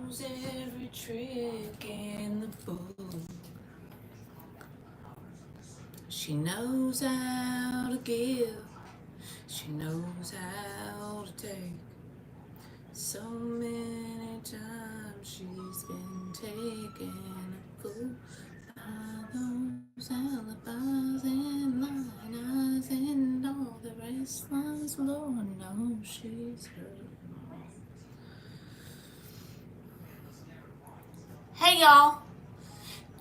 knows every trick in the book. She knows how to give. She knows how to take. So many times she's been taken a fool by those alibis and lying eyes and all the rest. Lord knows she's hurt. Hey y'all!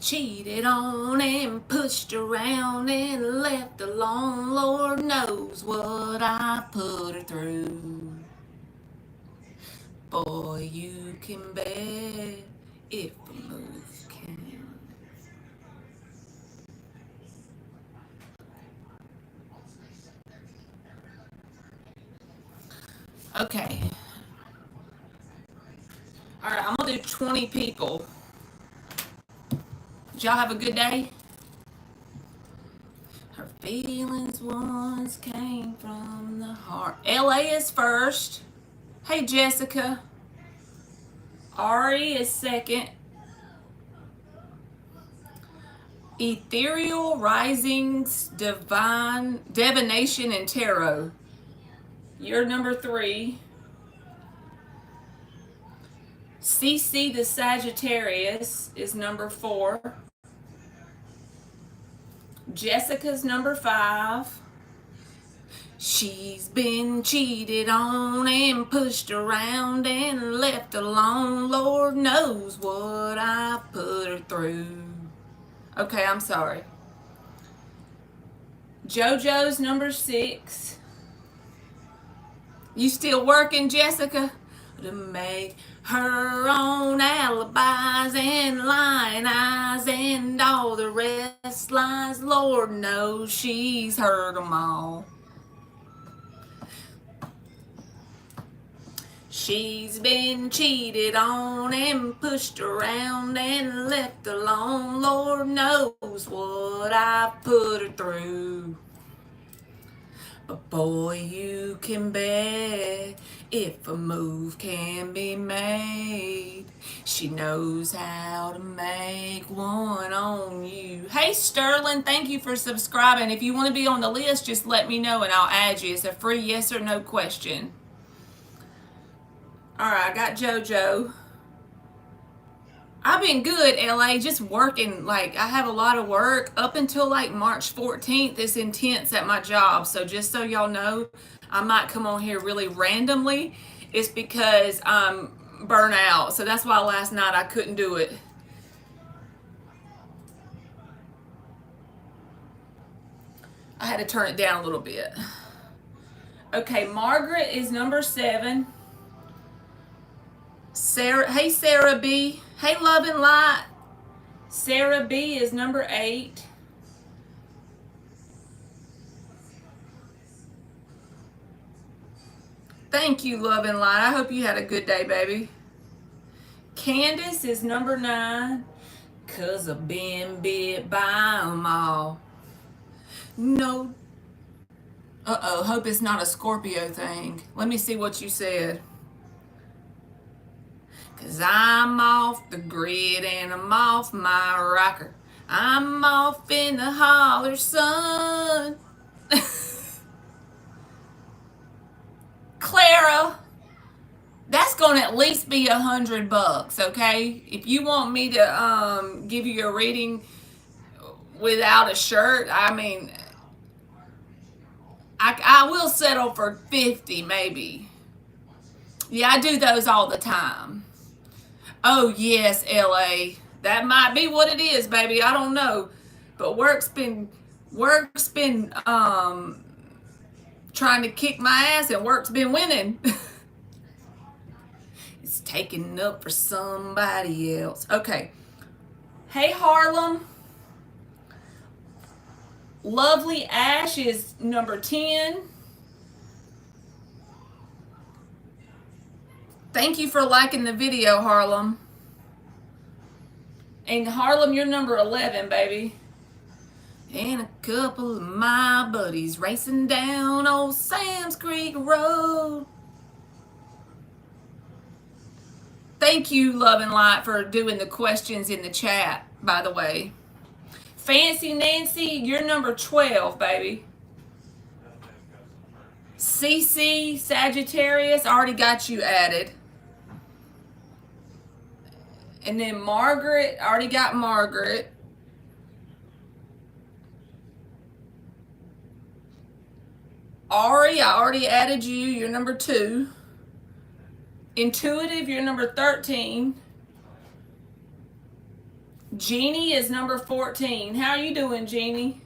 Cheated on and pushed around and left alone. Lord knows what I put her through. Boy, you can bet if a move can. Okay. Alright, I'm gonna do 20 people. Did y'all have a good day? Her feelings once came from the heart. LA is first. Hey, Jessica. Ari is second. Ethereal, Risings, Divine, Divination, and Tarot. You're number 3. CeCe the Sagittarius is number 4. Jessica's number 5. She's been cheated on and pushed around and left alone. Lord knows what I put her through. Okay, I'm sorry. JoJo's number 6. You still working, Jessica? To make her own alibis and lying eyes and all the rest lies. Lord knows she's heard them all. She's been cheated on and pushed around and left alone. Lord knows what I put her through. But boy, you can bet if a move can be made, she knows how to make one on you. Hey Sterling, thank you for subscribing. If you want to be on the list, just let me know and I'll add you. It's a free yes or no question. Alright, I got JoJo. I've been good, LA, just working. Like, I have a lot of work up until like March 14th. It's intense at my job. So just so y'all know, I might come on here really randomly. It's because I'm burnt out. So that's why last night I couldn't do it. I had to turn it down a little bit. Okay, Margaret is number 7. Sarah, hey Sarah B. Hey Love and Light. Sarah B is number 8. Thank you, Love and Light. I hope you had a good day, baby. Candace is number 9. 'Cause I've been bit by 'em all. No. Uh-oh, hope it's not a Scorpio thing. Let me see what you said. 'Cause I'm off the grid and I'm off my rocker. I'm off in the holler sun. Clara, that's gonna at least be $100, okay? If you want me to give you a reading without a shirt, I mean, I will settle for 50 maybe. Yeah, I do those all the time. Oh yes, LA. That might be what it is, baby. I don't know. But work's been trying to kick my ass and work's been winning. It's taking up for somebody else. Okay. Hey Harlem. Lovely Ash is number 10. Thank you for liking the video, Harlem. And Harlem, you're number 11, baby. And a couple of my buddies racing down old Sam's Creek Road. Thank you, Love and Light, for doing the questions in the chat, by the way. Fancy Nancy, you're number 12, baby. CeCe, Sagittarius, already got you added. And then Margaret, I already got Margaret. Ari, I already added you. You're number 2. Intuitive, you're number 13. Jeannie is number 14. How are you doing, Jeannie?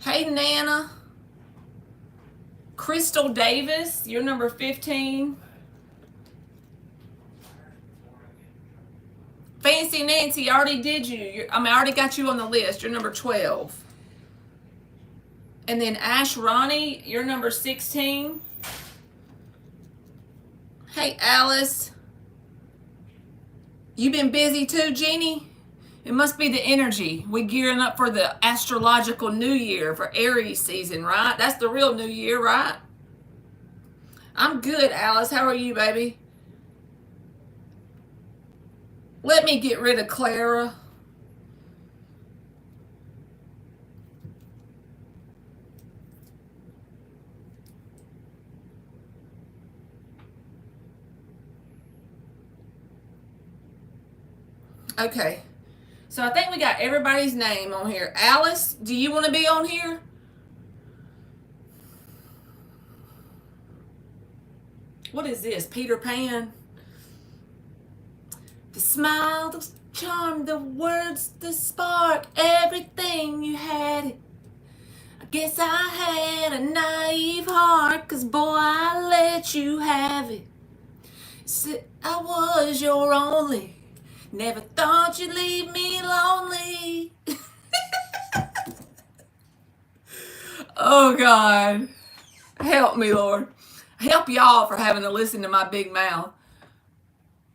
Hey, Nana. Crystal Davis, you're number 15. Fancy Nancy, I already did you. I already got you on the list. You're number 12. And then Ash Ronnie, you're number 16. Hey, Alice. You been busy too, Jeannie? It must be the energy. We gearing up for the astrological new year, for Aries season, right? That's the real new year, right? I'm good, Alice. How are you, baby? Let me get rid of Clara. Okay. So I think we got everybody's name on here. Alice, do you want to be on here? What is this? Peter Pan? The smile, the charm, the words, the spark, everything you had it. I guess I had a naive heart, 'cause boy, I let you have it. Said I was your only. Never thought you'd leave me lonely. Oh, God. Help me, Lord. Help y'all for having to listen to my big mouth.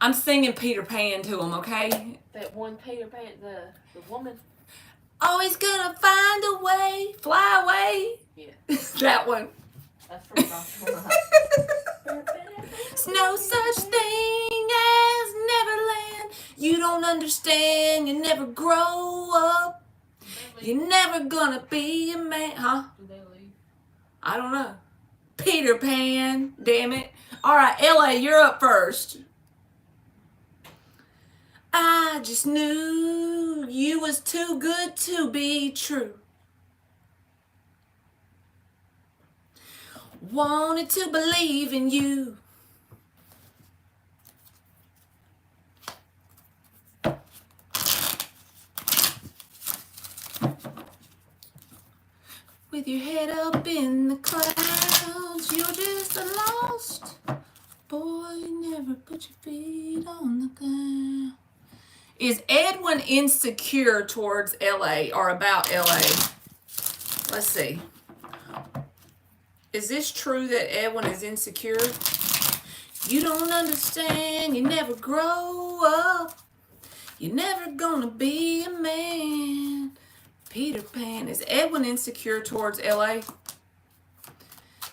I'm singing Peter Pan to them, okay? That one Peter Pan, the woman. Always gonna find a way, fly away. Yeah. That one. That's from Antoinette. There's no such thing as Neverland. You don't understand, you never grow up. You're never gonna be a man. Huh? Do they leave? I don't know. Peter Pan, damn it. All right, LA, you're up first. I just knew you was too good to be true. Wanted to believe in you. With your head up in the clouds, you're just a lost boy. Never put your feet on the ground. Is Edwin insecure towards LA or about LA? Let's see. Is this true that Edwin is insecure? You don't understand, you never grow up. You're never gonna be a man. Peter Pan. Is Edwin insecure towards LA?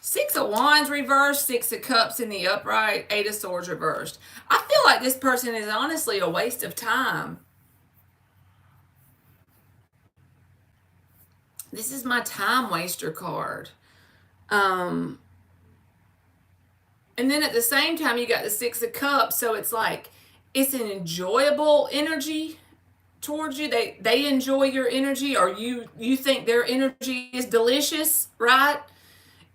6 of Wands reversed, 6 of Cups in the upright, 8 of Swords reversed. I feel like this person is honestly a waste of time. This is my time waster card. And then at the same time, you got the 6 of Cups, so it's like, it's an enjoyable energy towards you. They enjoy your energy, or you think their energy is delicious, right?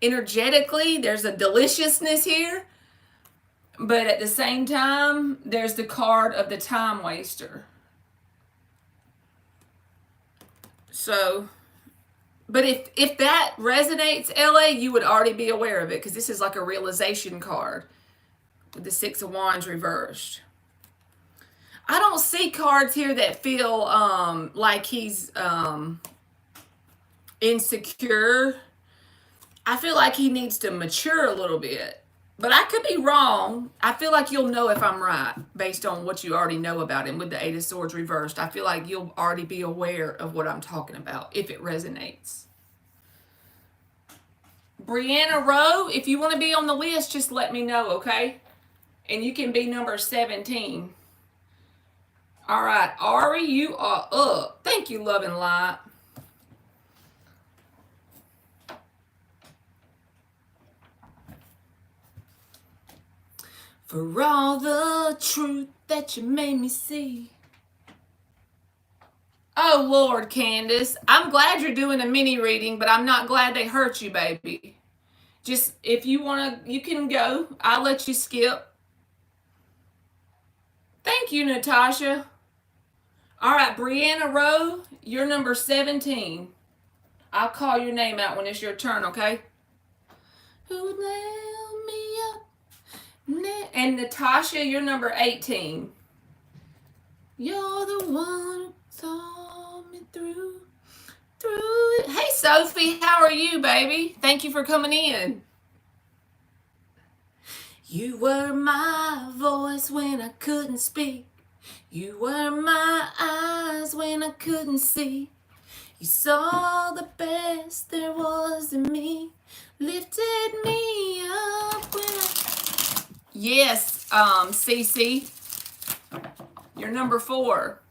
Energetically, there's a deliciousness here. But at the same time, there's the card of the time waster. So, but if that resonates, LA, you would already be aware of it, because this is like a realization card with the 6 of Wands reversed. I don't see cards here that feel like he's insecure. I feel like he needs to mature a little bit. But I could be wrong. I feel like you'll know if I'm right based on what you already know about him with the 8 of Swords reversed. I feel like you'll already be aware of what I'm talking about if it resonates. Brianna Rowe, if you want to be on the list, just let me know, okay? And you can be number 17. All right, Ari, you are up. Thank you, Love and Light. For all the truth that you made me see. Oh, Lord, Candace. I'm glad you're doing a mini reading, but I'm not glad they hurt you, baby. Just, if you want to, you can go. I'll let you skip. Thank you, Natasha. All right, Brianna Rowe, you're number 17. I'll call your name out when it's your turn, okay? Who nailed me up? And Natasha, you're number 18. You're the one who saw me through it. Hey, Sophie, how are you, baby? Thank you for coming in. You were my voice when I couldn't speak. You were my eyes when I couldn't see. You saw the best there was in me, lifted me up when I... Yes, CeCe, you're number 4.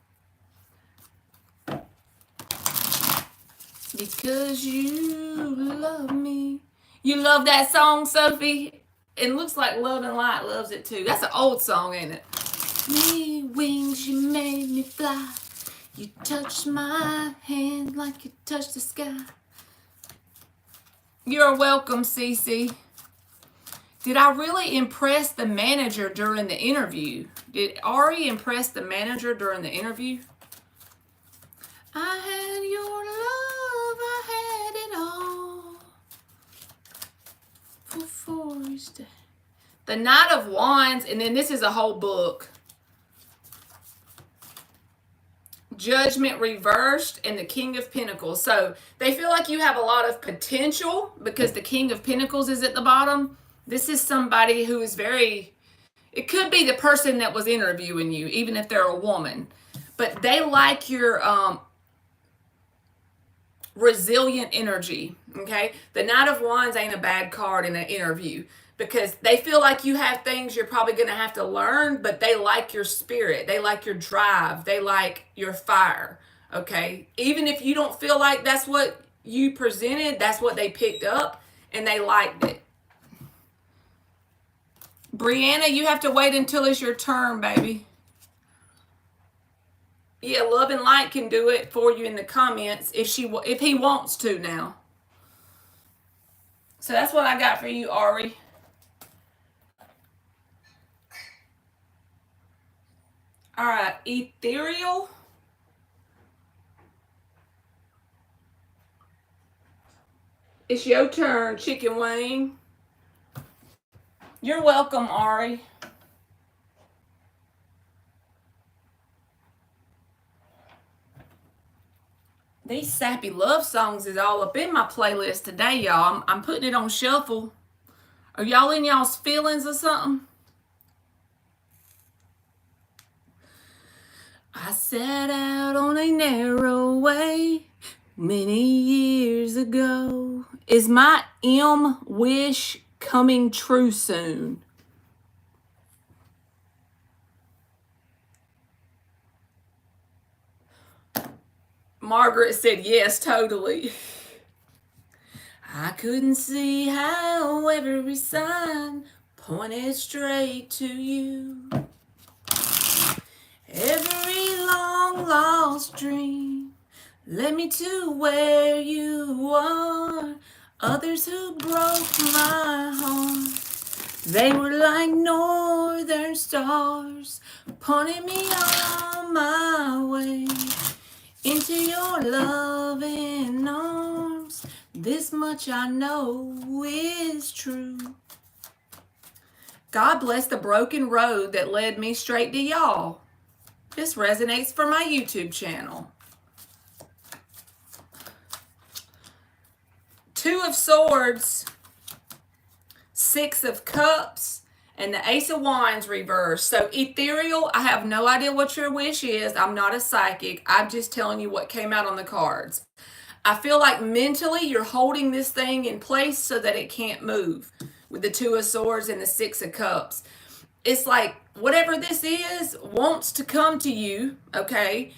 Because you love me. You love that song, Sophie? It looks like Love and Light loves it too. That's an old song, ain't it? Me wings, you made me fly. You touched my hand like you touched the sky. You're welcome, CeCe. Did I really impress the manager during the interview? Did Ari impress the manager during the interview? I had your love, I had it all. For the Knight of Wands, and then this is a whole book. Judgment reversed and the King of Pentacles. So they feel like you have a lot of potential because the King of Pentacles is at the bottom. This is somebody who is very, it could be the person that was interviewing you, even if they're a woman. But they like your resilient energy, okay? The Knight of Wands ain't a bad card in an interview because they feel like you have things you're probably going to have to learn, but they like your spirit. They like your drive. They like your fire, okay? Even if you don't feel like that's what you presented, that's what they picked up, and they liked it. Brianna, you have to wait until it's your turn, baby. Yeah, Love and Light can do it for you in the comments if he wants to now. So that's what I got for you, Ari. All right, Ethereal. It's your turn, Chicken Wing. You're welcome, Ari. These sappy love songs is all up in my playlist today, y'all. I'm putting it on shuffle. Are y'all in y'all's feelings or something? I set out on a narrow way many years ago. Is my wish coming true soon? Margaret said yes, totally. I couldn't see how every sign pointed straight to you. Every long lost dream led me to where you are. Others who broke my heart, they were like northern stars, pointing me on my way into your loving arms. This much I know is true. God bless the broken road that led me straight to y'all. This resonates for my YouTube channel. 2 of Swords, 6 of Cups, and the Ace of Wands reversed. So Ethereal, I have no idea what your wish is. I'm not a psychic. I'm just telling you what came out on the cards. I feel like mentally you're holding this thing in place so that it can't move with the Two of Swords and the Six of Cups. It's like whatever this is wants to come to you, okay?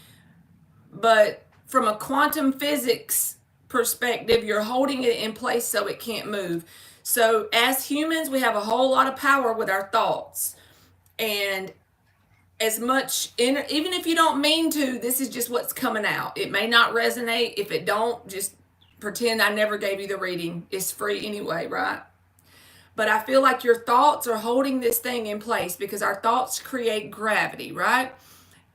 But from a quantum physics perspective, you're holding it in place so it can't move. So as humans, we have a whole lot of power with our thoughts. And as much, even if you don't mean to, this is just what's coming out. It may not resonate. If it don't, just pretend I never gave you the reading. It's free anyway, right? But I feel like your thoughts are holding this thing in place because our thoughts create gravity, right?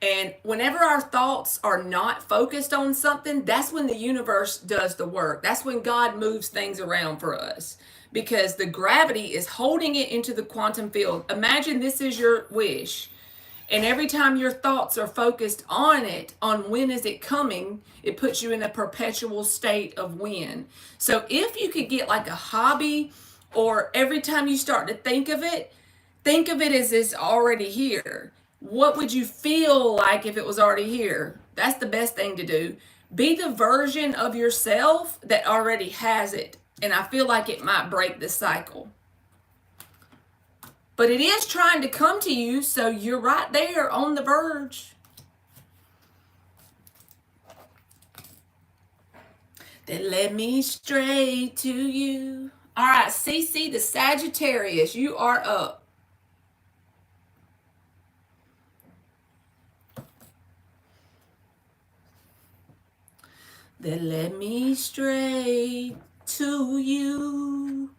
And whenever our thoughts are not focused on something, that's when the universe does the work. That's when God moves things around for us because the gravity is holding it into the quantum field. Imagine this is your wish. And every time your thoughts are focused on it, on when is it coming, it puts you in a perpetual state of when. So if you could get like a hobby, or every time you start to think of it as it's already here. What would you feel like if it was already here? That's the best thing to do. Be the version of yourself that already has it. And I feel like it might break the cycle. But it is trying to come to you, so you're right there on the verge. That led me straight to you. All right, CeCe, the Sagittarius, you are up. That led me straight to you.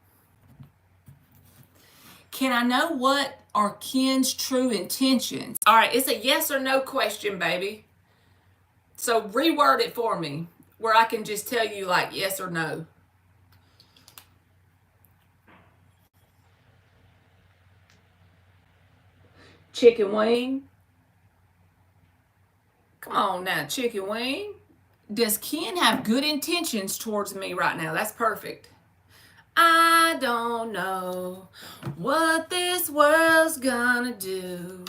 Can I know what are Ken's true intentions? All right, it's a yes or no question, baby. So reword it for me where I can just tell you like yes or no. Chicken wing. Come on now, chicken wing. Does Ken have good intentions towards me right now? That's perfect. I don't know what this world's gonna do,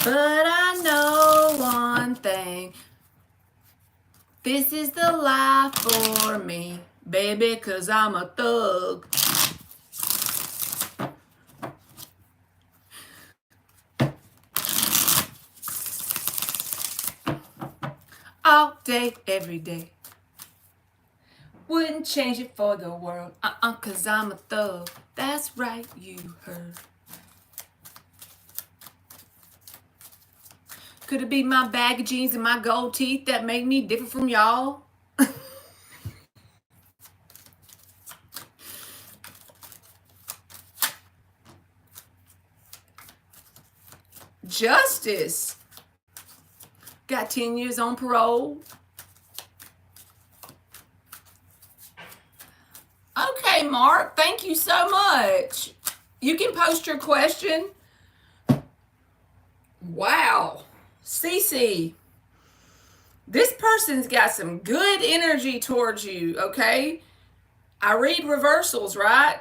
but I know one thing. This is the life for me, baby, 'cause I'm a thug. All day, every day. Wouldn't change it for the world, 'cause I'm a thug. That's right, you heard. Could it be my bag of jeans and my gold teeth that make me different from y'all? Justice. Got 10 years on parole. Okay, Mark, thank you so much. You can post your question. Wow. CeCe, this person's got some good energy towards you, okay? I read reversals, right?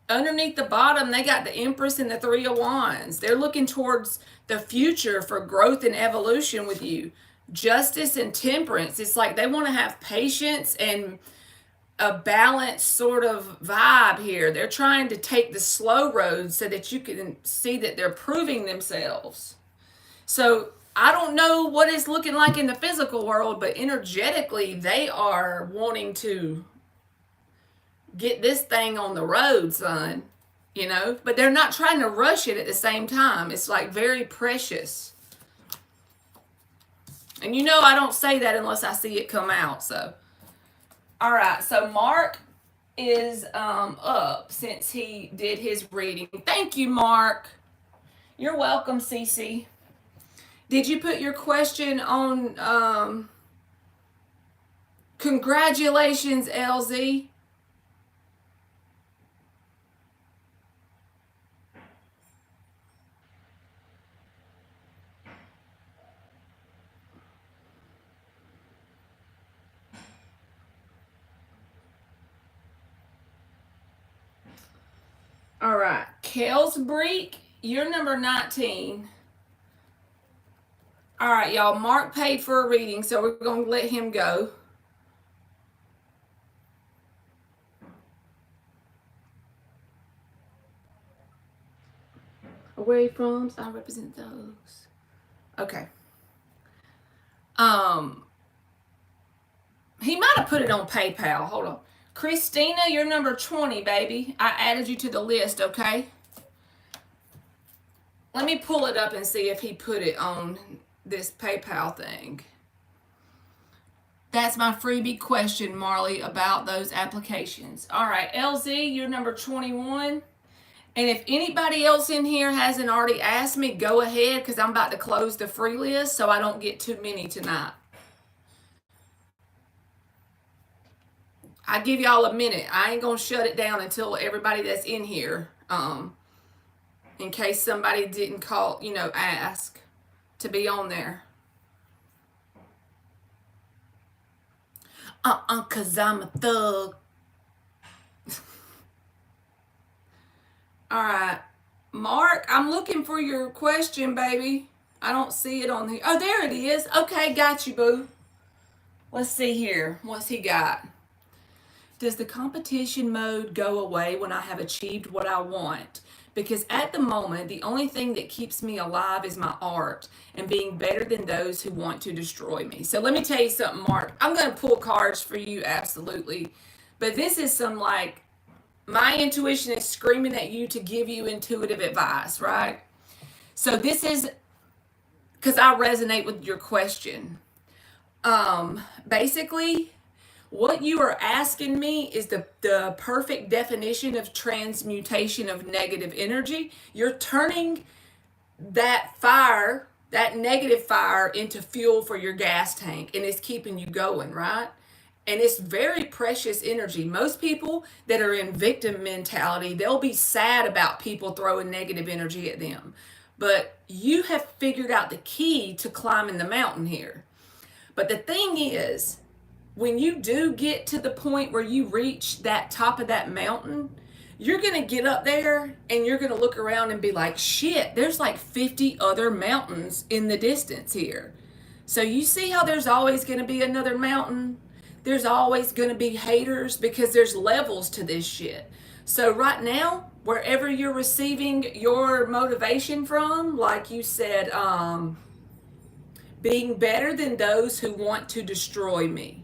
Underneath the bottom, they got the Empress and the Three of Wands. They're looking towards the future for growth and evolution with you. Justice and temperance. It's like they want to have patience and a balanced sort of vibe here. They're trying to take the slow road so that you can see that they're proving themselves. So I don't know what it's looking like in the physical world, but energetically, they are wanting to get this thing on the road, son, you know, but they're not trying to rush it at the same time. It's like very precious. And you know, I don't say that unless I see it come out. So, all right. So Mark is up since he did his reading. Thank you, Mark. You're welcome, CeCe. Did you put your question on? Congratulations, LZ. All right, Kelsbreek, you're number 19. All right, y'all, Mark paid for a reading, so we're going to let him go. Away from, I represent those. Okay. He might have put it on PayPal. Hold on. Christina, you're number 20, baby. I added you to the list, okay? Let me pull it up and see if he put it on this PayPal thing. That's my freebie question, Marley, about those applications. All right, LZ, you're number 21. And if anybody else in here hasn't already asked me, go ahead, because I'm about to close the free list so I don't get too many tonight. I give y'all a minute. I ain't going to shut it down until everybody that's in here, in case somebody didn't call, ask to be on there. Because I'm a thug. All right. Mark, I'm looking for your question, baby. I don't see it on here. Oh, there it is. Okay, got you, boo. Let's see here. What's he got? Does the competition mode go away when I have achieved what I want? Because at the moment, the only thing that keeps me alive is my art and being better than those who want to destroy me. So let me tell you something, Mark. I'm going to pull cards for you, absolutely. But this is some my intuition is screaming at you to give you intuitive advice, right? So this is because I resonate with your question. Basically, what you are asking me is the perfect definition of transmutation of negative energy. You're turning that fire, that negative fire, into fuel for your gas tank, and it's keeping you going, right? And it's very precious energy. Most people that are in victim mentality, they'll be sad about people throwing negative energy at them. But you have figured out the key to climbing the mountain here. But the thing is, when you do get to the point where you reach that top of that mountain, you're going to get up there and you're going to look around and be like, shit, there's like 50 other mountains in the distance here. So you see how there's always going to be another mountain? There's always going to be haters because there's levels to this shit. So right now, wherever you're receiving your motivation from, like you said, being better than those who want to destroy me.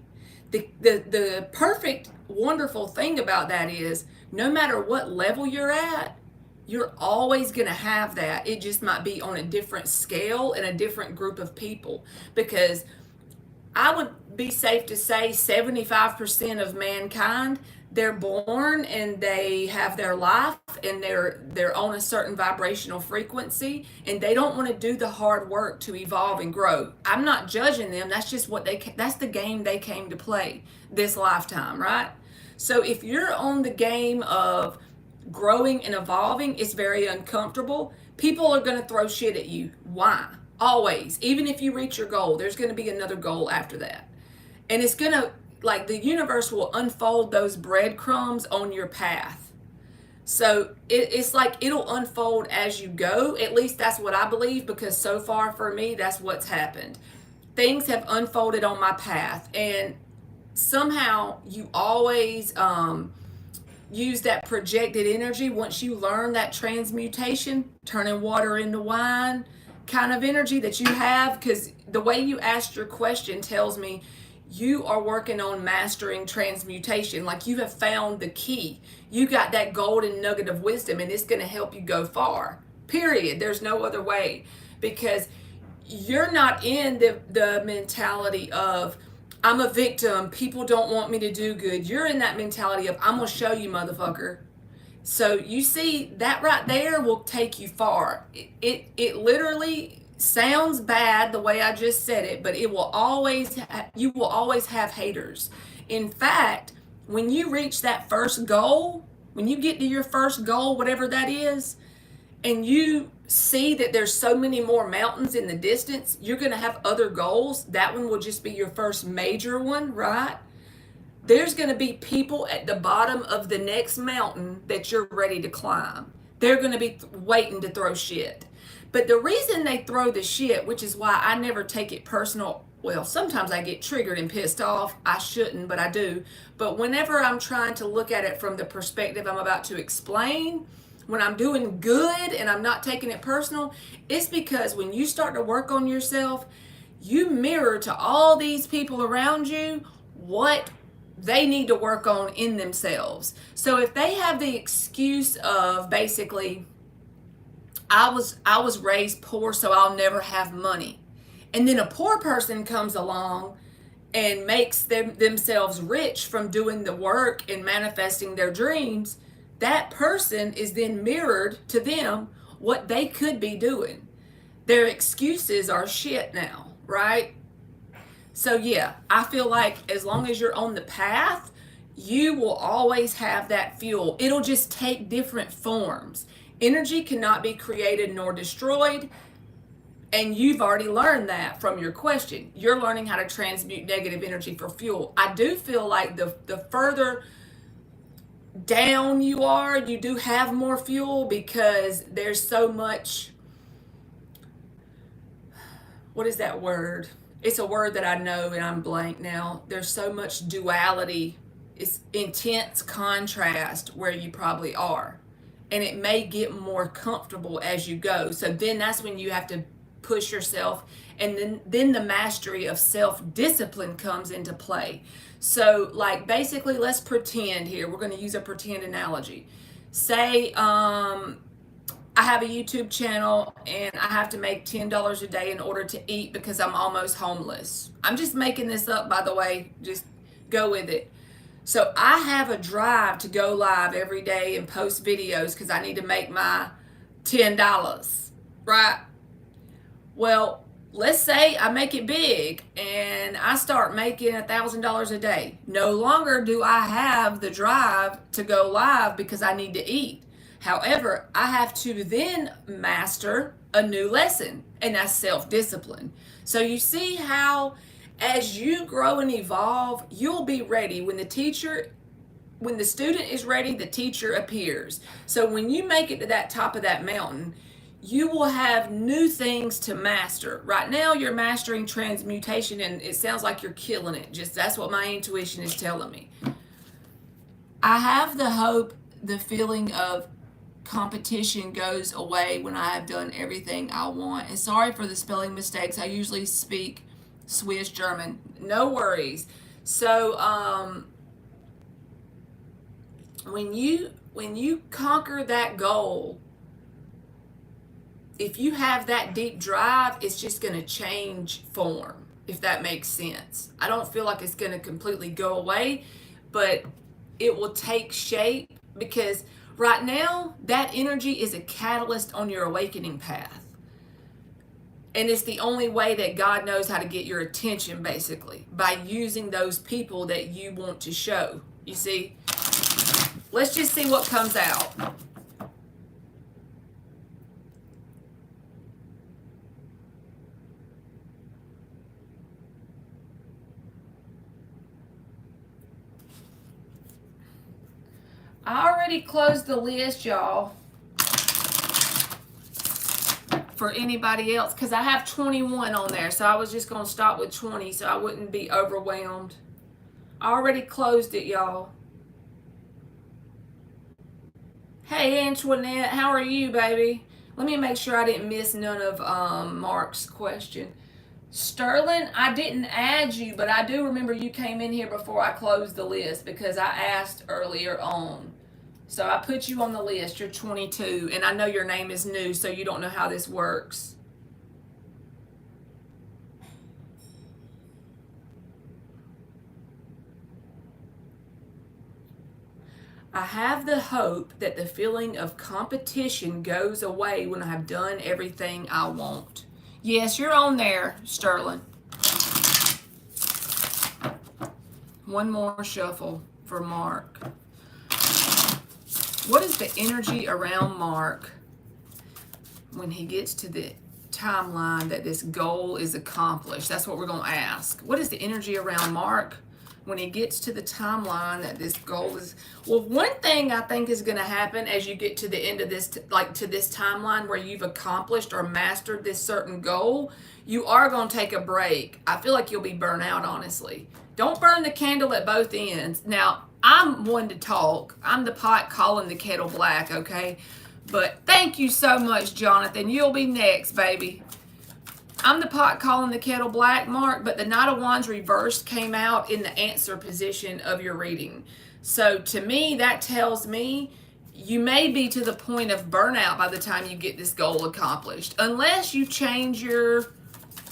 The perfect, wonderful thing about that is no matter what level you're at, you're always going to have that. It just might be on a different scale and a different group of people. Because I would be safe to say 75% of mankind, they're born and they have their life and they're on a certain vibrational frequency and they don't want to do the hard work to evolve and grow. I'm not judging them. That's just that's the game they came to play this lifetime, right? So if you're on the game of growing and evolving, it's very uncomfortable. People are going to throw shit at you. Why? Always. Even if you reach your goal, there's going to be another goal after that. And it's going to, the universe will unfold those breadcrumbs on your path. So it's like it'll unfold as you go. At least that's what I believe, because so far for me, that's what's happened. Things have unfolded on my path. And somehow you always use that projected energy. Once you learn that transmutation, turning water into wine kind of energy that you have, because the way you asked your question tells me you are working on mastering transmutation. Like you have found the key. You got that golden nugget of wisdom, and it's going to help you go far. Period. There's no other way, because you're not in the mentality of I'm a victim, people don't want me to do good. You're in that mentality of I'm going to show you, motherfucker. So you see, that right there will take you far. It literally sounds bad the way I just said it, but you will always have haters. In fact, when you reach that first goal, when you get to your first goal, whatever that is, and you see that there's so many more mountains in the distance, you're going to have other goals. That one will just be your first major one, right? There's going to be people at the bottom of the next mountain that you're ready to climb. They're going to be waiting to throw shit. But the reason they throw the shit, which is why I never take it personal, well, sometimes I get triggered and pissed off. I shouldn't, but I do. But whenever I'm trying to look at it from the perspective I'm about to explain, when I'm doing good and I'm not taking it personal, it's because when you start to work on yourself, you mirror to all these people around you what they need to work on in themselves. So if they have the excuse of basically, I was raised poor, so I'll never have money, and then a poor person comes along and makes themselves rich from doing the work and manifesting their dreams, that person is then mirrored to them what they could be doing. Their excuses are shit now, right? So yeah, I feel like as long as you're on the path, you will always have that fuel. It'll just take different forms. Energy cannot be created nor destroyed. And you've already learned that from your question. You're learning how to transmute negative energy for fuel. I do feel like the further down you are, you do have more fuel because there's so much, what is that word? It's a word that I know and I'm blank now. There's so much duality. It's intense contrast where you probably are. And it may get more comfortable as you go. So then that's when you have to push yourself, and then the mastery of self-discipline comes into play. So like basically, let's pretend here, we're going to use a pretend analogy. Say I have a YouTube channel and I have to make $10 a day in order to eat because I'm almost homeless. I'm just making this up, by the way, just go with it. So I have a drive to go live every day and post videos because I need to make my $10, right? Well, let's say I make it big and I start making $1,000 a day. No longer do I have the drive to go live because I need to eat. However, I have to then master a new lesson, and that's self-discipline. So you see how as you grow and evolve, you'll be ready. When the student is ready, the teacher appears. So when you make it to that top of that mountain, you will have new things to master. Right now, you're mastering transmutation, and it sounds like you're killing it. Just that's what my intuition is telling me. I have the hope, the feeling of competition goes away when I have done everything I want. And sorry for the spelling mistakes. I usually speak Swiss German. No worries. So, when you conquer that goal, if you have that deep drive, it's just going to change form, if that makes sense. I don't feel like it's going to completely go away, but it will take shape, because right now, that energy is a catalyst on your awakening path. And it's the only way that God knows how to get your attention, basically, by using those people that you want to show. You see? Let's just see what comes out. I already closed the list, y'all, for anybody else, because I have 21 on there, so I was just going to stop with 20 so I wouldn't be overwhelmed. I already closed it, y'all. Hey, Antoinette, how are you, baby? Let me make sure I didn't miss none of Mark's question. Sterling, I didn't add you, but I do remember you came in here before I closed the list because I asked earlier on. So I put you on the list. You're 22, and I know your name is new, so you don't know how this works. I have the hope that the feeling of competition goes away when I've done everything I want. Yes, you're on there, Sterling. One more shuffle for Mark. What is the energy around Mark when he gets to the timeline that this goal is accomplished? That's what we're going to ask. What is the energy around Mark when he gets to the timeline that this goal is? Well, one thing I think is going to happen as you get to the end of this, like to this timeline where you've accomplished or mastered this certain goal, you are going to take a break. I feel like you'll be burnt out, honestly. Don't burn the candle at both ends. Now, I'm one to talk. I'm the pot calling the kettle black, okay? But thank you so much, Jonathan. You'll be next, baby. I'm the pot calling the kettle black, Mark, but the Knight of Wands reversed came out in the answer position of your reading. So to me, that tells me you may be to the point of burnout by the time you get this goal accomplished. Unless you change your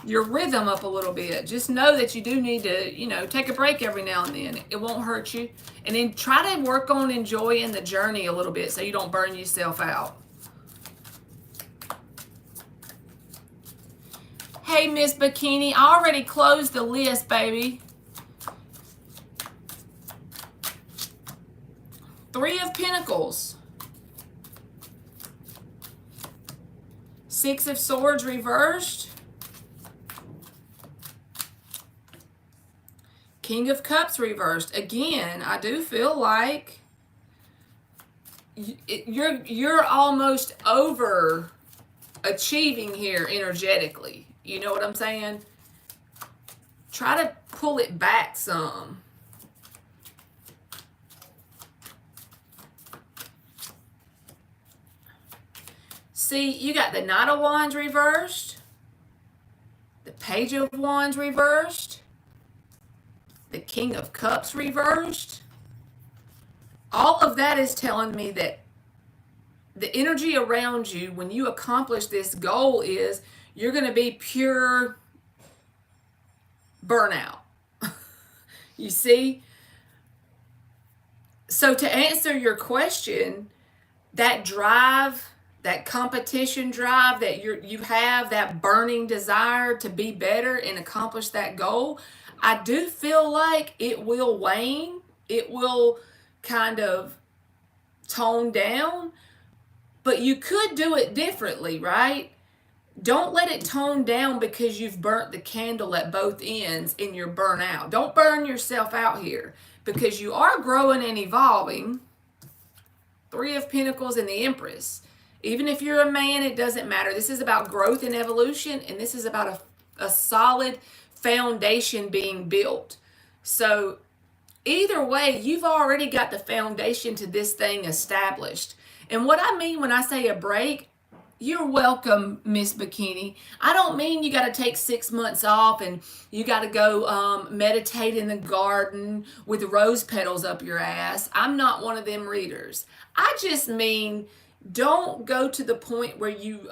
rhythm up a little bit. Just know that you do need to, take a break every now and then. It won't hurt you. And then try to work on enjoying the journey a little bit so you don't burn yourself out. Hey, Miss Bikini, I already closed the list, baby. 3 of Pentacles. 6 of Swords reversed. King of Cups reversed. Again, I do feel like you're almost over achieving here energetically. You know what I'm saying? Try to pull it back some. See, you got the Knight of Wands reversed, the Page of Wands reversed, the King of Cups reversed. All of that is telling me that the energy around you when you accomplish this goal is you're going to be pure burnout. You see? So to answer your question, that drive, that competition drive that you have, that burning desire to be better and accomplish that goal, I do feel like it will wane. It will kind of tone down, but you could do it differently, right? Don't let it tone down because you've burnt the candle at both ends and you're burnt out. Don't burn yourself out here because you are growing and evolving. 3 of Pentacles and the Empress. Even if you're a man, it doesn't matter. This is about growth and evolution, and this is about a solid foundation being built. So either way, you've already got the foundation to this thing established. And what I mean when I say a break, you're welcome, Miss Bikini. I don't mean you got to take 6 months off and you got to go meditate in the garden with rose petals up your ass. I'm not one of them readers. I just mean don't go to the point where you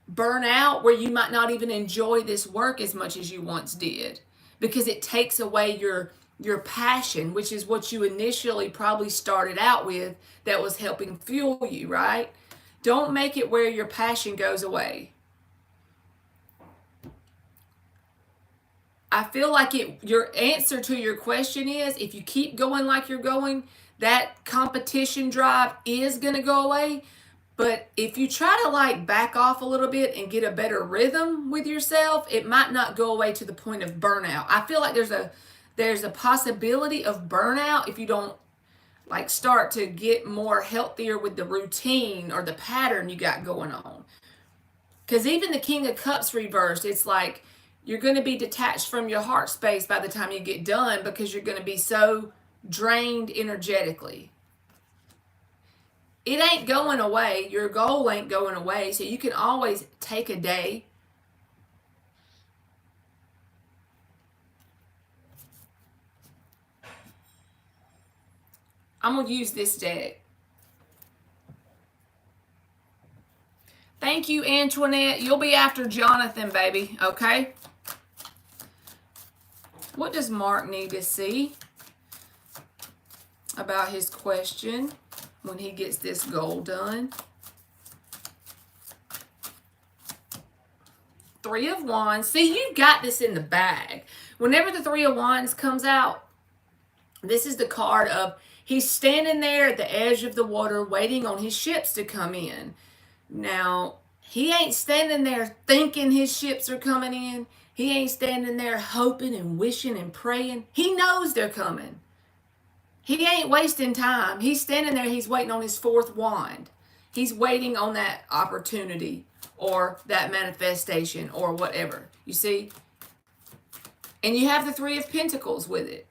burn out, where you might not even enjoy this work as much as you once did, because it takes away your passion, which is what you initially probably started out with that was helping fuel you, right? Don't make it where your passion goes away. I feel like your answer to your question is if you keep going like you're going, that competition drive is going to go away. But if you try to like back off a little bit and get a better rhythm with yourself, it might not go away to the point of burnout. I feel like there's a possibility of burnout if you don't like start to get more healthier with the routine or the pattern you got going on. Because even the King of Cups reversed, it's like you're going to be detached from your heart space by the time you get done because you're going to be so drained energetically. It ain't going away. Your goal ain't going away. So you can always take a day. I'm going to use this deck. Thank you, Antoinette. You'll be after Jonathan, baby. Okay? What does Mark need to see about his question when he gets this goal done? 3 of Wands. See, you got this in the bag. Whenever the 3 of Wands comes out, this is the card of he's standing there at the edge of the water waiting on his ships to come in. Now, he ain't standing there thinking his ships are coming in. He ain't standing there hoping and wishing and praying. He knows they're coming. He ain't wasting time. He's standing there. He's waiting on his 4th wand. He's waiting on that opportunity or that manifestation or whatever. You see? And you have the 3 of Pentacles with it.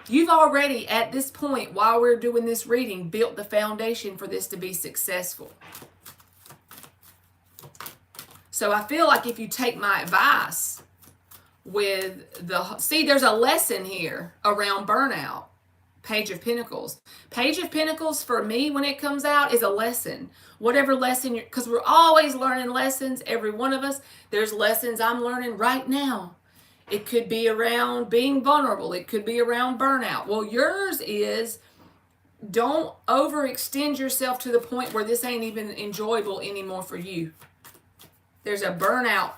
You've already, at this point, while we're doing this reading, built the foundation for this to be successful. So I feel like if you take my advice with see, there's a lesson here around burnout. Page of Pentacles. Page of Pentacles for me when it comes out is a lesson. Whatever lesson because we're always learning lessons, every one of us. There's lessons I'm learning right now. It could be around being vulnerable. It could be around burnout. Well, yours is don't overextend yourself to the point where this ain't even enjoyable anymore for you. There's a burnout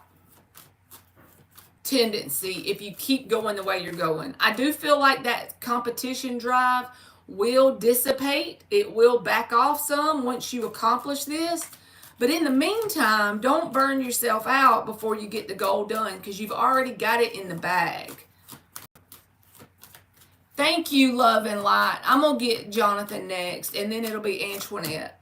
tendency if you keep going the way you're going. I do feel like that competition drive will dissipate. It will back off some once you accomplish this. But in the meantime, don't burn yourself out before you get the goal done because you've already got it in the bag. Thank you, Love and Light. I'm going to get Jonathan next, and then it'll be Antoinette.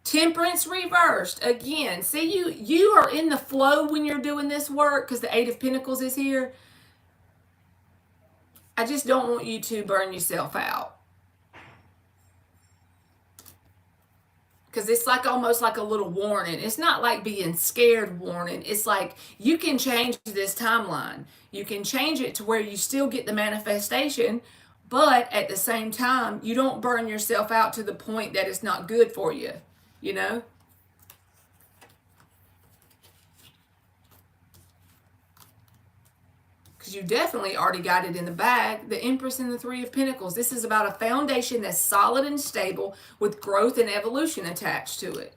Temperance reversed. Again, see, you are in the flow when you're doing this work because the Eight of Pentacles is here. I just don't want you to burn yourself out. Because it's like almost like a little warning. It's not like being scared warning. It's like you can change this timeline. You can change it to where you still get the manifestation, but at the same time, you don't burn yourself out to the point that it's not good for you, you know? Because you definitely already got it in the bag. The Empress and the Three of Pentacles. This is about a foundation that's solid and stable with growth and evolution attached to it.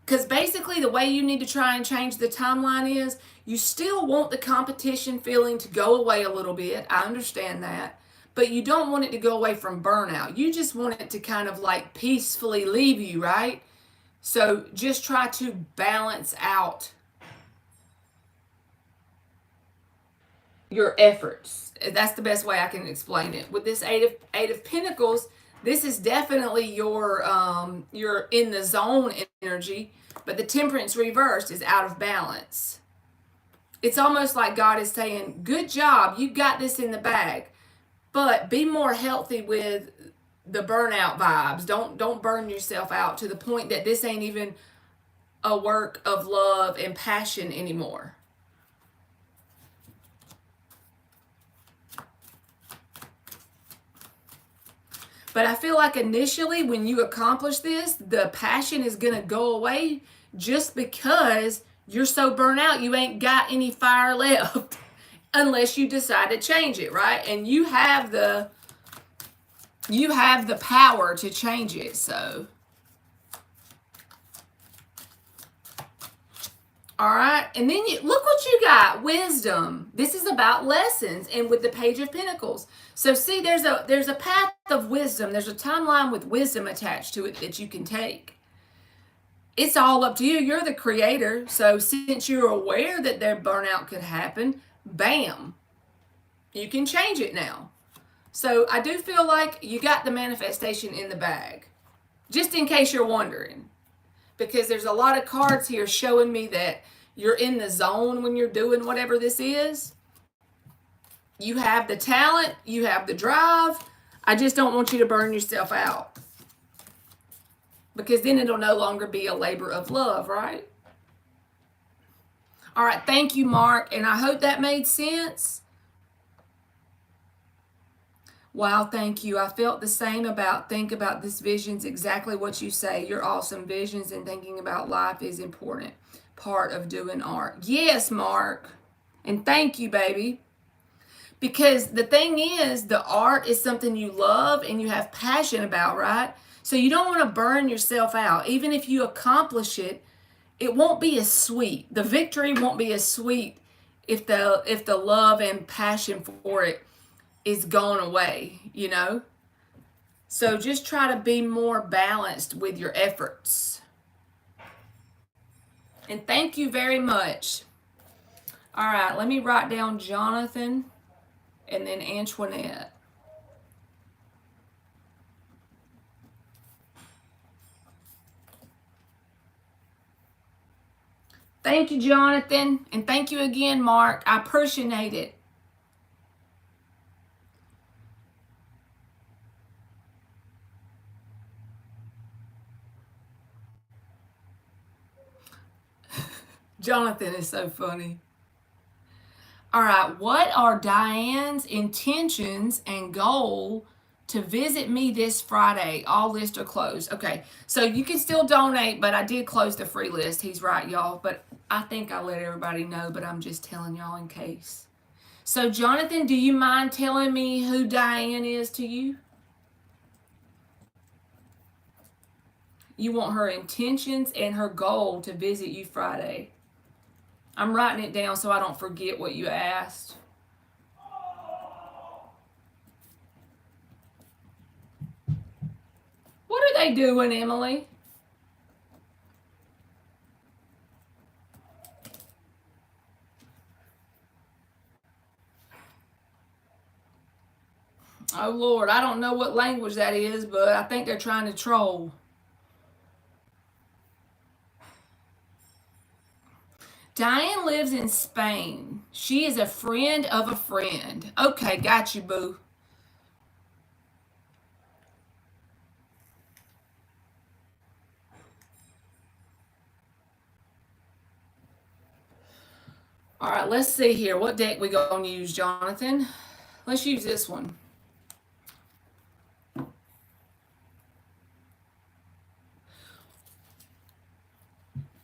Because basically the way you need to try and change the timeline is you still want the competition feeling to go away a little bit. I understand that. But you don't want it to go away from burnout. You just want it to kind of like peacefully leave you, right? So just try to balance out your efforts. That's the best way I can explain it. With this Eight of Pentacles, this is definitely your you're in the zone energy, but the Temperance reversed is out of balance. It's almost like God is saying, good job, you got this in the bag, but be more healthy with the burnout vibes. Don't burn yourself out to the point that this ain't even a work of love and passion anymore. But I feel like initially when you accomplish this, the passion is going to go away just because you're so burnt out. You ain't got any fire left unless you decide to change it, right? And you have the power to change it, so. All right, and then look what you got, wisdom. This is about lessons, and with the Page of Pentacles. So see, there's a path of wisdom. There's a timeline with wisdom attached to it that you can take. It's all up to you. You're the creator. So since you're aware that their burnout could happen, bam, you can change it now. So I do feel like you got the manifestation in the bag, just in case you're wondering. Because there's a lot of cards here showing me that you're in the zone when you're doing whatever this is. You have the talent, you have the drive. I just don't want you to burn yourself out. Because then it'll no longer be a labor of love, right? All right, thank you, Mark. And I hope that made sense. Wow, thank you. I felt the same think about this vision's exactly what you say. Your awesome visions and thinking about life is important part of doing art. Yes, Mark. And thank you, baby. Because the thing is, the art is something you love and you have passion about, right? So you don't want to burn yourself out. Even if you accomplish it, it won't be as sweet. The victory won't be as sweet if the love and passion for it is gone away, you know? So just try to be more balanced with your efforts. And thank you very much. All right, let me write down Jonathan and then Antoinette. Thank you, Jonathan. And thank you again, Mark. I appreciate it. Jonathan is so funny. All right, what are Diane's intentions and goal to visit me this Friday? All lists are closed. Okay, so you can still donate, but I did close the free list. He's right, y'all, but I think I let everybody know, but I'm just telling y'all in case. So, Jonathan, do you mind telling me who Diane is to you? You want her intentions and her goal to visit you Friday. I'm writing it down so I don't forget what you asked. What are they doing, Emily? Oh, Lord, I don't know what language that is, but I think they're trying to troll. Diane lives in Spain. She is a friend of a friend. Okay, got you, boo. All right, let's see here. What deck we gonna use, Jonathan? Let's use this one.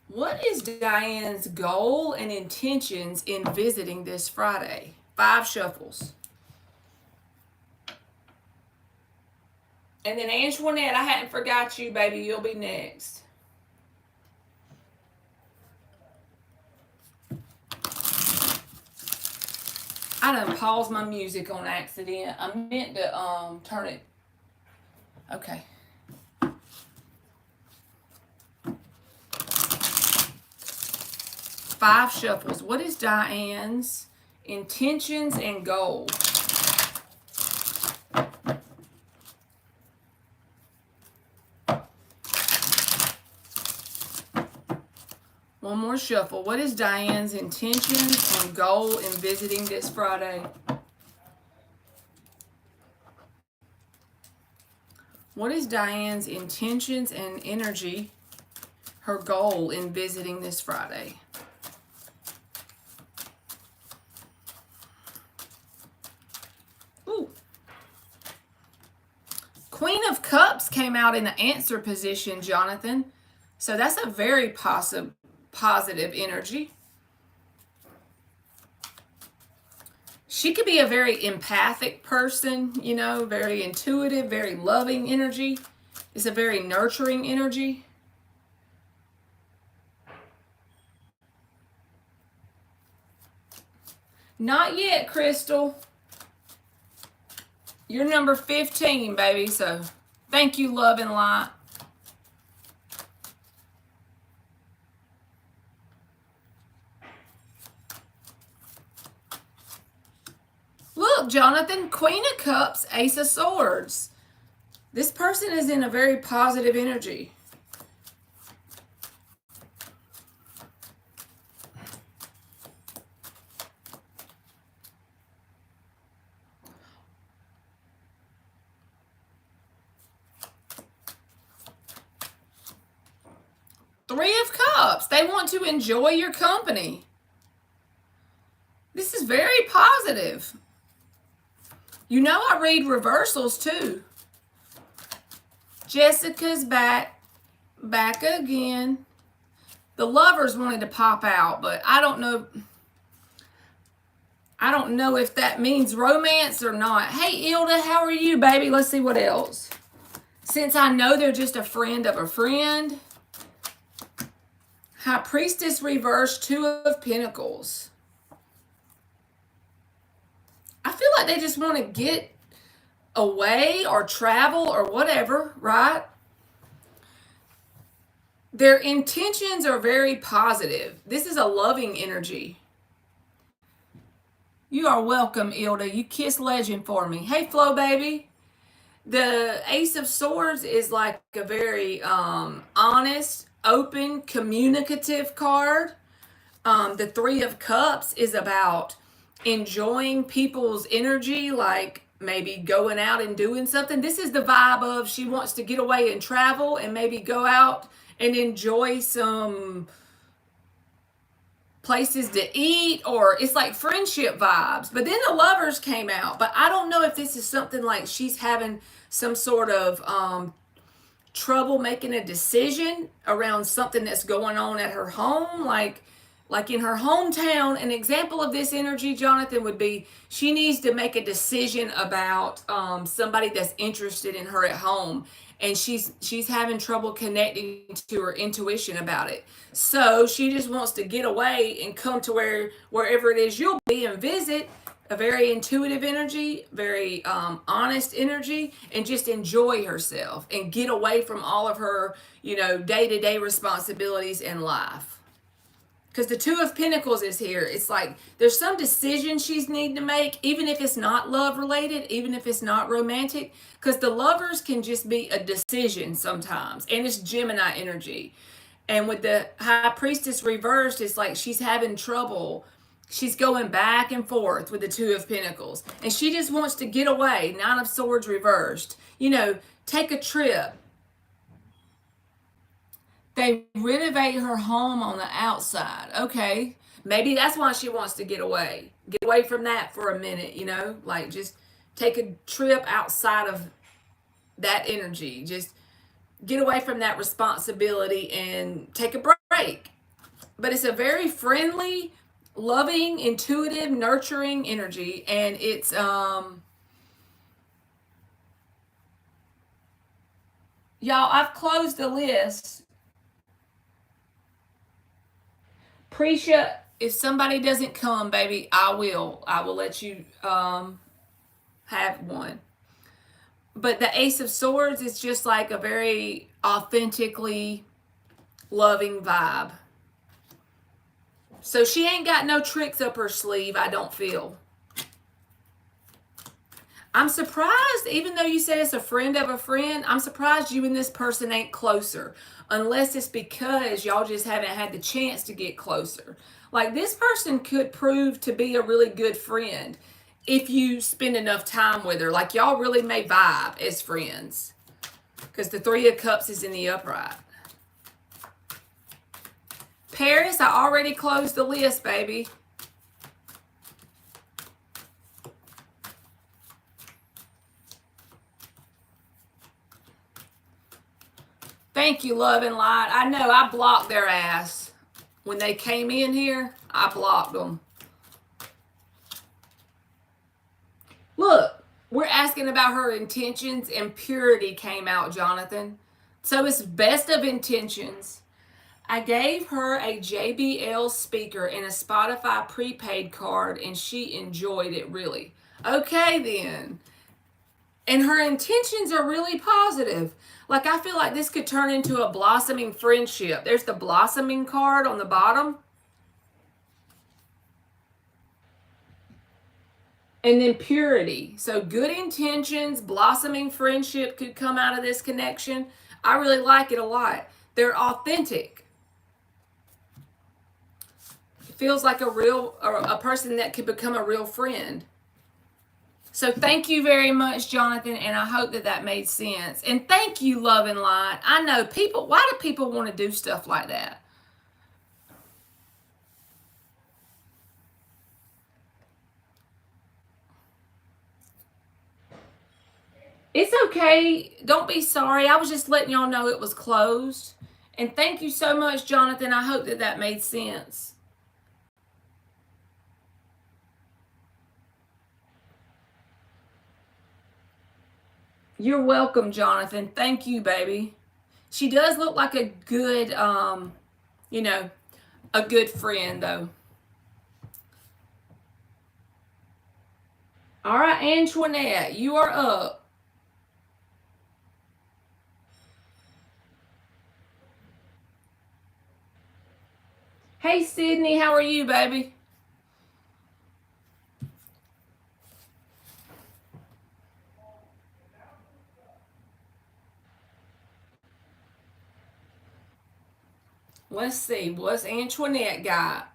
What is Diane's goal and intentions in visiting this Friday? 5 shuffles. And then Antoinette, I hadn't forgot you, baby. You'll be next. I done paused my music on accident. I meant to turn it. Okay. Five shuffles. What is Diane's intentions and goal? One more shuffle. What is Diane's intentions and goal in visiting this Friday? What is Diane's intentions and energy, her goal in visiting this Friday? Ooh. Queen of Cups came out in the answer position, Jonathan. So that's a very positive energy. She could be a very empathic person, you know, very intuitive, very loving energy. It's a very nurturing energy. Not yet, Crystal. You're number 15, baby, so thank you, love and light. Look, Jonathan, Queen of Cups, Ace of Swords. This person is in a very positive energy. Three of Cups. They want to enjoy your company. This is very positive. You know I read reversals too. Jessica's back again. The Lovers wanted to pop out, but I don't know if that means romance or not. Hey, Ilda, how are you, baby? Let's see what else. Since I know they're just a friend of a friend. High Priestess reversed, 2 of Pentacles. I feel like they just want to get away or travel or whatever, right? Their intentions are very positive. This is a loving energy. You are welcome, Ilda. You kiss legend for me. Hey, Flo, baby. The Ace of Swords is like a very honest, open, communicative card. The Three of Cups is about enjoying people's energy, like maybe going out and doing something. This is the vibe of she wants to get away and travel and maybe go out and enjoy some places to eat, or it's like friendship vibes. But then the Lovers came out. But I don't know if this is something like she's having some sort of trouble making a decision around something that's going on at her home, like in her hometown. An example of this energy, Jonathan, would be she needs to make a decision about somebody that's interested in her at home, and she's having trouble connecting to her intuition about it. So she just wants to get away and come to wherever it is you'll be and visit. A very intuitive energy, very honest energy, and just enjoy herself and get away from all of her, day-to-day responsibilities in life. Because the Two of Pentacles is here. It's like there's some decision she's needing to make, even if it's not love related, even if it's not romantic. Because the Lovers can just be a decision sometimes. And it's Gemini energy. And with the High Priestess reversed, it's like she's having trouble. She's going back and forth with the Two of Pentacles. And she just wants to get away. Nine of Swords reversed. Take a trip. They renovate her home on the outside. Okay. Maybe that's why she wants to get away. Get away from that for a minute, like just take a trip outside of that energy. Just get away from that responsibility and take a break. But it's a very friendly, loving, intuitive, nurturing energy. And it's, y'all, I've closed the list. Prea, if somebody doesn't come, baby, I will let you have one. But the Ace of Swords is just like a very authentically loving vibe. So she ain't got no tricks up her sleeve, I don't feel. I'm surprised, even though you said it's a friend of a friend, I'm surprised you and this person ain't closer. Unless it's because y'all just haven't had the chance to get closer. Like, this person could prove to be a really good friend if you spend enough time with her. Like, y'all really may vibe as friends. Because the Three of Cups is in the upright. Paris, I already closed the list, baby. Thank you, Love and Light. I know I blocked their ass. When they came in here, I blocked them. Look, we're asking about her intentions, and purity came out, Jonathan. So it's best of intentions. I gave her a JBL speaker and a Spotify prepaid card, and she enjoyed it, really. Okay, then. And her intentions are really positive. Like, I feel like this could turn into a blossoming friendship. There's the blossoming card on the bottom. And then purity. So good intentions, blossoming friendship could come out of this connection. I really like it a lot. They're authentic. It feels like a person that could become a real friend. So thank you very much, Jonathan, and I hope that made sense. And thank you, Love and Light. I know people, why do people want to do stuff like that? It's okay. Don't be sorry. I was just letting y'all know it was closed. And thank you so much, Jonathan. I hope that made sense. You're welcome, Jonathan. Thank you, baby. She does look like a good, a good friend, though. All right, Antoinette, you are up. Hey, Sydney, how are you, baby? Let's see, what's Antoinette got?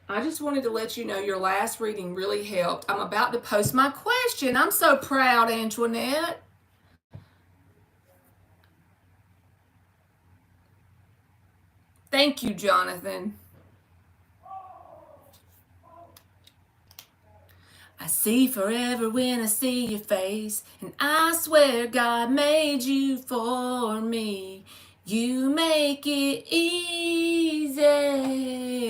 I just wanted to let you know your last reading really helped. I'm about to post my question. I'm so proud, Antoinette. Thank you, Jonathan. I see forever when I see your face, and I swear God made you for me. You make it easy,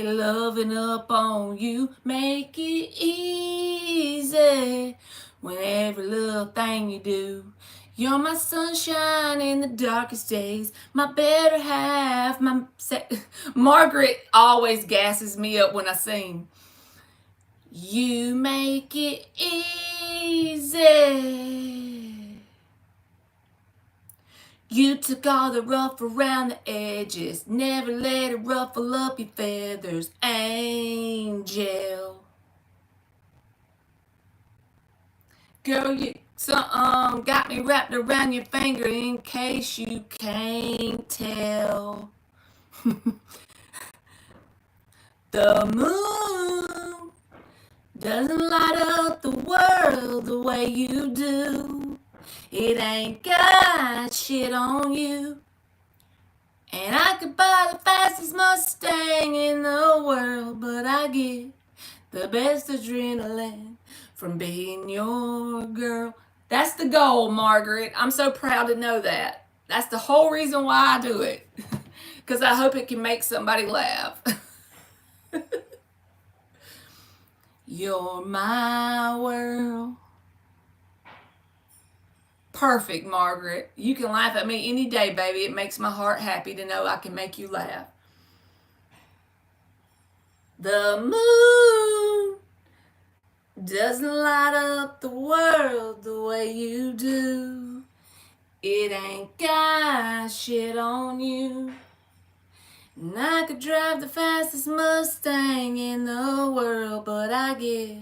loving up on you, make it easy, when every little thing you do. You're my sunshine in the darkest days, my better half, Margaret always gasses me up when I sing. You make it easy. You took all the rough around the edges, never let it ruffle up your feathers, angel. Girl, you got me wrapped around your finger in case you can't tell. The moon doesn't light up the world the way you do. It ain't got shit on you. And I could buy the fastest Mustang in the world, but I get the best adrenaline from being your girl. That's the goal, Margaret. I'm so proud to know that. That's the whole reason why I do it. Because I hope it can make somebody laugh. You're my world. Perfect, Margaret. You can laugh at me any day, baby. It makes my heart happy to know I can make you laugh. The moon doesn't light up the world the way you do. It ain't got shit on you. And I could drive the fastest Mustang in the world, but I get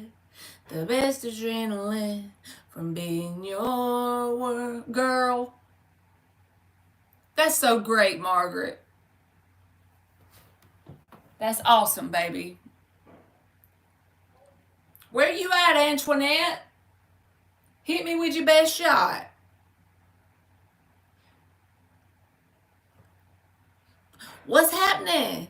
the best adrenaline from being your girl. That's so great, Margaret. That's awesome, baby. Where you at, Antoinette? Hit me with your best shot. What's happening?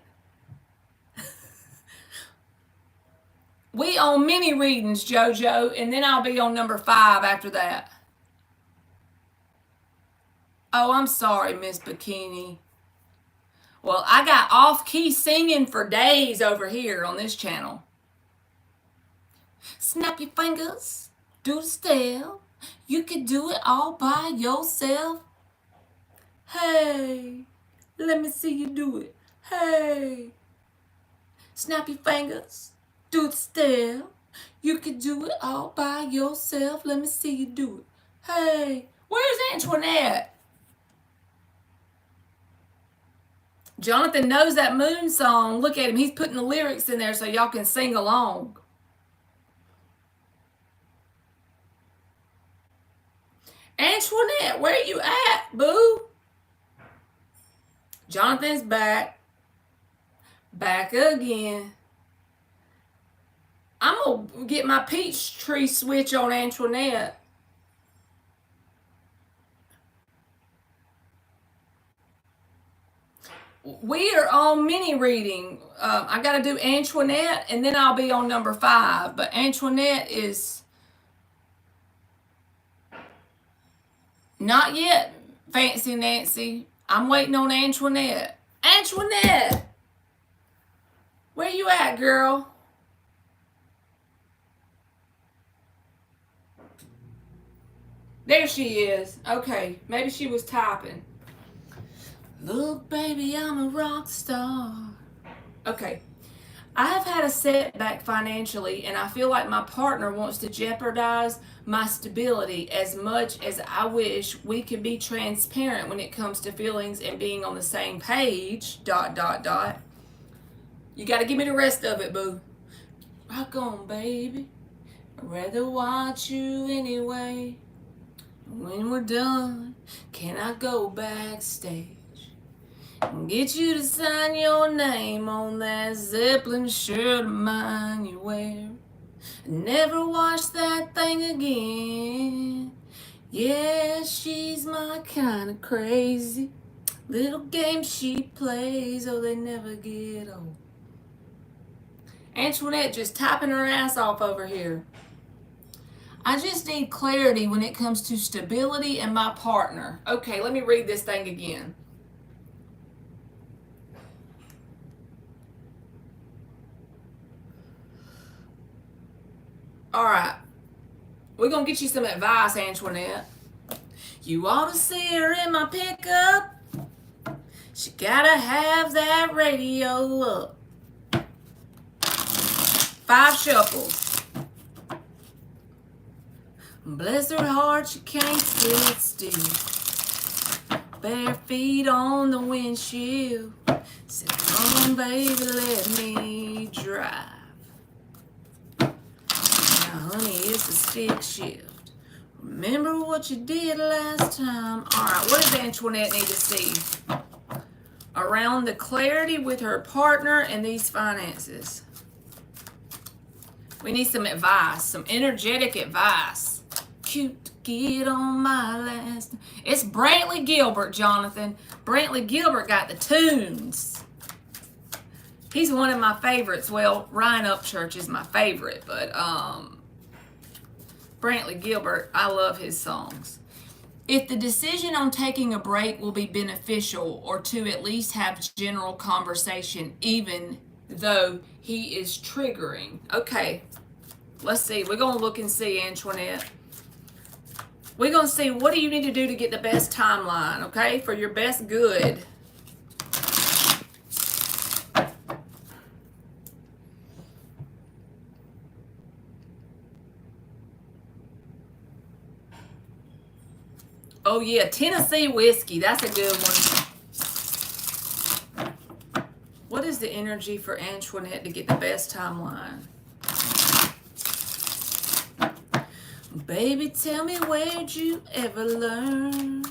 We on mini readings, JoJo, and then I'll be on number 5 after that. Oh, I'm sorry, Miss Bikini. Well, I got off-key singing for days over here on this channel. Snap your fingers, do the step. You can do it all by yourself. Hey, let me see you do it. Hey, snap your fingers, do the step. You can do it all by yourself. Let me see you do it. Hey, where's Antoinette? Jonathan knows that moon song. Look at him. He's putting the lyrics in there so y'all can sing along. Antoinette, where you at, boo? Jonathan's back. Back again. I'm going to get my peach tree switch on Antoinette. We are on mini reading. I got to do Antoinette, and then I'll be on number 5. But Antoinette is not yet, Fancy Nancy. I'm waiting on Antoinette. Antoinette! Where you at, girl? There she is. Okay, maybe she was typing. Look, baby, I'm a rock star. Okay. I have had a setback financially, and I feel like my partner wants to jeopardize my stability as much as I wish we could be transparent when it comes to feelings and being on the same page, ... You got to give me the rest of it, boo. Rock on, baby. I'd rather watch you anyway. When we're done, can I go backstage and get you to sign your name on that Zeppelin shirt of mine you wear? Never wash that thing again. Yeah, she's my kind of crazy. Little games she plays, oh, they never get old. Antoinette just typing her ass off over here. I just need clarity when it comes to stability and my partner. Okay, let me read this thing again. All right. We're going to get you some advice, Antoinette. You ought to see her in my pickup. She gotta have that radio up. 5 shuffles. Bless her heart, she can't sit still. Bare feet on the windshield. Said, come on, baby, let me drive. Now, honey, it's a stick shift. Remember what you did last time. All right, what does Antoinette need to see? Around the clarity with her partner and these finances. We need some advice, some energetic advice. Cute to get on my last. It's Brantley Gilbert, Jonathan. Brantley Gilbert got the tunes. He's one of my favorites. Well, Ryan Upchurch is my favorite, but Brantley Gilbert, I love his songs. If the decision on taking a break will be beneficial, or to at least have general conversation, even though he is triggering. Okay, let's see. We're going to look and see, Antoinette. We're going to see what do you need to do to get the best timeline, okay, for your best good. Oh, yeah, Tennessee whiskey. That's a good one. What is the energy for Antoinette to get the best timeline? Baby, tell me, where'd you ever learn?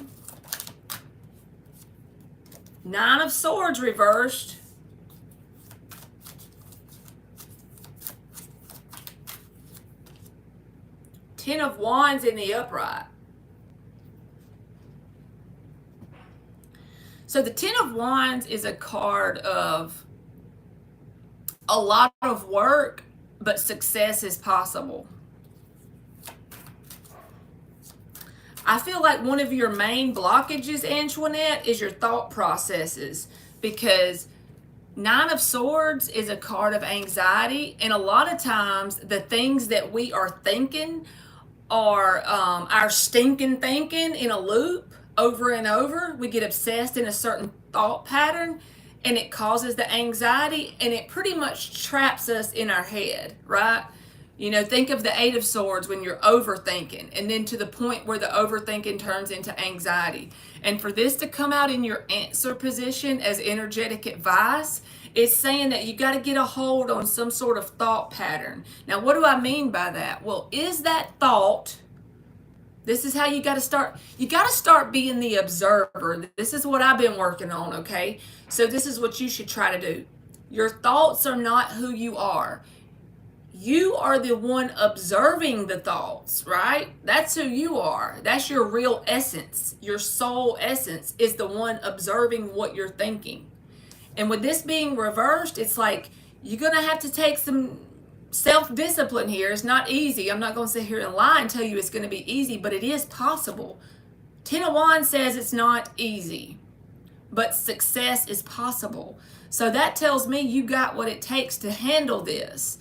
9 of Swords reversed. Ten of Wands in the upright. So the Ten of Wands is a card of a lot of work, but success is possible. I feel like one of your main blockages, Antoinette, is your thought processes, because 9 of Swords is a card of anxiety, and a lot of times the things that we are thinking are our stinking thinking in a loop over and over. We get obsessed in a certain thought pattern, and it causes the anxiety, and it pretty much traps us in our head, right? You know, think of the 8 of Swords when you're overthinking, and then to the point where the overthinking turns into anxiety. And for this to come out in your answer position as energetic advice, it's saying that you got to get a hold on some sort of thought pattern. Now, what do I mean by that? Well, is that thought... This is how you got to start. You got to start being the observer. This is what I've been working on, okay? So this is what you should try to do. Your thoughts are not who you are. You are the one observing the thoughts, right? That's who you are. That's your real essence. Your soul essence is the one observing what you're thinking. And with this being reversed, it's like you're going to have to take some self-discipline here. It's not easy. I'm not going to sit here and lie and tell you it's going to be easy, but it is possible. 10 of Wands says it's not easy, but success is possible. So that tells me you got what it takes to handle this.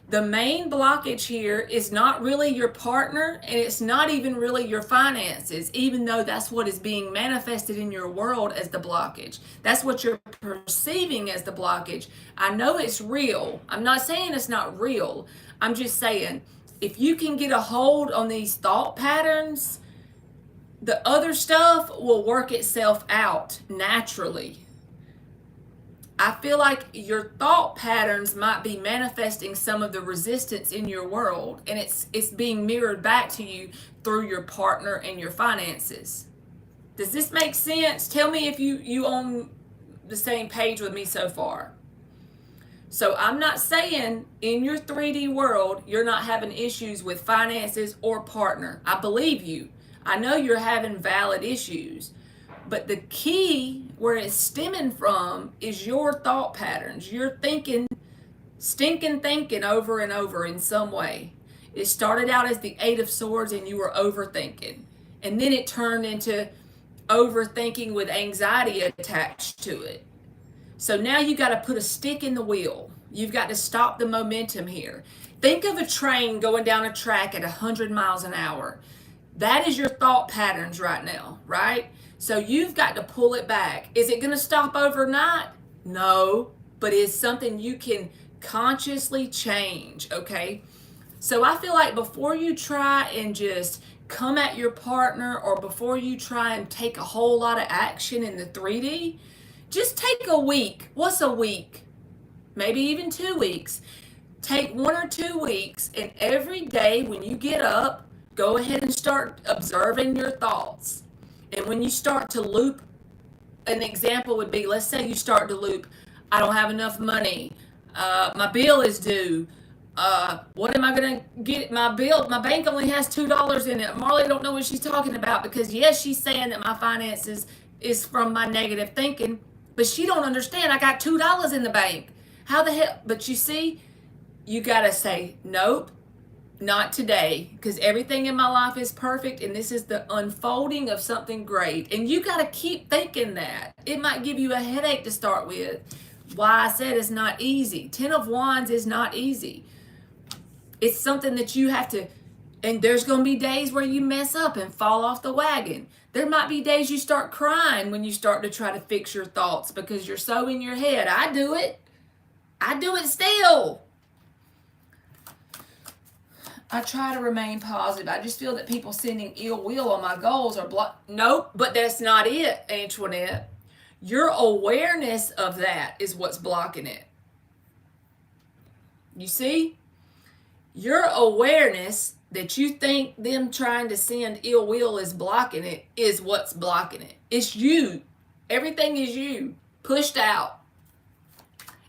The main blockage here is not really your partner, and it's not even really your finances, even though that's what is being manifested in your world as the blockage. That's what you're perceiving as the blockage. I know it's real. I'm not saying it's not real. I'm just saying, if you can get a hold on these thought patterns, the other stuff will work itself out naturally. I feel like your thought patterns might be manifesting some of the resistance in your world, and it's being mirrored back to you through your partner and your finances. Does this make sense? Tell me if you on the same page with me so far. So I'm not saying in your 3D world you're not having issues with finances or partner. I believe you. I know you're having valid issues. But the key where it's stemming from is your thought patterns. You're thinking, stinking thinking over and over in some way. It started out as the Eight of Swords and you were overthinking. And then it turned into overthinking with anxiety attached to it. So now you got to put a stick in the wheel. You've got to stop the momentum here. Think of a train going down a track at 100 miles an hour. That is your thought patterns right now, right? So you've got to pull it back. Is it going to stop overnight? No, but it's something you can consciously change, okay? So I feel like before you try and just come at your partner, or before you try and take a whole lot of action in the 3D, just take a week. What's a week? Maybe even 2 weeks. Take 1 or 2 weeks, and every day when you get up, go ahead and start observing your thoughts. And when you start to loop, an example would be, let's say you start to loop, I don't have enough money, my bill is due, what am I going to get? My bill, my bank only has $2 in it. Marley don't know what she's talking about, because yes, she's saying that my finances is from my negative thinking, but she don't understand I got $2 in the bank. How the hell? But you see, you got to say, nope, not today, because everything in my life is perfect, and this is the unfolding of something great. And you got to keep thinking that. It might give you a headache to start with. Why I said it's not easy. 10 of Wands is not easy. It's something that you have to, and there's going to be days where you mess up and fall off the wagon. There might be days you start crying when you start to try to fix your thoughts because you're so in your head. I do it. I do it still. I try to remain positive. I just feel that people sending ill will on my goals are Nope, but that's not it, Antoinette. Your awareness of that is what's blocking it. You see? Your awareness that you think them trying to send ill will is blocking it is what's blocking it. It's you. Everything is you. Pushed out.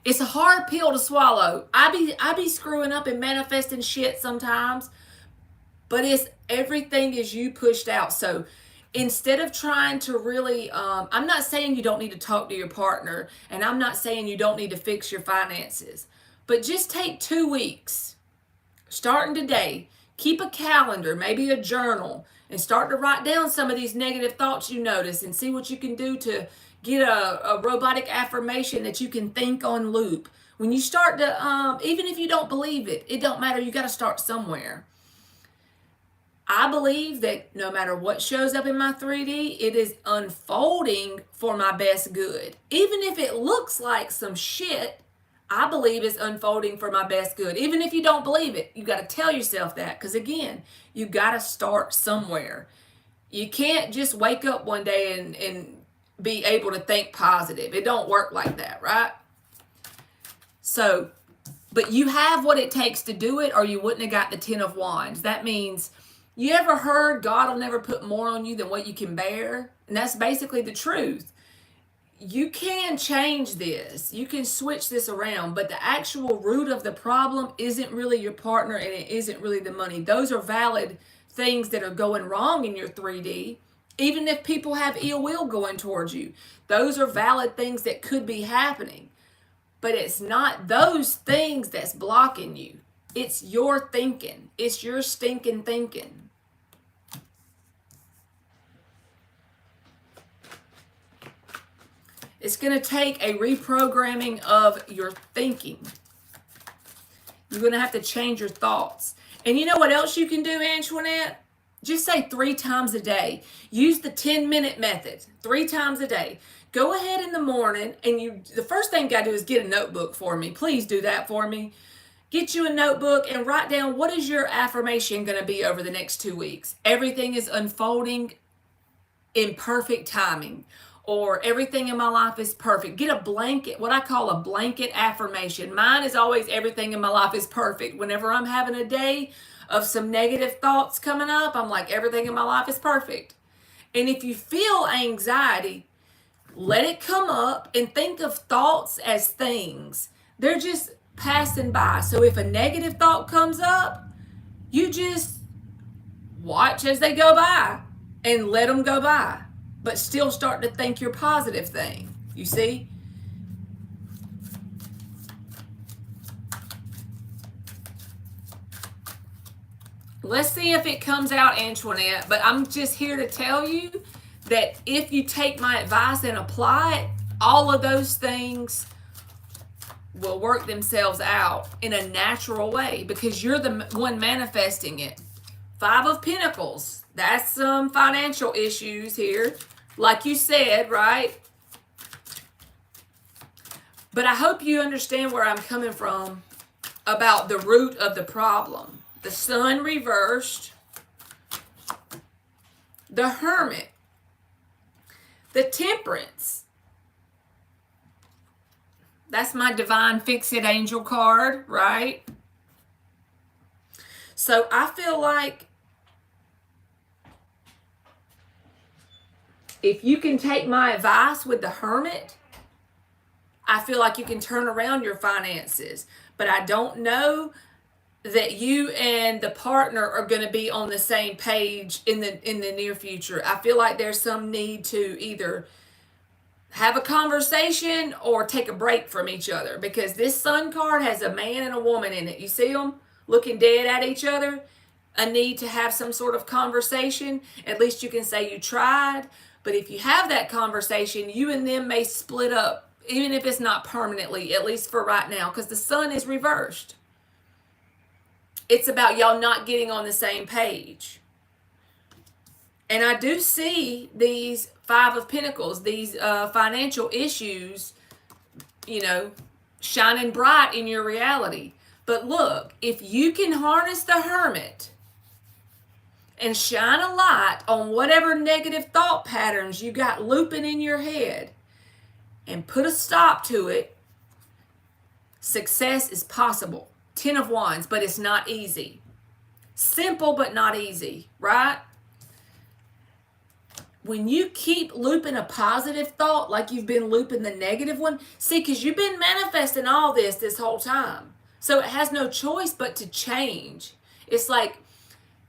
It's a hard pill to swallow. I be screwing up and manifesting shit sometimes, but it's everything is you pushed out. So instead of trying to really, I'm not saying you don't need to talk to your partner, and I'm not saying you don't need to fix your finances, but just take 2 weeks, starting today. Keep a calendar, maybe a journal, and start to write down some of these negative thoughts you notice and see what you can do to get a robotic affirmation that you can think on loop. When you start to, even if you don't believe it, it don't matter. You got to start somewhere. I believe that no matter what shows up in my 3D, it is unfolding for my best good. Even if it looks like some shit, I believe it's unfolding for my best good. Even if you don't believe it, you got to tell yourself that. Because again, you got to start somewhere. You can't just wake up one day and be able to think positive. It don't work like that, right? So, but you have what it takes to do it, or you wouldn't have got the 10 of Wands. That means, you ever heard God will never put more on you than what you can bear? And that's basically the truth. You can change this. You can switch this around, but the actual root of the problem isn't really your partner, and it isn't really the money. Those are valid things that are going wrong in your 3D. Even if people have ill will going towards you, those are valid things that could be happening. But it's not those things that's blocking you. It's your thinking. It's your stinking thinking. It's going to take a reprogramming of your thinking. You're going to have to change your thoughts. And you know what else you can do, Antoinette? Just say 3 times a day. Use the 10-minute method 3 times a day. Go ahead in the morning, and the first thing you got to do is get a notebook for me. Please do that for me. Get you a notebook and write down, what is your affirmation going to be over the next 2 weeks? Everything is unfolding in perfect timing, or everything in my life is perfect. Get a blanket, what I call a blanket affirmation. Mine is always everything in my life is perfect. Whenever I'm having a day of some negative thoughts coming up, I'm like, everything in my life is perfect. And if you feel anxiety, let it come up and think of thoughts as things. They're just passing by. So if a negative thought comes up, you just watch as they go by and let them go by. but still start to think your positive thing. You see? Let's see if it comes out, Antoinette, but I'm just here to tell you that if you take my advice and apply it, all of those things will work themselves out in a natural way because you're the one manifesting it. 5 of Pentacles, that's some financial issues here, like you said, right? But I hope you understand where I'm coming from about the root of the problem. The Sun reversed, the Hermit, the Temperance. That's my Divine Fix-It Angel card, right? So I feel like if you can take my advice with the Hermit, I feel like you can turn around your finances. But I don't know that you and the partner are going to be on the same page in the near future. I feel like there's some need to either have a conversation or take a break from each other, because this Sun card has a man and a woman in it. You see them looking dead at each other? A need to have some sort of conversation. At least you can say you tried. But if you have that conversation, you and them may split up, even if it's not permanently, at least for right now, because the Sun is reversed. It's about y'all not getting on the same page. And I do see these 5 of Pentacles, these financial issues, shining bright in your reality. But look, if you can harness the Hermit and shine a light on whatever negative thought patterns you got looping in your head and put a stop to it, success is possible. 10 of Wands, but it's not easy. Simple, but not easy, right? When you keep looping a positive thought like you've been looping the negative one, see, because you've been manifesting all this whole time. So it has no choice but to change. It's like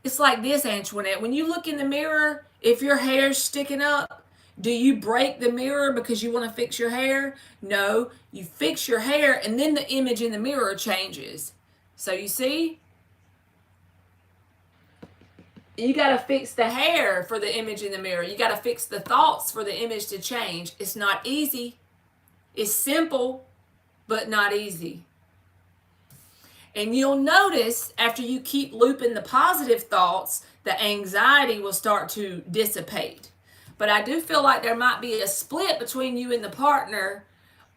this, Antoinette. When you look in the mirror, if your hair's sticking up, do you break the mirror because you want to fix your hair? No, you fix your hair and then the image in the mirror changes. So you see? You got to fix the hair for the image in the mirror. You got to fix the thoughts for the image to change. It's not easy. It's simple, but not easy. And you'll notice after you keep looping the positive thoughts, the anxiety will start to dissipate. But I do feel like there might be a split between you and the partner,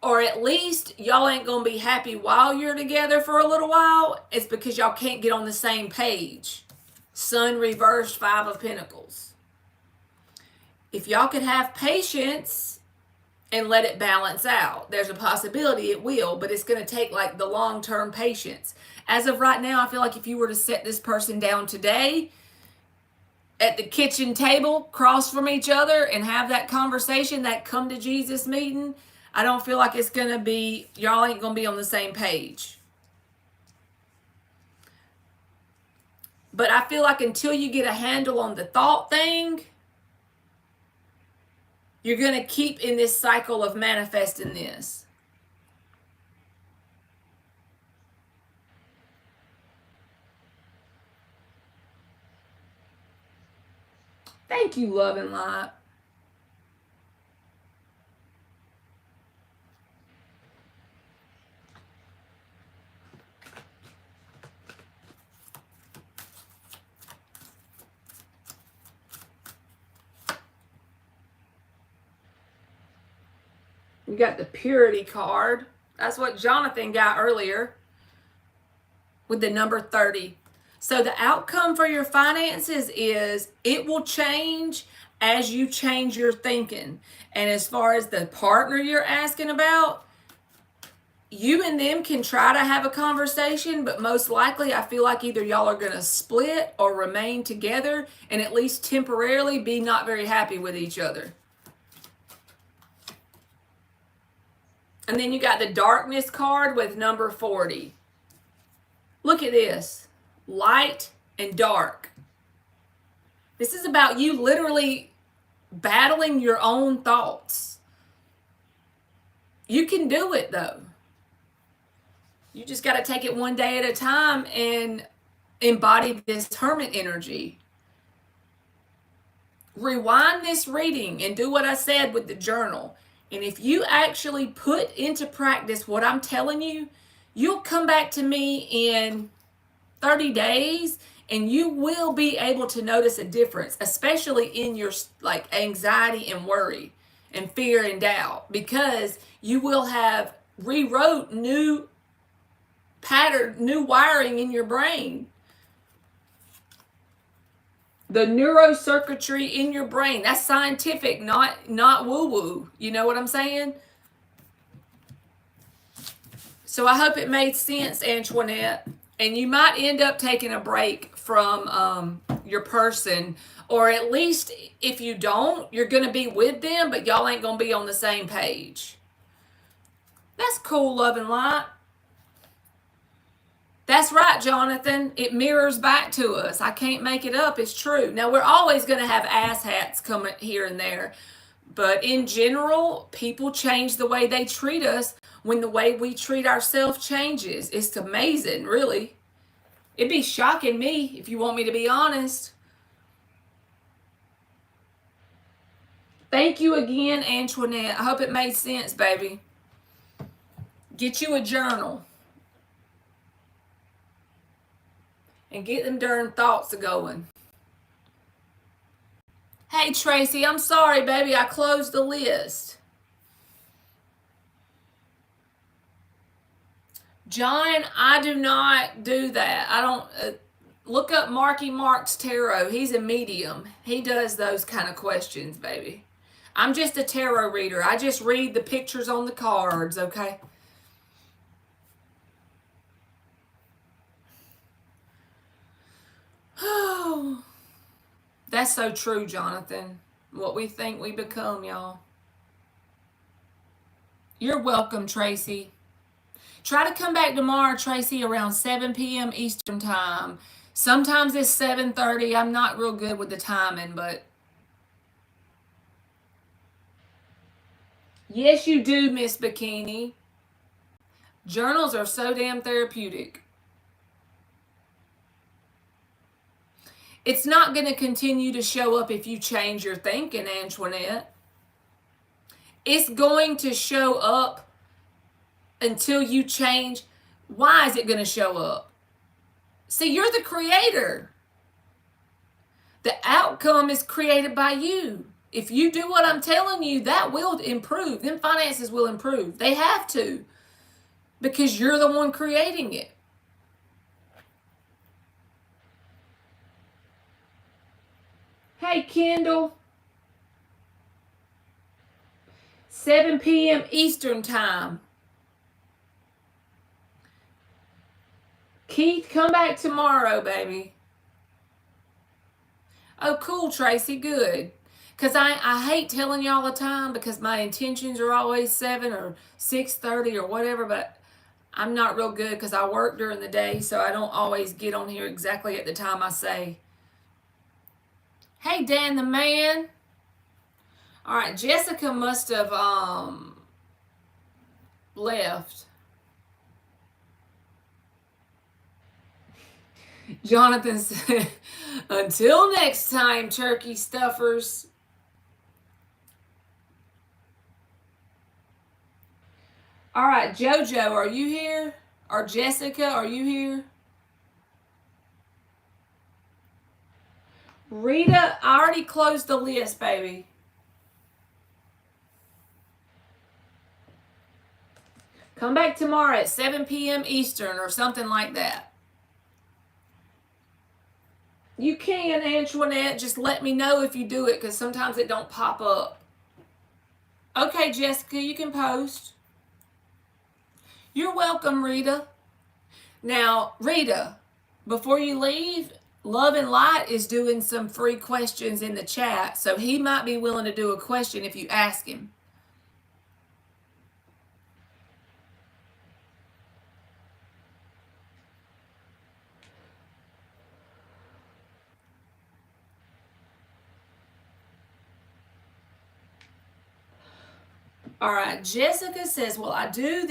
or at least y'all ain't going to be happy while you're together for a little while. It's because y'all can't get on the same page. Sun reversed, 5 of Pentacles. If y'all could have patience and let it balance out, there's a possibility it will, but it's going to take like the long-term patience. As of right now, I feel like if you were to set this person down today at the kitchen table, cross from each other, and have that conversation, that come to Jesus meeting, I don't feel like it's going to be, y'all ain't going to be on the same page. But I feel like until you get a handle on the thought thing, you're going to keep in this cycle of manifesting this. Thank you, love and light. You got the Purity card. That's what Jonathan got earlier with the number 30. So the outcome for your finances is it will change as you change your thinking. And as far as the partner you're asking about, you and them can try to have a conversation, but most likely I feel like either y'all are going to split or remain together and at least temporarily be not very happy with each other. And then you got the Darkness card with number 40. Look at this. Light and dark. This is about you literally battling your own thoughts. You can do it though. You just got to take it one day at a time and embody this hermit energy. Rewind this reading and do what I said with the journal. And if you actually put into practice what I'm telling you, you'll come back to me in 30 days and you will be able to notice a difference, especially in your like anxiety and worry and fear and doubt, because you will have rewrote new pattern, new wiring in your brain. The neurocircuitry in your brain. That's scientific, not woo-woo. You know what I'm saying? So I hope it made sense, Antoinette. And you might end up taking a break from your person. Or at least if you don't, you're going to be with them, but y'all ain't going to be on the same page. That's cool, love and light. That's right, Jonathan. It mirrors back to us. I can't make it up. It's true. Now, we're always going to have asshats coming here and there. But in general, people change the way they treat us when the way we treat ourselves changes. It's amazing, really. It'd be shocking me if you want me to be honest. Thank you again, Antoinette. I hope it made sense, baby. Get you a journal. And get them darn thoughts going. Hey, Tracy, I'm sorry, baby. I closed the list. John, I do not do that. I don't... look up Marky Mark's Tarot. He's a medium. He does those kind of questions, baby. I'm just a tarot reader. I just read the pictures on the cards, okay? Oh, that's so true, Jonathan. What we think we become, y'all. You're welcome, Tracy. Try to come back tomorrow, Tracy, around 7 p.m. Eastern time. Sometimes it's 7:30. I'm not real good with the timing, but... Yes, you do, Miss Bikini. Journals are so damn therapeutic. It's not going to continue to show up if you change your thinking, Antoinette. It's going to show up until you change. Why is it going to show up? See, you're the creator. The outcome is created by you. If you do what I'm telling you, that will improve. Them finances will improve. They have to. Because you're the one creating it. Hey, Kendall. 7 p.m. Eastern time. Keith, come back tomorrow, baby. Oh, cool, Tracy. Good. Because I hate telling y'all the time because my intentions are always 7 or 6:30 or whatever, but I'm not real good because I work during the day, so I don't always get on here exactly at the time I say. Hey, Dan the man. All right, Jessica must have left. Jonathan said, until next time, turkey stuffers. All right, JoJo, are you here? Or Jessica, are you here? Rita, I already closed the list, baby. Come back tomorrow at 7 p.m. Eastern or something like that. You can, Antoinette. Just let me know if you do it because sometimes it don't pop up. Okay, Jessica, you can post. You're welcome, Rita. Now, Rita, before you leave, Love and Light is doing some free questions in the chat, so he might be willing to do a question if you ask him. All right, Jessica says, well, I do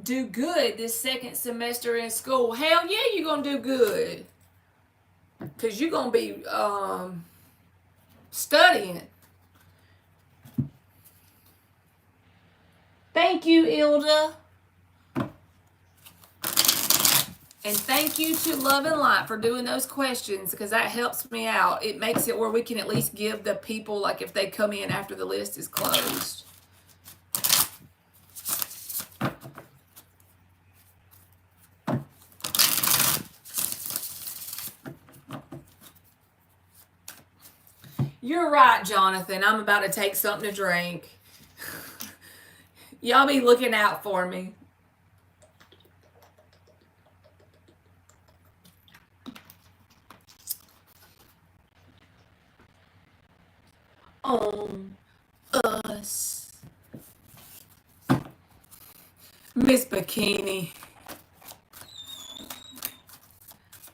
good this second semester in school. Hell yeah, you're going to do good. Because you're going to be studying. Thank you, Ilda. And thank you to Love and Light for doing those questions, because that helps me out. It makes it where we can at least give the people, like if they come in after the list is closed. You're right, Jonathan. I'm about to take something to drink. Y'all be looking out for me. On us. Miss Bikini.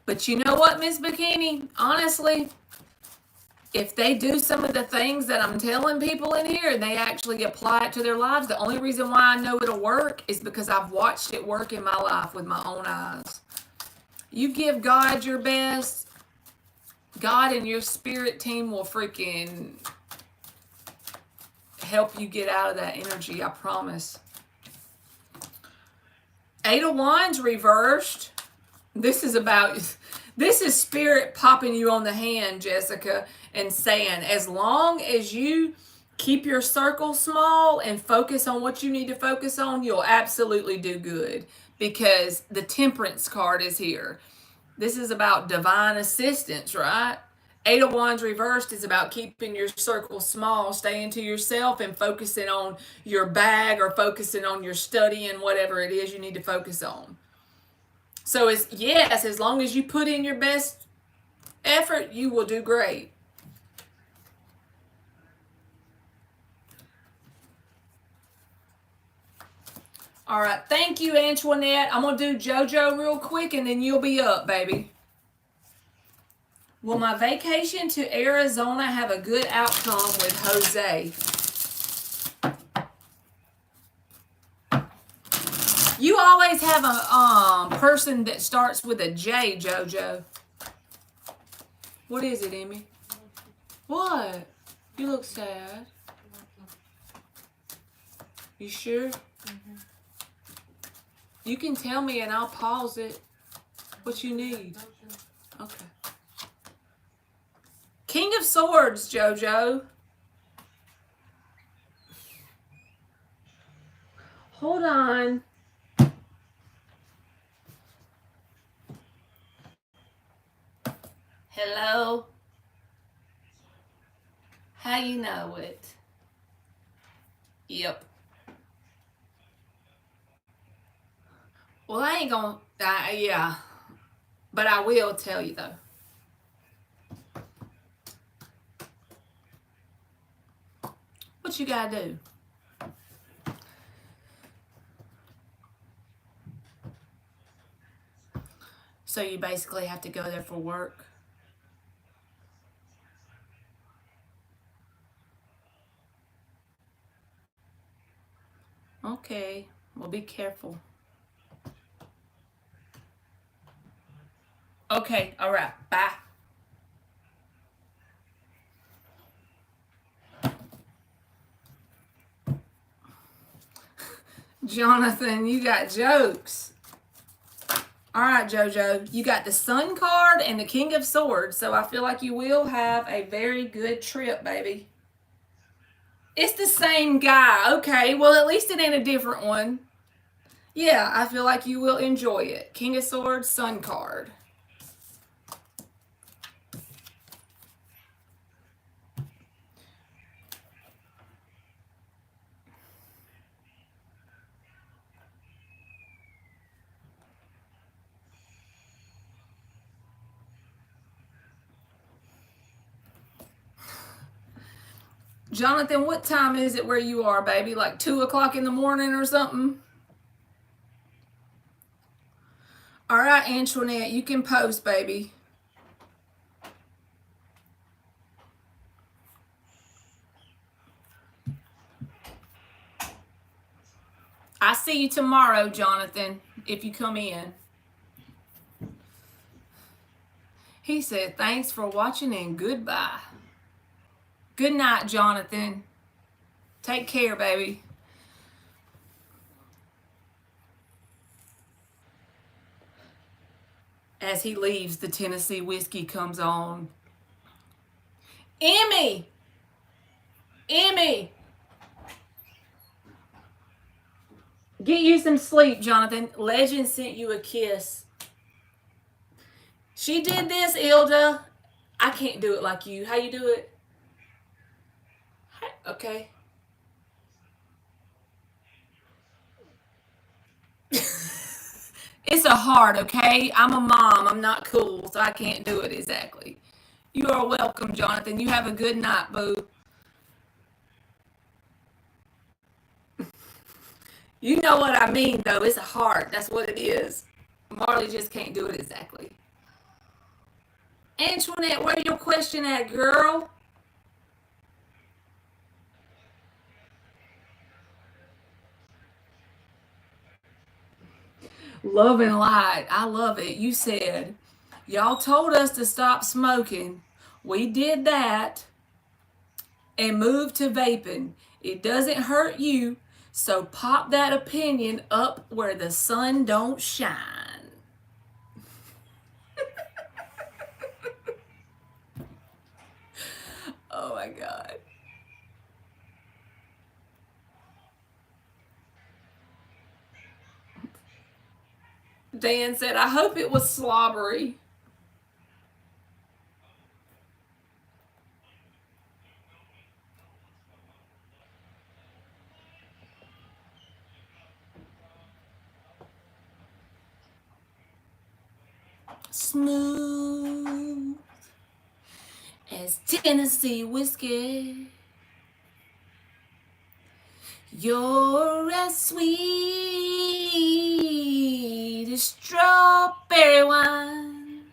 But you know what, Miss Bikini? Honestly, if they do some of the things that I'm telling people in here and they actually apply it to their lives, the only reason why I know it'll work is because I've watched it work in my life with my own eyes. You give God your best, God and your spirit team will freaking help you get out of that energy, I promise. 8 of Wands reversed. This is spirit popping you on the hand, Jessica, and saying, as long as you keep your circle small and focus on what you need to focus on, you'll absolutely do good, because the Temperance card is here. This is about divine assistance, right? 8 of Wands reversed is about keeping your circle small, staying to yourself and focusing on your bag or focusing on your study and whatever it is you need to focus on. So yes, as long as you put in your best effort, you will do great. All right, thank you, Antoinette. I'm going to do JoJo real quick and then you'll be up, baby. Will my vacation to Arizona have a good outcome with Jose? You always have a person that starts with a J, JoJo. What is it, Emmy? What? You look sad. You sure? Mm-hmm. You can tell me and I'll pause it. What you need? Okay. King of Swords, JoJo. Hold on. Hello? How you know it? Yep. Well, I ain't gonna, yeah. But I will tell you, though. What you gotta do? So you basically have to go there for work? Okay. Well, be careful. Okay. All right. Bye. Jonathan, you got jokes. All right, JoJo, you got the Sun card and the King of Swords, so I feel like you will have a very good trip, baby. It's the same guy. Okay, well, at least it ain't a different one. Yeah, I feel like you will enjoy it. King of Swords, Sun card. Jonathan, what time is it where you are, baby? Like 2 o'clock in the morning or something? All right, Antoinette, you can post, baby. I see you tomorrow, Jonathan, if you come in. He said, thanks for watching and goodbye. Good night, Jonathan. Take care, baby. As he leaves, the Tennessee whiskey comes on. Emmy! Emmy! Get you some sleep, Jonathan. Legend sent you a kiss. She did this, Ilda. I can't do it like you. How you do it? Okay. It's a heart, okay? I'm a mom. I'm not cool, so I can't do it exactly. You are welcome, Jonathan. You have a good night, boo. You know what I mean, though. It's a heart. That's what it is. Marley just can't do it exactly. Antoinette, where your question at, girl? Love and light. I love it. You said, y'all told us to stop smoking. We did that and moved to vaping. It doesn't hurt you, so pop that opinion up where the sun don't shine. Oh my God. Dan said, I hope it was slobbery. Smooth as Tennessee whiskey. You're as sweet as strawberry wine.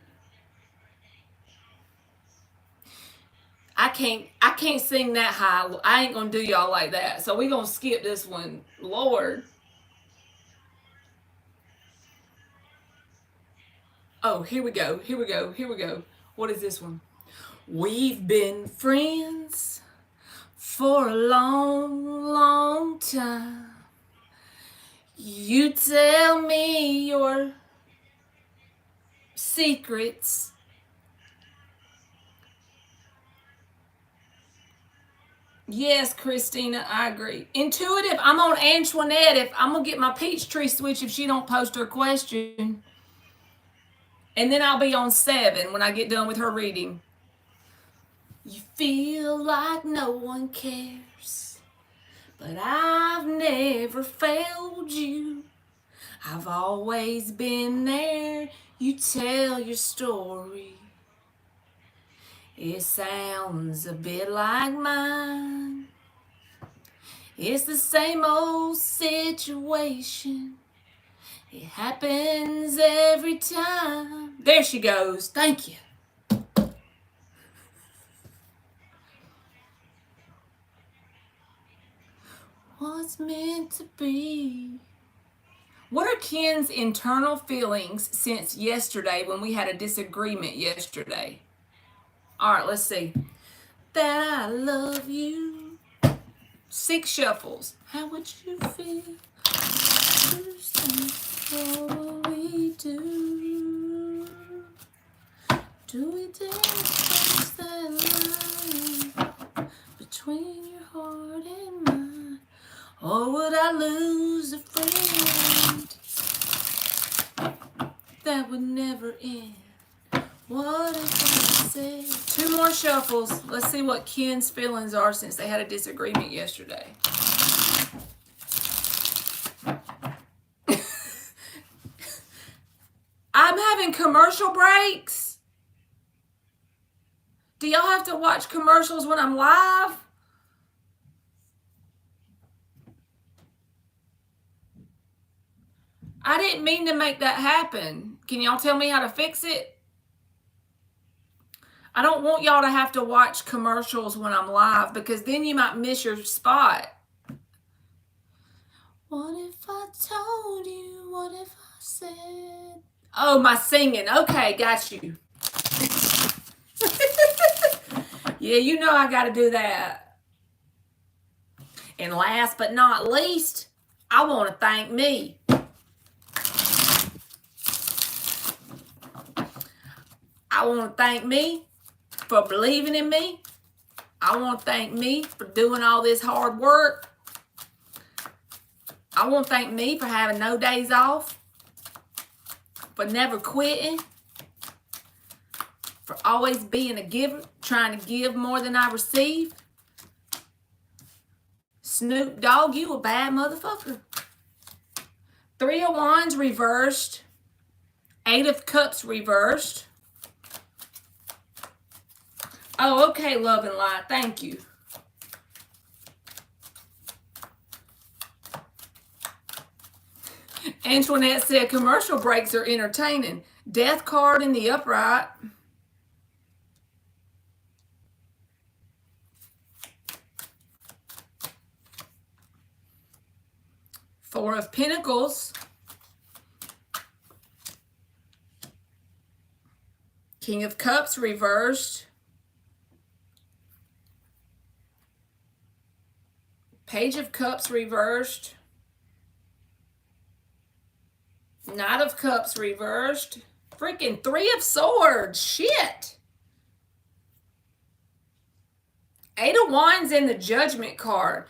I can't sing that high. I ain't gonna do y'all like that. So we gonna skip this one. Lord. Oh, here we go. Here we go. Here we go. What is this one? We've been friends for a long, long time. You tell me your secrets. Yes, Christina, I agree. Intuitive, I'm on Antoinette. If I'm gonna get my Peachtree switch if she don't post her question. And then I'll be on 7 when I get done with her reading. You feel like no one cares, but I've never failed you. I've always been there. You tell your story. It sounds a bit like mine. It's the same old situation. It happens every time. There she goes. Thank you. What's meant to be? What are Ken's internal feelings since yesterday when we had a disagreement yesterday? All right, let's see. That I love you. 6 shuffles. How would you feel? What we do? Do we dare cross that line between your heart and mine? Or would I lose a friend that would never end? What if I said 2 more shuffles? Let's see what Ken's feelings are since they had a disagreement yesterday. I'm having commercial breaks. Do y'all have to watch commercials when I'm live? I didn't mean to make that happen. Can y'all tell me how to fix it? I don't want y'all to have to watch commercials when I'm live because then you might miss your spot. What if I told you? What if I said? Oh, my singing. Okay, got you. Yeah, you know I got to do that. And last but not least, I want to thank me. I want to thank me for believing in me. I want to thank me for doing all this hard work. I want to thank me for having no days off, for never quitting, for always being a giver, trying to give more than I receive. Snoop Dogg, you a bad motherfucker. 3 of Wands reversed. 8 of Cups reversed. Oh, okay, love and light. Thank you. Antoinette said commercial breaks are entertaining. Death card in the upright. Four of Pentacles. King of Cups reversed. Page of Cups reversed. Knight of Cups reversed. Freaking 3 of Swords. Shit. 8 of Wands in the Judgment card.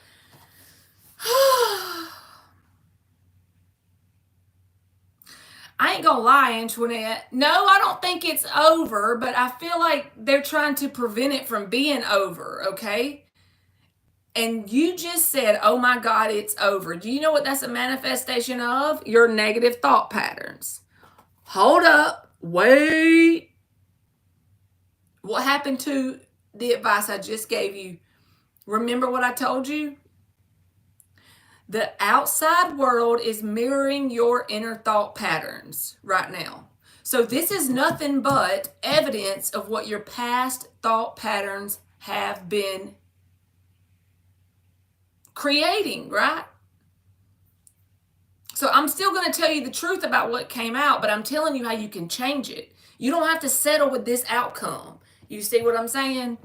I ain't gonna lie, Antoinette. No, I don't think it's over, but I feel like they're trying to prevent it from being over, okay? And you just said, oh my God, it's over. Do you know what that's a manifestation of? Your negative thought patterns. Hold up. Wait. What happened to the advice I just gave you? Remember what I told you? The outside world is mirroring your inner thought patterns right now. So this is nothing but evidence of what your past thought patterns have been creating, right? So I'm still going to tell you the truth about what came out, but I'm telling you how you can change it. You don't have to settle with this outcome. You see what I'm saying?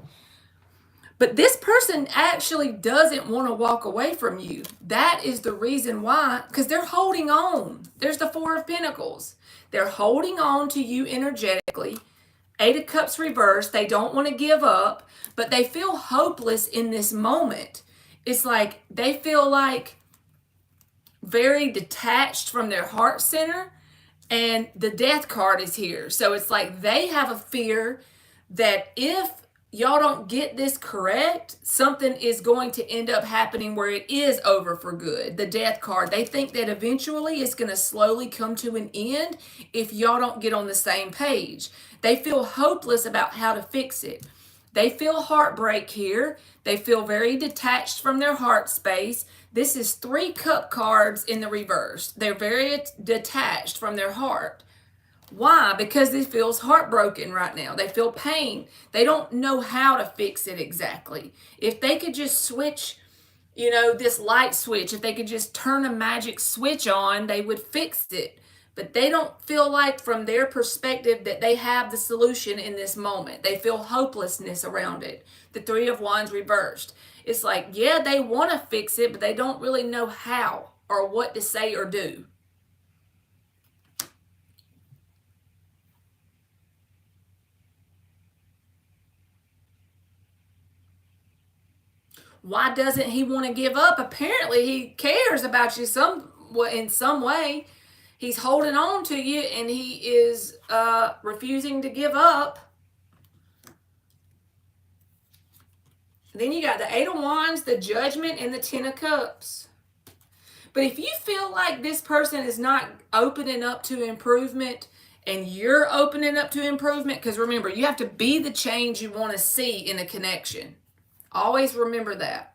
But this person actually doesn't want to walk away from you. That is the reason why, because they're holding on. There's the 4 of Pentacles. They're holding on to you energetically. 8 of Cups reversed. They don't want to give up, but they feel hopeless in this moment. It's like they feel like very detached from their heart center, and the Death card is here. So it's like they have a fear that if y'all don't get this correct, something is going to end up happening where it is over for good. The Death card, they think that eventually it's going to slowly come to an end if y'all don't get on the same page. They feel hopeless about how to fix it. They feel heartbreak here. They feel very detached from their heart space. This is 3 cup cards in the reverse. They're very detached from their heart. Why? Because they feels heartbroken right now. They feel pain. They don't know how to fix it exactly. If they could just switch, this light switch, if they could just turn a magic switch on, they would fix it. But they don't feel like from their perspective that they have the solution in this moment. They feel hopelessness around it. The 3 of Wands reversed. It's like, yeah, they want to fix it, but they don't really know how or what to say or do. Why doesn't he want to give up? Apparently he cares about you in some way. He's holding on to you and he is refusing to give up. Then you got the 8 of Wands, the Judgment, and the 10 of Cups. But if you feel like this person is not opening up to improvement and you're opening up to improvement, because remember, you have to be the change you want to see in a connection. Always remember that.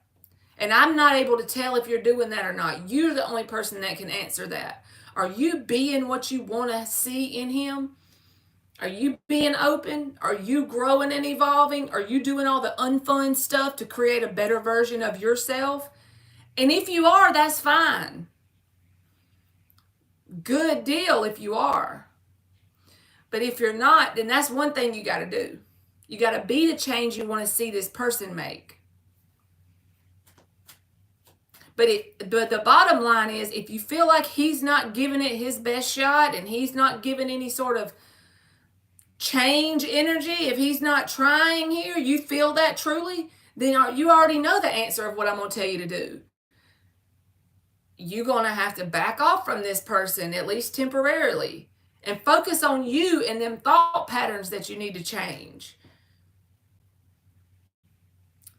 And I'm not able to tell if you're doing that or not. You're the only person that can answer that. Are you being what you want to see in him? Are you being open? Are you growing and evolving? Are you doing all the unfun stuff to create a better version of yourself? And if you are, that's fine. Good deal if you are. But if you're not, then that's one thing you got to do. You got to be the change you want to see this person make. But the bottom line is, if you feel like he's not giving it his best shot and he's not giving any sort of change energy, if he's not trying here, you feel that truly, then you already know the answer of what I'm going to tell you to do. You're going to have to back off from this person, at least temporarily, and focus on you and them thought patterns that you need to change.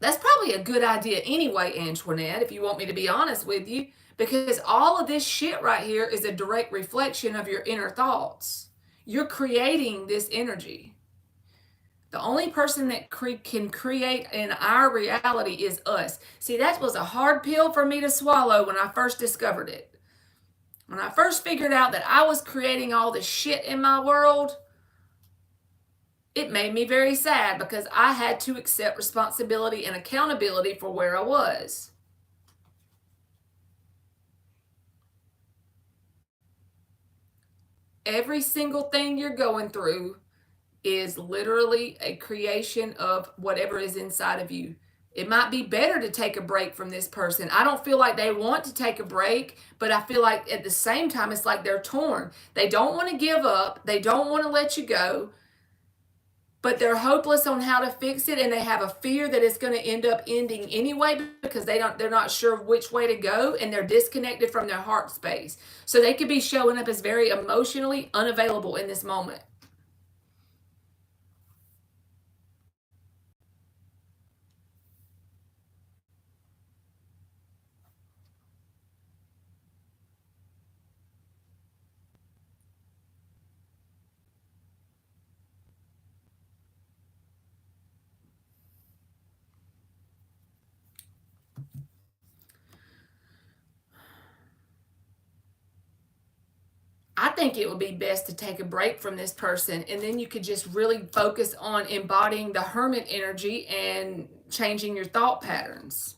That's probably a good idea anyway, Antoinette, if you want me to be honest with you, because all of this shit right here is a direct reflection of your inner thoughts. You're creating this energy. The only person that can create in our reality is us. See, that was a hard pill for me to swallow when I first discovered it. When I first figured out that I was creating all the shit in my world, it made me very sad because I had to accept responsibility and accountability for where I was. Every single thing you're going through is literally a creation of whatever is inside of you. It might be better to take a break from this person. I don't feel like they want to take a break, but I feel like at the same time, it's like they're torn. They don't want to give up. They don't want to let you go, but they're hopeless on how to fix it, and they have a fear that it's going to end up ending anyway because they're not sure which way to go, and they're disconnected from their heart space. So they could be showing up as very emotionally unavailable in this moment. I think it would be best to take a break from this person, and then you could just really focus on embodying the hermit energy and changing your thought patterns,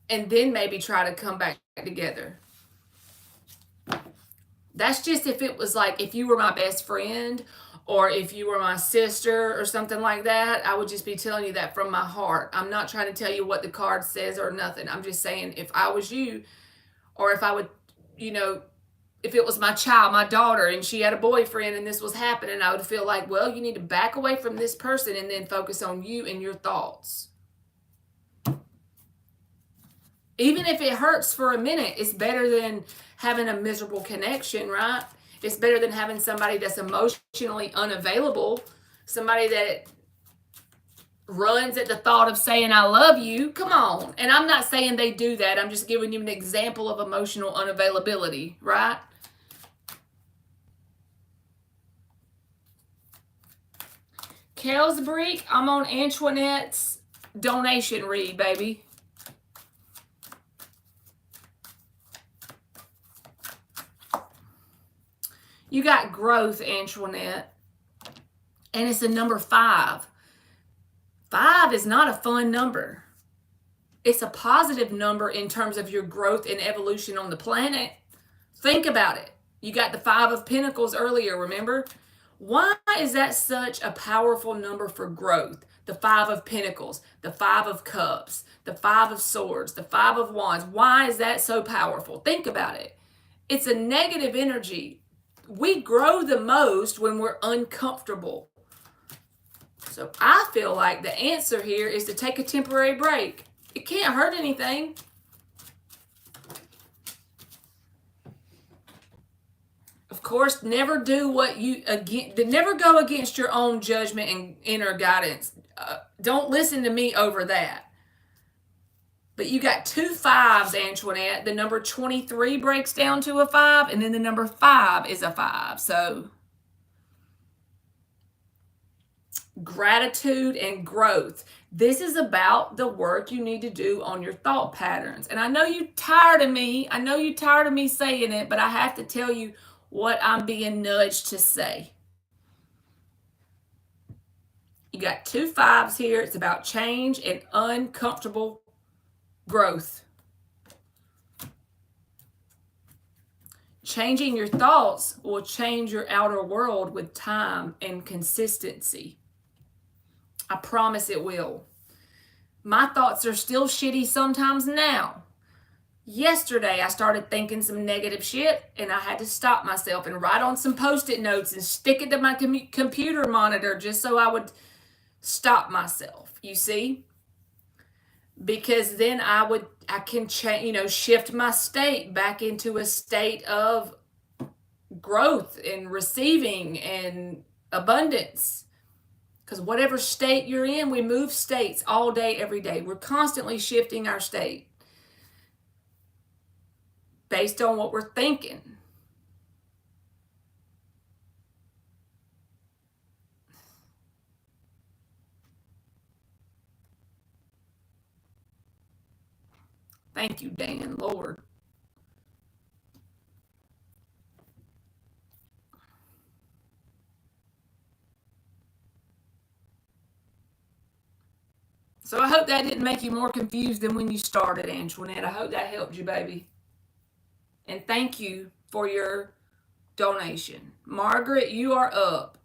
and then maybe try to come back together. That's just if it was like, if you were my best friend or if you were my sister or something like that, I would just be telling you that from my heart. I'm not trying to tell you what the card says or nothing. I'm just saying, if I was you, or if I would, if it was my child, my daughter, and she had a boyfriend and this was happening, I would feel like, well, you need to back away from this person and then focus on you and your thoughts. Even if it hurts for a minute, it's better than having a miserable connection, right? It's better than having somebody that's emotionally unavailable, somebody that runs at the thought of saying, I love you. Come on. And I'm not saying they do that. I'm just giving you an example of emotional unavailability, right? Kelsbreek, I'm on Antoinette's donation read, baby. You got growth, Antoinette, and it's the number 5. 5 is not a fun number. It's a positive number in terms of your growth and evolution on the planet. Think about it. You got the 5 of Pentacles earlier, remember? Why is that such a powerful number for growth? The 5 of Pentacles, the 5 of Cups, the 5 of Swords, the 5 of Wands. Why is that so powerful? Think about it. It's a negative energy. We grow the most when we're uncomfortable. So I feel like the answer here is to take a temporary break. It can't hurt anything. Of course, never do never go against your own judgment and inner guidance. Don't listen to me over that. But you got 2 5s, Antoinette. The number 23 breaks down to a 5, and then the number 5 is a 5. So gratitude and growth. This is about the work you need to do on your thought patterns. And I know you're tired of me. I know you're tired of me saying it, but I have to tell you what I'm being nudged to say. You got 2 5s here. It's about change and uncomfortable growth. Changing your thoughts will change your outer world with time and consistency. I promise it will. My thoughts are still shitty sometimes now. Yesterday, I started thinking some negative shit, and I had to stop myself and write on some Post-it notes and stick it to my computer monitor just so I would stop myself, you see? Because then I can change, shift my state back into a state of growth and receiving and abundance. Because whatever state you're in, we move states all day, every day. We're constantly shifting our state based on what we're thinking. Thank you, Dan, Lord. So I hope that didn't make you more confused than when you started, Antoinette. I hope that helped you, baby. And thank you for your donation. Margaret, you are up.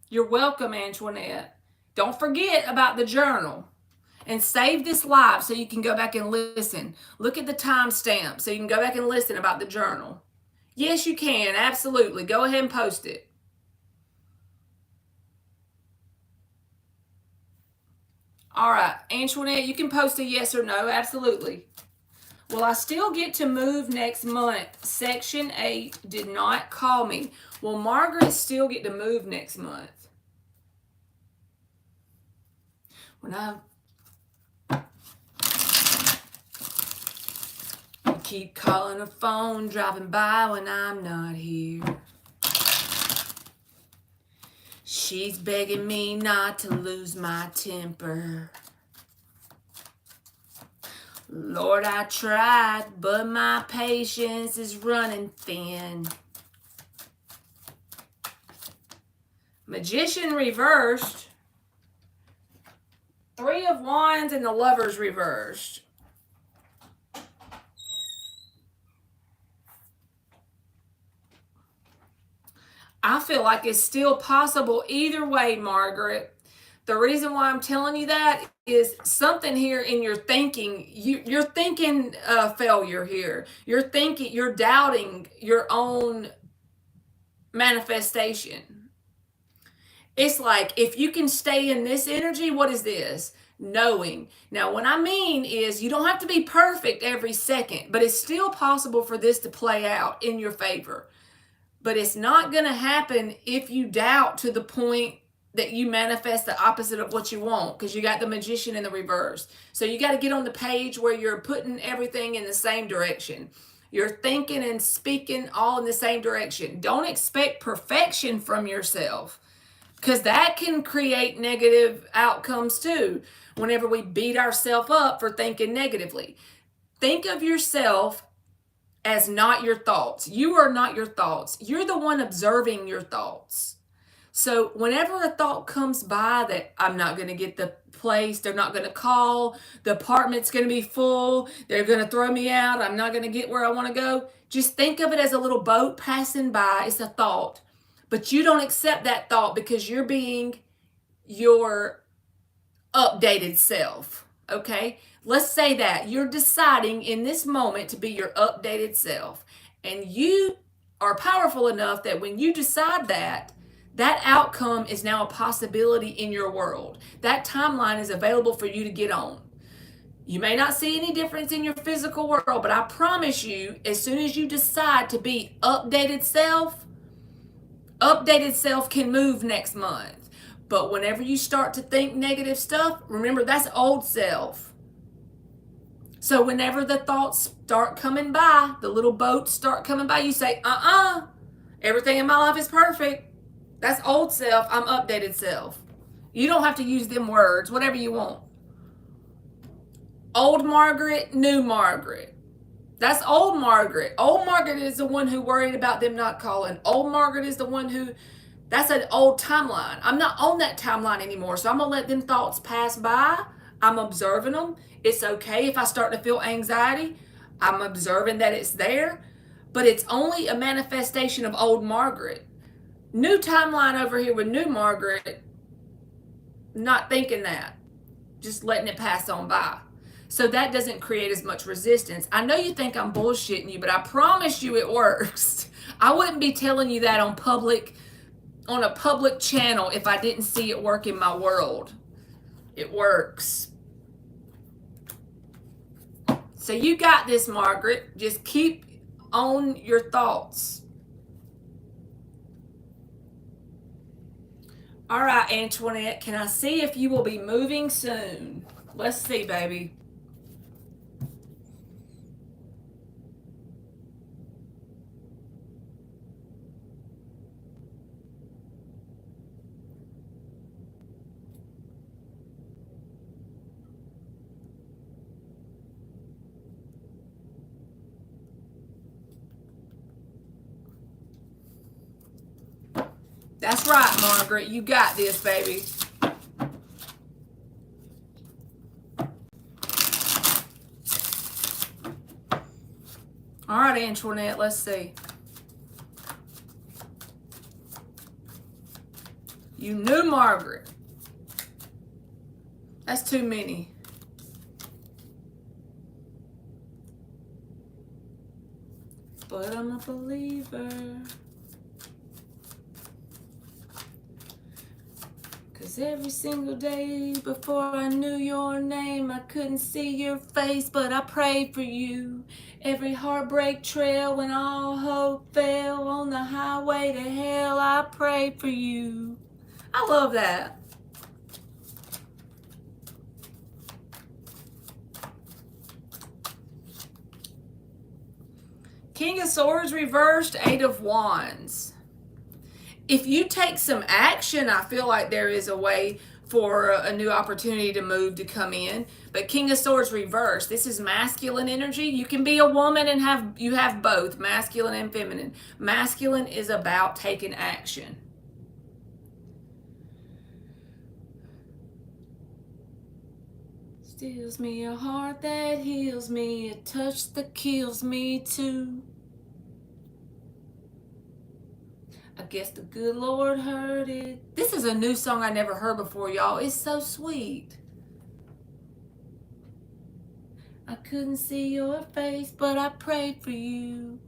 You're welcome, Antoinette. Don't forget about the journal. And save this live so you can go back and listen. Look at the timestamp so you can go back and listen about the journal. Yes, you can. Absolutely. Go ahead and post it. All right. Antoinette, you can post a yes or no. Absolutely. Will I still get to move next month? Section 8 did not call me. Will Margaret still get to move next month? When I keep calling her phone, driving by when I'm not here. She's begging me not to lose my temper. Lord, I tried, but my patience is running thin. Magician reversed. 3 of Wands and the Lovers reversed. I feel like it's still possible either way, Margaret. The reason why I'm telling you that is something here in your thinking. You're thinking failure here. You're doubting your own manifestation. It's like, if you can stay in this energy, what is this? Knowing. Now, what I mean is you don't have to be perfect every second, but it's still possible for this to play out in your favor. But it's not going to happen if you doubt to the point that you manifest the opposite of what you want, because you got the Magician in the reverse. So you got to get on the page where you're putting everything in the same direction. You're thinking and speaking all in the same direction. Don't expect perfection from yourself, because that can create negative outcomes too. Whenever we beat ourselves up for thinking negatively, think of yourself as not your thoughts. You are not your thoughts. You're the one observing your thoughts. So whenever a thought comes by that I'm not going to get the place, they're not going to call, the apartment's going to be full, they're going to throw me out, I'm not going to get where I want to go, just think of it as a little boat passing by. It's a thought. But you don't accept that thought because you're being your updated self. Okay? Let's say that you're deciding in this moment to be your updated self. And you are powerful enough that when you decide that, that outcome is now a possibility in your world. That timeline is available for you to get on. You may not see any difference in your physical world, but I promise you, as soon as you decide to be updated self can move next month. But whenever you start to think negative stuff, remember, that's old self. So whenever the thoughts start coming by, the little boats start coming by, you say, everything in my life is perfect. That's old self. I'm updated self. You don't have to use them words, whatever you want. Old Margaret, new Margaret. That's old Margaret. Old Margaret is the one who worried about them not calling. Old Margaret is the one who, that's an old timeline. I'm not on that timeline anymore, so I'm going to let them thoughts pass by. I'm observing them. It's okay if I start to feel anxiety. I'm observing that it's there, but it's only a manifestation of old Margaret. New timeline over here with new Margaret, not thinking that, just letting it pass on by. So that doesn't create as much resistance. I know you think I'm bullshitting you, but I promise you it works. I wouldn't be telling you that on a public channel if I didn't see it work in my world. It works. So you got this, Margaret. Just keep on your thoughts. All right, Antoinette, can I see if you will be moving soon? Let's see, baby. That's right, Margaret. You got this, baby. All right, Antoinette, let's see. You knew Margaret. That's too many. But I'm a believer. 'Cause every single day before I knew your name, I couldn't see your face, but I prayed for you. Every heartbreak trail when all hope fell on the highway to hell, I prayed for you. I love that. King of Swords reversed, Eight of Wands. If you take some action, I feel like there is a way for a new opportunity to move to come in. But King of Swords reversed. This is masculine energy. You can be a woman and have both, masculine and feminine. Masculine is about taking action. Steals me a heart that heals me, a touch that kills me too. I guess the good Lord heard it. This is a new song I never heard before, y'all. It's so sweet. I couldn't see your face, but I prayed for you.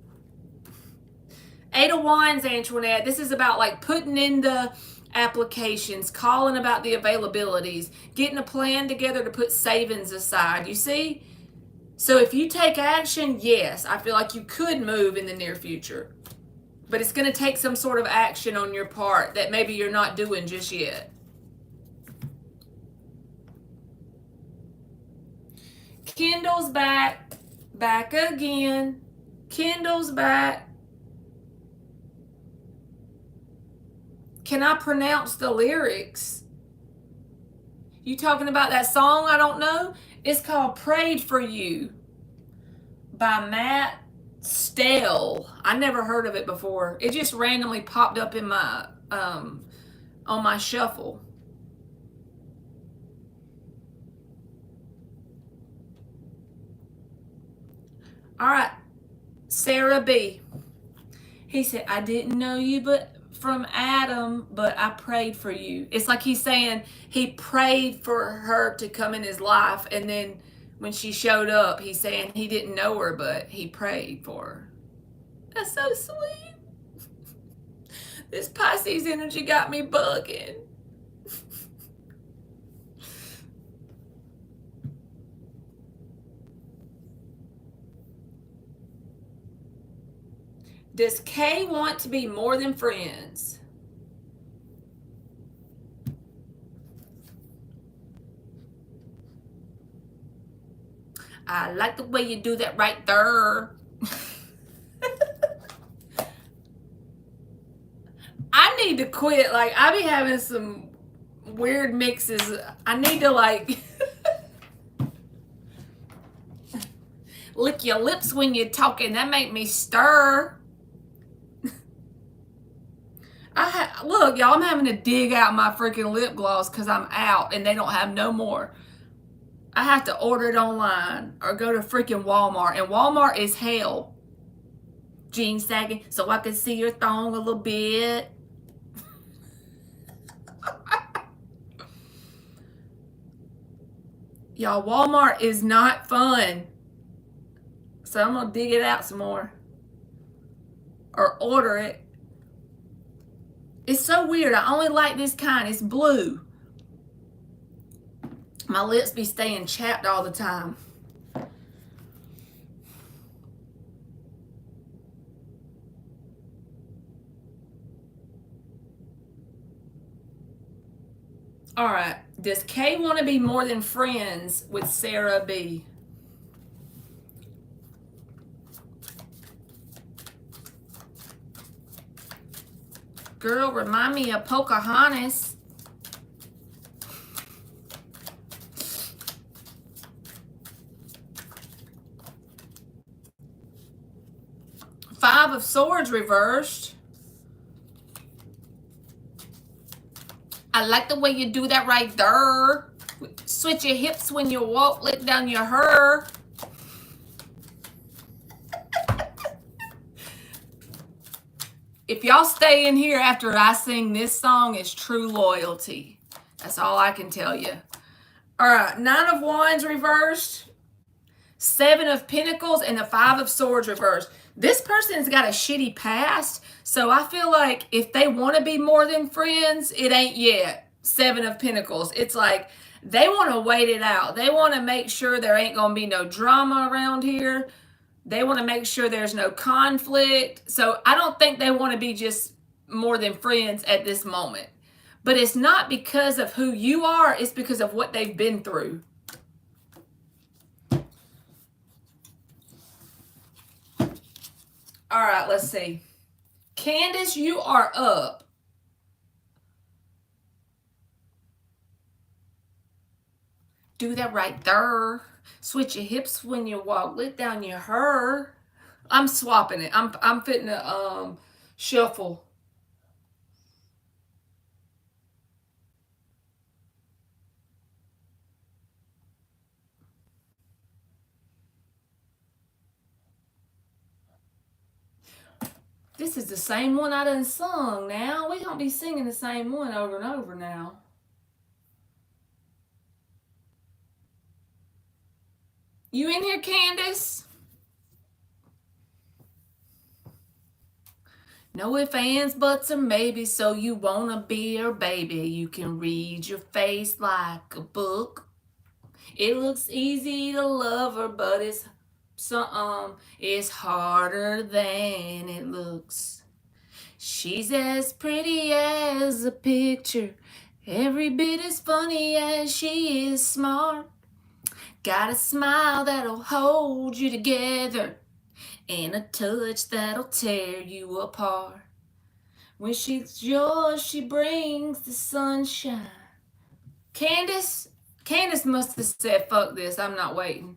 Eight of Wands, Antoinette. This is about like putting in the applications, calling about the availabilities, getting a plan together to put savings aside. You see? So if you take action, yes, I feel like you could move in the near future. But it's going to take some sort of action on your part that maybe you're not doing just yet. Kendall's back. Back again. Kendall's back. Can I pronounce the lyrics? You talking about that song I don't know? It's called Prayed for You by Matt Stell. I never heard of it before. It just randomly popped up in my on my shuffle. All right, Sarah B. He said, I didn't know you but from Adam, but I prayed for you. It's like he's saying he prayed for her to come in his life, and then when she showed up, he's saying he didn't know her, but he prayed for her. That's so sweet. This Pisces energy got me bugging. Does Kay want to be more than friends? I like the way you do that right there. I need to quit. Like, I be having some weird mixes. I need to, like, lick your lips when you're talking. That make me stir. Look, y'all, I'm having to dig out my freaking lip gloss because I'm out and they don't have no more. I have to order it online or go to freaking Walmart. And Walmart is hell. Jeans sagging so I can see your thong a little bit. Y'all, Walmart is not fun. So I'm going to dig it out some more. Or order it. It's so weird. I only like this kind. It's blue. My lips be staying chapped all the time. All right. Does Kay want to be more than friends with Sarah B? Girl, remind me of Pocahontas. Five of Swords reversed. I like the way you do that right there. Switch your hips when you walk, let down your hair. If y'all stay in here after I sing this song, it's true loyalty. That's all I can tell you. All right, 9 of Wands reversed, 7 of Pentacles, and the 5 of Swords reversed. This person's got a shitty past, so I feel like if they want to be more than friends, it ain't yet. 7 of Pentacles. It's like they want to wait it out. They want to make sure there ain't going to be no drama around here. They want to make sure there's no conflict. So I don't think they want to be just more than friends at this moment. But it's not because of who you are. It's because of what they've been through. All right, let's see. Candace, you are up. Do that right there. Switch your hips when you walk. Let down your hair. I'm swapping it. I'm fitting to shuffle. This is the same one I done sung now. We don't be singing the same one over and over now. You in here, Candace? No ifs, ands, buts, or maybe, so you wanna be her baby. You can read your face like a book. It looks easy to love her, but it's harder than it looks. She's as pretty as a picture, every bit as funny as she is smart. Got a smile that'll hold you together, and a touch that'll tear you apart. When she's yours, she brings the sunshine. Candace must have said, fuck this, I'm not waiting.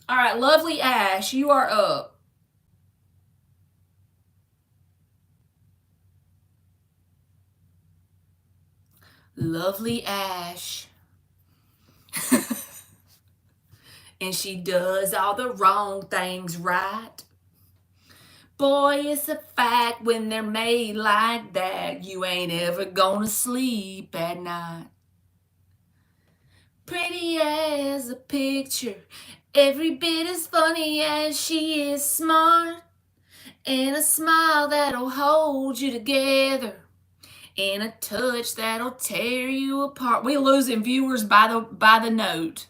All right, lovely Ash, you are up. Lovely Ash. And she does all the wrong things right. Boy, it's a fact when they're made like that, you ain't ever gonna sleep at night. Pretty as a picture, every bit as funny as she is smart. And a smile that'll hold you together, and a touch that'll tear you apart. We're losing viewers by the note.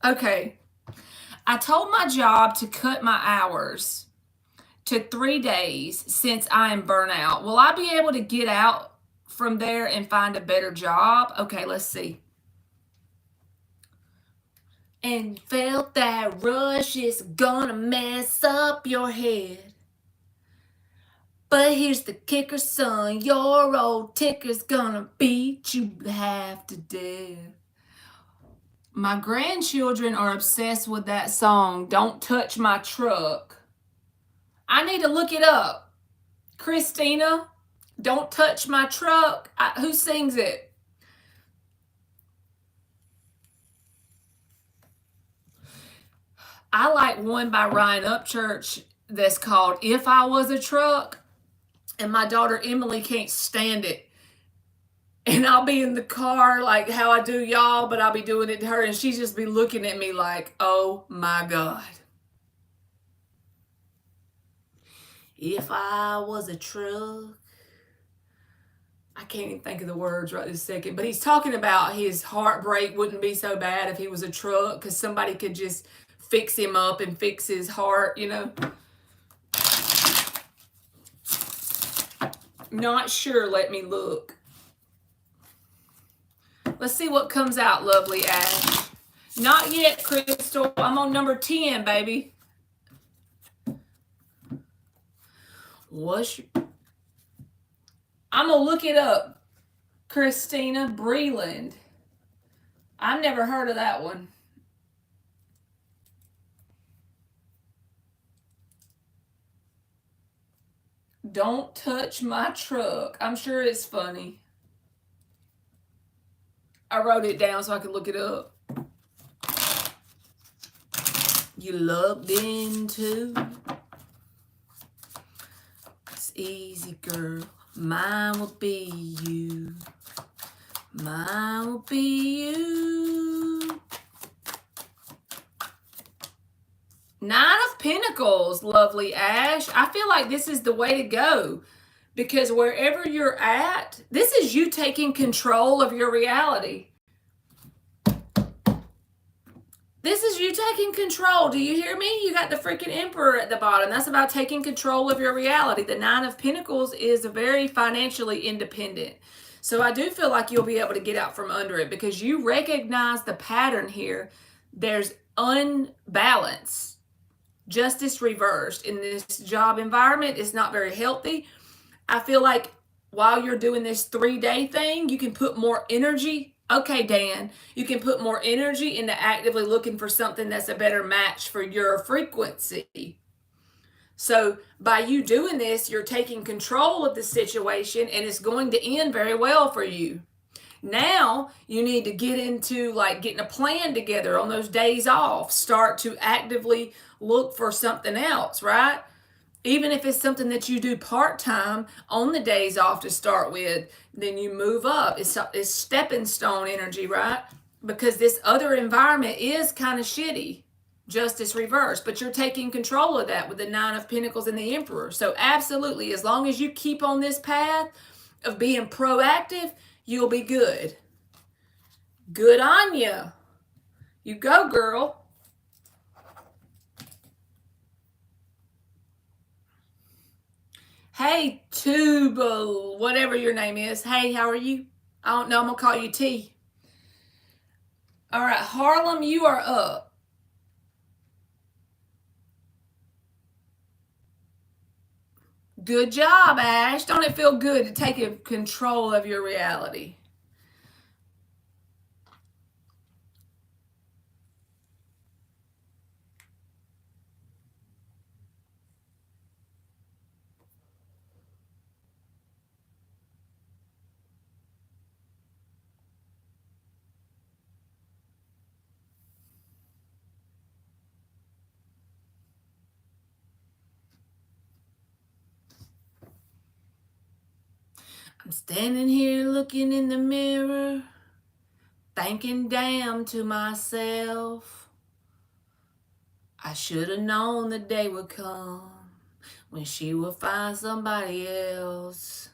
Okay, I told my job to cut my hours to 3 days since I am burnout. Will I be able to get out from there and find a better job? Okay, let's see. And felt that rush is gonna mess up your head. But here's the kicker, son, your old ticker's gonna beat you half to death. My grandchildren are obsessed with that song, Don't Touch My Truck. I need to look it up. Christina, Don't Touch My Truck. Who sings it? I like one by Ryan Upchurch that's called If I Was a Truck, and my daughter Emily can't stand it. And I'll be in the car like how I do y'all, but I'll be doing it to her, and she just be looking at me like, oh my God. If I was a truck. I can't even think of the words right this second, but he's talking about his heartbreak wouldn't be so bad if he was a truck because somebody could just fix him up and fix his heart, you know. Not sure. Let me look. Let's see what comes out, lovely Ash. Not yet, Crystal. I'm on number 10, baby. What's your... I'm going to look it up. Christina Breland. I've never heard of that one. Don't touch my truck. I'm sure it's funny. I wrote it down so I could look it up. You lugged into. It's easy, girl. Mine will be you. Mine will be you. Nine of Pentacles, lovely Ash. I feel like this is the way to go. Because wherever you're at, this is you taking control of your reality. This is you taking control. Do you hear me? You got the freaking Emperor at the bottom. That's about taking control of your reality. The Nine of Pentacles is very financially independent. So I do feel like you'll be able to get out from under it because you recognize the pattern here. There's unbalance, justice reversed in this job environment. It's not very healthy. I feel like while you're doing this 3-day thing, you can put more energy. Okay, Dan, you can put more energy into actively looking for something that's a better match for your frequency. So by you doing this, you're taking control of the situation and it's going to end very well for you. Now you need to get into like getting a plan together on those days off. Start to actively look for something else, right? Even if it's something that you do part-time on the days off to start with, then you move up. It's stepping stone energy, right? Because this other environment is kind of shitty. Justice reversed. But you're taking control of that with the Nine of Pentacles and the Emperor. So absolutely, as long as you keep on this path of being proactive, you'll be good. Good on you. You go, girl. Hey, Tubal, whatever your name is. Hey, how are you? I don't know. I'm going to call you T. All right, Harlem, you are up. Good job, Ash. Don't it feel good to take control of your reality? I'm standing here looking in the mirror, thinking damn to myself. I should have known the day would come when she would find somebody else.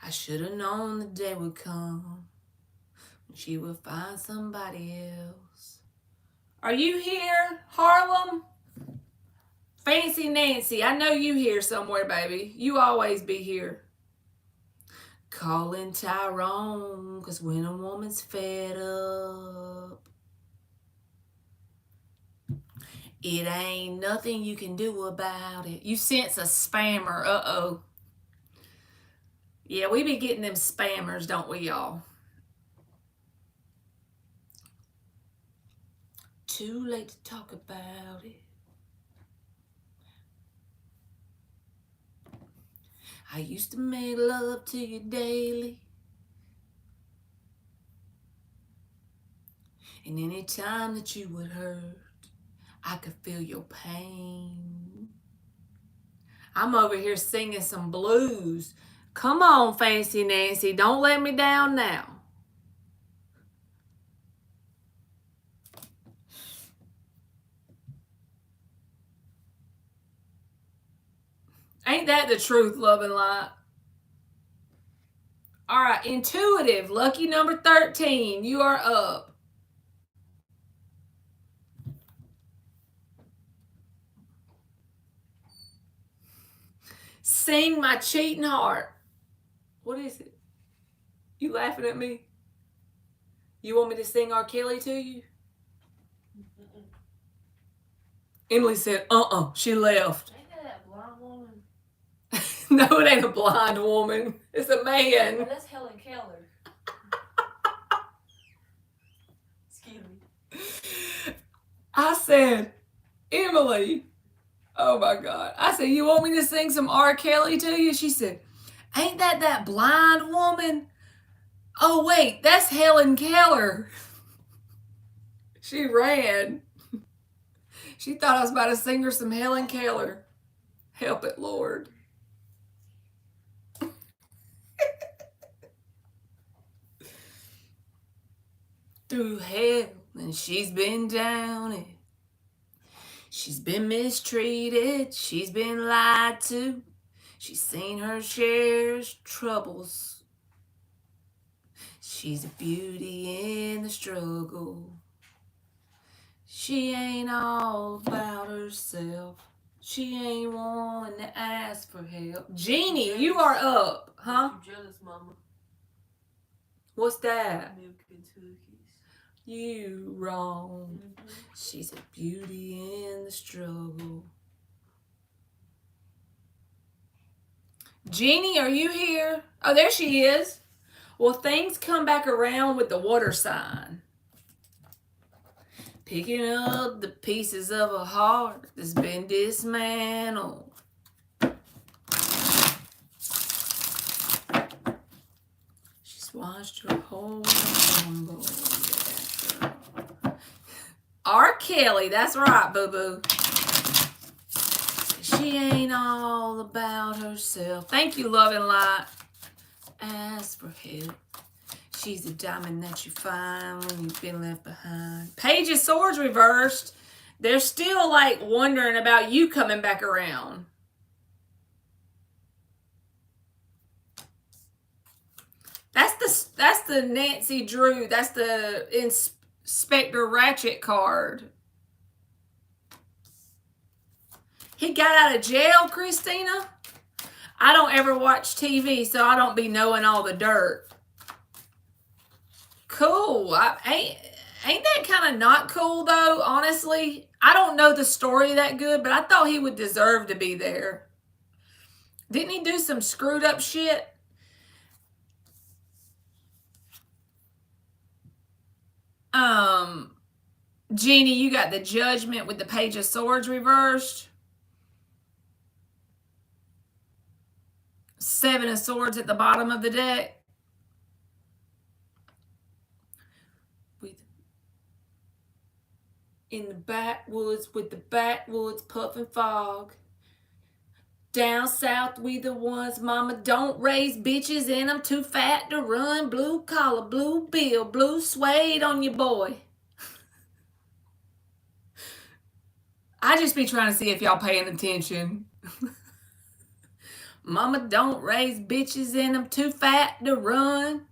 I should have known the day would come when she would find somebody else. Are you here, Harlem? Fancy Nancy, I know you here somewhere, baby. You always be here. Calling Tyrone, because when a woman's fed up, it ain't nothing you can do about it. You sense a spammer. Uh-oh. Yeah, we be getting them spammers, don't we, y'all? Too late to talk about it. I used to make love to you daily. And any time that you would hurt, I could feel your pain. I'm over here singing some blues. Come on, Fancy Nancy, don't let me down now. Ain't that the truth, love and light? All right, intuitive, lucky number 13, you are up. Sing my cheating heart. What is it? You laughing at me? You want me to sing R. Kelly to you? Emily said, she left. Ain't that blind woman? No, it ain't a blind woman. It's a man. Oh, that's Helen Keller. Excuse me. I said, Emily, oh my God. I said, you want me to sing some R. Kelly to you? She said, ain't that blind woman? Oh, wait, that's Helen Keller. She ran. She thought I was about to sing her some Helen Keller. Help it, Lord. Through hell, and she's been down it. She's been mistreated. She's been lied to. She's seen her share's troubles. She's a beauty in the struggle. She ain't all about herself. She ain't one to ask for help. Jeannie, you are up, huh? You jealous, mama. What's that? Milk and cookies. You wrong. Mm-hmm. She's a beauty in the struggle. Jeannie, are you here? Oh, there she is. Well, things come back around with the water sign. Picking up the pieces of a heart that's been dismantled. She's watched her whole crumble. R. Kelly, that's right, boo-boo. She ain't all about herself. Thank you, love and light. Ask for help. She's a diamond that you find when you've been left behind. Page of Swords reversed. They're still like wondering about you coming back around. That's the Nancy Drew. That's the Inspector Ratchet card. He got out of jail, Christina? I don't ever watch TV, so I don't be knowing all the dirt. Cool. Ain't that kind of not cool, though, honestly? I don't know the story that good, but I thought he would deserve to be there. Didn't he do some screwed up shit? Jeannie, you got the Judgment with the Page of Swords reversed. 7 of Swords at the bottom of the deck. In the backwoods with the backwoods puffing fog. Down south we the ones, mama don't raise bitches and I'm too fat to run. Blue collar, blue bill, blue suede on your boy. I just be trying to see if y'all paying attention. Mama don't raise bitches and I'm too fat to run.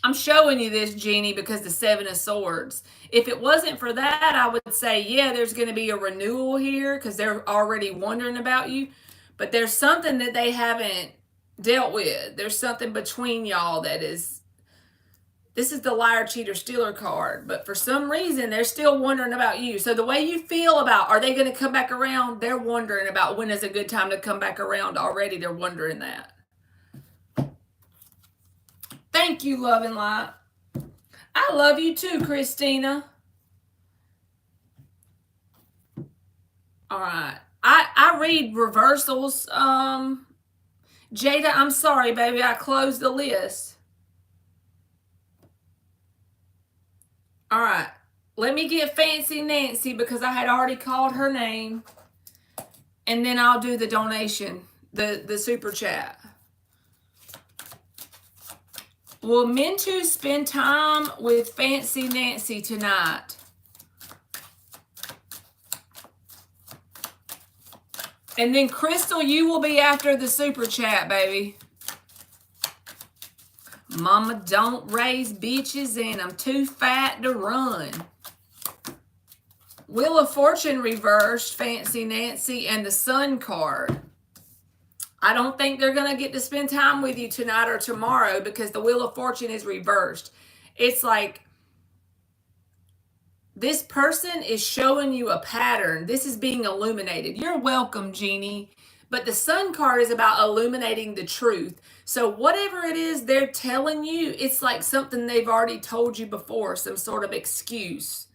I'm showing you this, Jeannie, because the 7 of Swords. If it wasn't for that, I would say, yeah, there's going to be a renewal here because they're already wondering about you. But there's something that they haven't dealt with. There's something between y'all that is... This is the liar, cheater, stealer card. But for some reason, they're still wondering about you. So the way you feel about, are they going to come back around? They're wondering about when is a good time to come back around already. They're wondering that. Thank you, love and light. I love you too, Christina. All right. I read reversals. Jada, I'm sorry, baby. I closed the list. All right. Let me get Fancy Nancy because I had already called her name. And then I'll do the donation, the super chat. Will Mintu spend time with Fancy Nancy tonight? And then Crystal, you will be after the super chat, baby. Mama don't raise bitches and I'm too fat to run. Wheel of Fortune reversed, Fancy Nancy, and the Sun card. I don't think they're going to get to spend time with you tonight or tomorrow because the Wheel of Fortune is reversed. It's like this person is showing you a pattern. This is being illuminated. You're welcome, Jeannie. But the Sun card is about illuminating the truth. So whatever it is they're telling you, it's like something they've already told you before, some sort of excuse.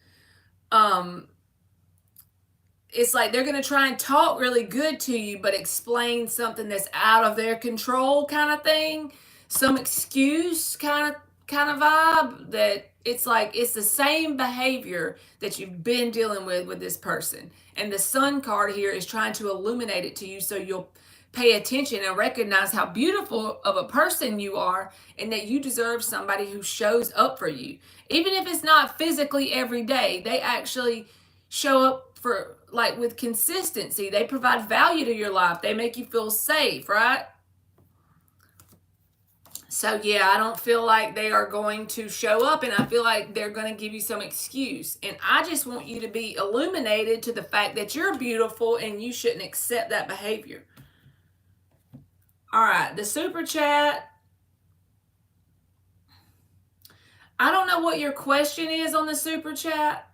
It's like they're going to try and talk really good to you, but explain something that's out of their control kind of thing. Some excuse kind of vibe that it's like it's the same behavior that you've been dealing with this person. And the Sun card here is trying to illuminate it to you so you'll pay attention and recognize how beautiful of a person you are and that you deserve somebody who shows up for you. Even if it's not physically every day, they actually show up for like with consistency. They provide value to your life. They make you feel safe, right? So yeah, I don't feel like they are going to show up and I feel like they're going to give you some excuse. And I just want you to be illuminated to the fact that you're beautiful and you shouldn't accept that behavior. All right, the super chat. I don't know what your question is on the super chat.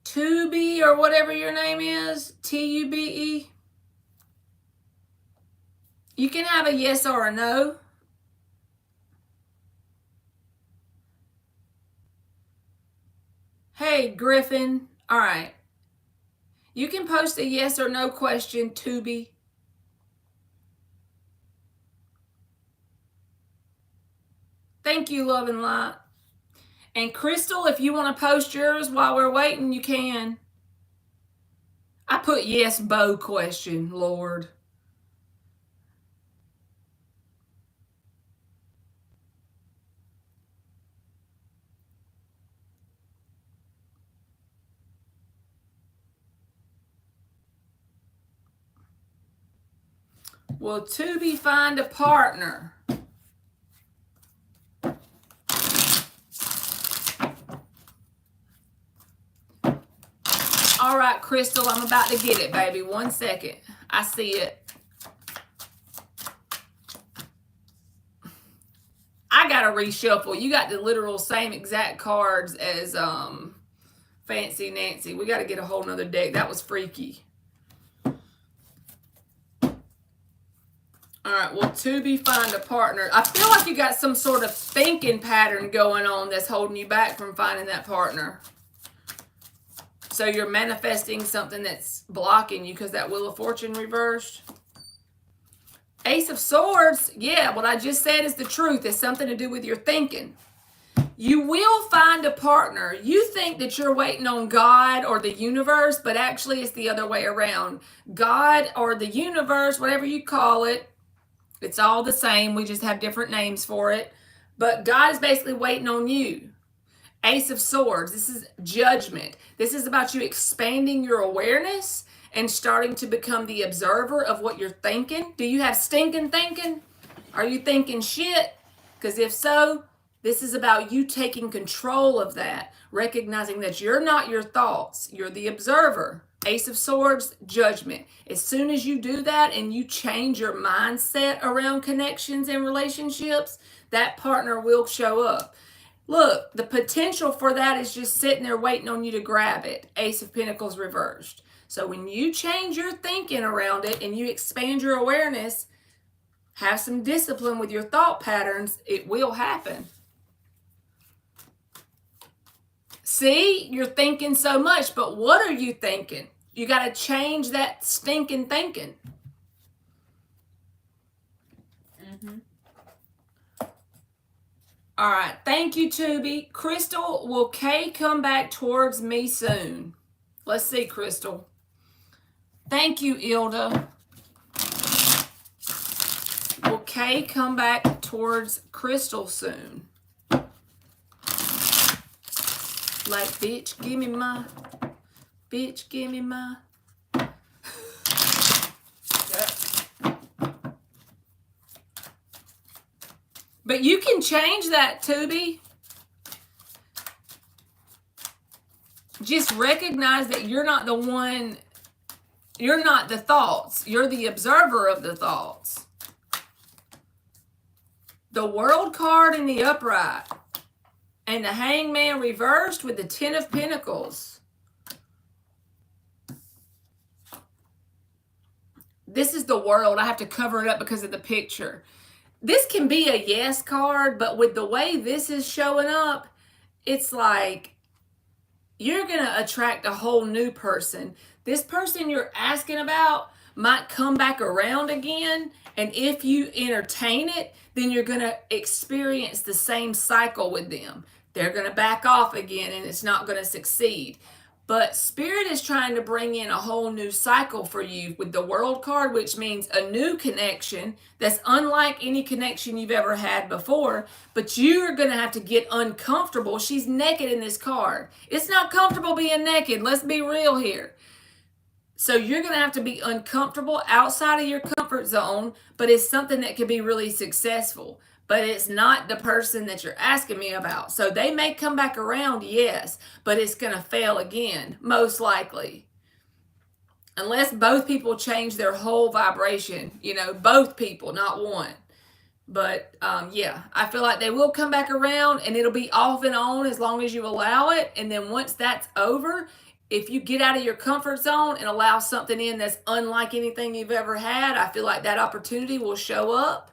Tubi or whatever your name is, Tube. You can have a yes or a no. Hey, Griffin. All right. You can post a yes or no question, Tubi. Thank you, Love and Light. And Crystal, if you want to post yours while we're waiting, you can. I put yes, Bo question, Lord. Will Tubi find a partner? All right, Crystal, I'm about to get it, baby. 1 second. I see it. I got to reshuffle. You got the literal same exact cards as Fancy Nancy. We got to get a whole nother deck. That was freaky. All right, well, Tubi find a partner. I feel like you got some sort of thinking pattern going on that's holding you back from finding that partner. So you're manifesting something that's blocking you because that Wheel of Fortune reversed. Ace of Swords, yeah, what I just said is the truth. It's something to do with your thinking. You will find a partner. You think that you're waiting on God or the universe, but actually it's the other way around. God or the universe, whatever you call it, it's all the same. We just have different names for it. But God is basically waiting on you. Ace of Swords, this is judgment. This is about you expanding your awareness and starting to become the observer of what you're thinking. Do you have stinking thinking? Are you thinking shit? Because if so, this is about you taking control of that, recognizing that you're not your thoughts, you're the observer. Ace of Swords, judgment. As soon as you do that and you change your mindset around connections and relationships, that partner will show up. Look, the potential for that is just sitting there waiting on you to grab it. Ace of Pentacles reversed. So when you change your thinking around it and you expand your awareness, have some discipline with your thought patterns, it will happen. See, you're thinking so much, but what are you thinking? You got to change that stinking thinking. All right. Thank you, Tubi. Crystal, will Kay come back towards me soon? Let's see, Crystal. Thank you, Ilda. Will Kay come back towards Crystal soon? Like, bitch, give me my... Bitch, give me my... But you can change that, Tubi. Just recognize that you're not the one, you're not the thoughts. You're the observer of the thoughts. The World card in the upright. And the Hangman reversed with the Ten of Pentacles. This is the World. I have to cover it up because of the picture. This can be a yes card, but with the way this is showing up, it's like you're going to attract a whole new person. This person you're asking about might come back around again, and if you entertain it, then you're going to experience the same cycle with them. They're going to back off again, and it's not going to succeed. But Spirit is trying to bring in a whole new cycle for you with the World card, which means a new connection that's unlike any connection you've ever had before. But you're going to have to get uncomfortable. She's naked in this card. It's not comfortable being naked. Let's be real here. So you're going to have to be uncomfortable outside of your comfort zone, but it's something that can be really successful. But it's not the person that you're asking me about. So they may come back around, yes, but it's going to fail again, most likely. Unless both people change their whole vibration, you know, both people, not one. But yeah, I feel like they will come back around, and it'll be off and on as long as you allow it. And then once that's over, if you get out of your comfort zone and allow something in that's unlike anything you've ever had, I feel like that opportunity will show up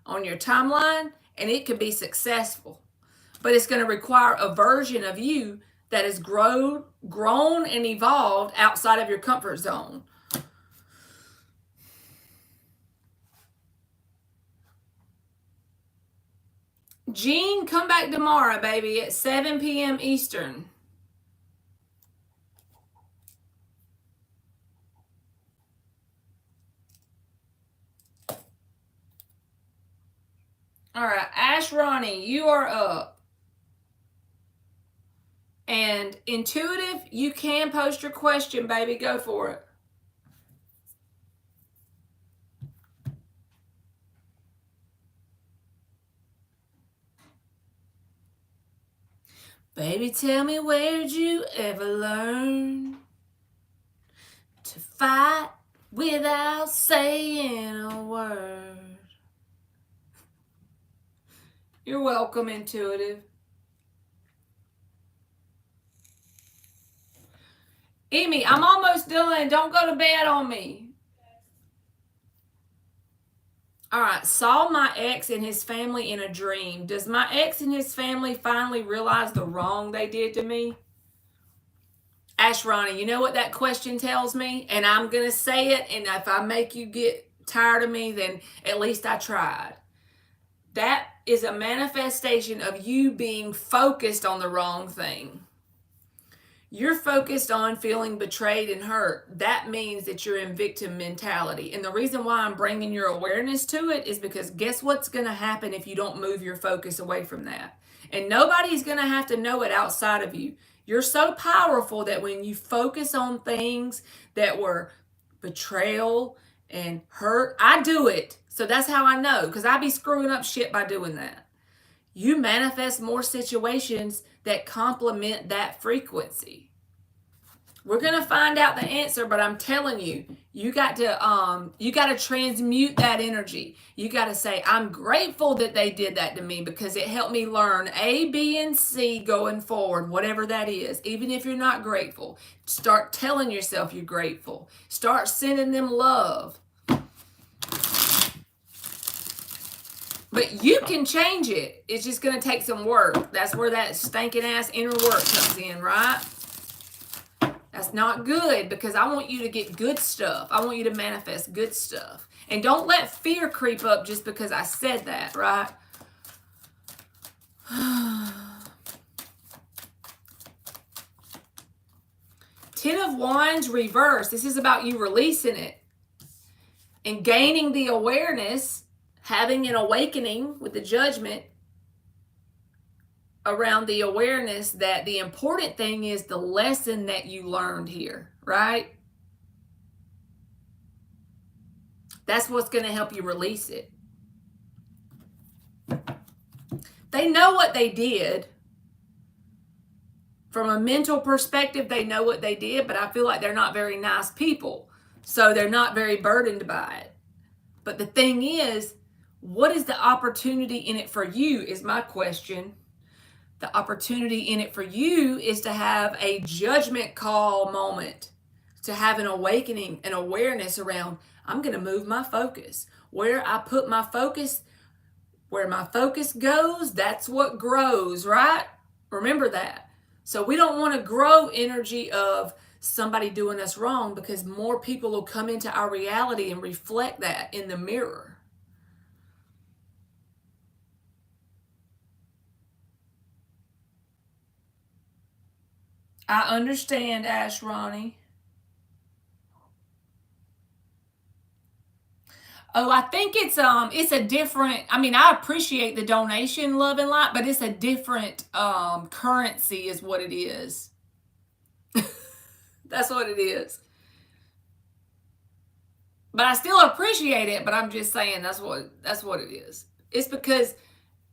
on your timeline, and it could be successful. But it's going to require a version of you that has grown and evolved outside of your comfort zone. Jean, come back tomorrow, baby, at 7 p.m. Eastern. All right, Ash Ronnie, you are up. And Intuitive, you can post your question, baby. Go for it. Baby, tell me, where'd you ever learn to fight without saying a word? You're welcome, Intuitive. Amy, I'm almost done. Don't go to bed on me. All right. Saw my ex and his family in a dream. Does my ex and his family finally realize the wrong they did to me? Ash Ronnie, you know what that question tells me? And I'm going to say it. And if I make you get tired of me, then at least I tried. That is a manifestation of you being focused on the wrong thing. You're focused on feeling betrayed and hurt. That means that you're in victim mentality. And the reason why I'm bringing your awareness to it is because guess what's going to happen if you don't move your focus away from that? And nobody's going to have to know it outside of you. You're so powerful that when you focus on things that were betrayal and hurt, I do it. So that's how I know, because I be screwing up shit by doing that. You manifest more situations that complement that frequency. We're going to find out the answer, but I'm telling you, you got to transmute that energy. You got to say, I'm grateful that they did that to me because it helped me learn A, B, and C going forward, whatever that is. Even if you're not grateful, start telling yourself you're grateful. Start sending them love. But you can change it. It's just going to take some work. That's where that stinking ass inner work comes in, right? That's not good, because I want you to get good stuff. I want you to manifest good stuff. And don't let fear creep up just because I said that, right? Ten of Wands reversed. This is about you releasing it and gaining the awareness, having an awakening with the Judgment around the awareness that the important thing is the lesson that you learned here, right? That's what's going to help you release it. They know what they did. From a mental perspective, they know what they did, but I feel like they're not very nice people. So they're not very burdened by it. But the thing is, what is the opportunity in it for you is my question. The opportunity in it for you is to have a judgment call moment, to have an awakening, an awareness around, I'm going to move my focus. Where I put my focus, where my focus goes, that's what grows, right? Remember that. So we don't want to grow energy of somebody doing us wrong, because more people will come into our reality and reflect that in the mirror. I understand, Ash Ronnie. Oh, I think it's a different, I mean, I appreciate the donation, Love and Light, but it's a different currency is what it is. That's what it is. But I still appreciate it, but I'm just saying that's what it is. It's because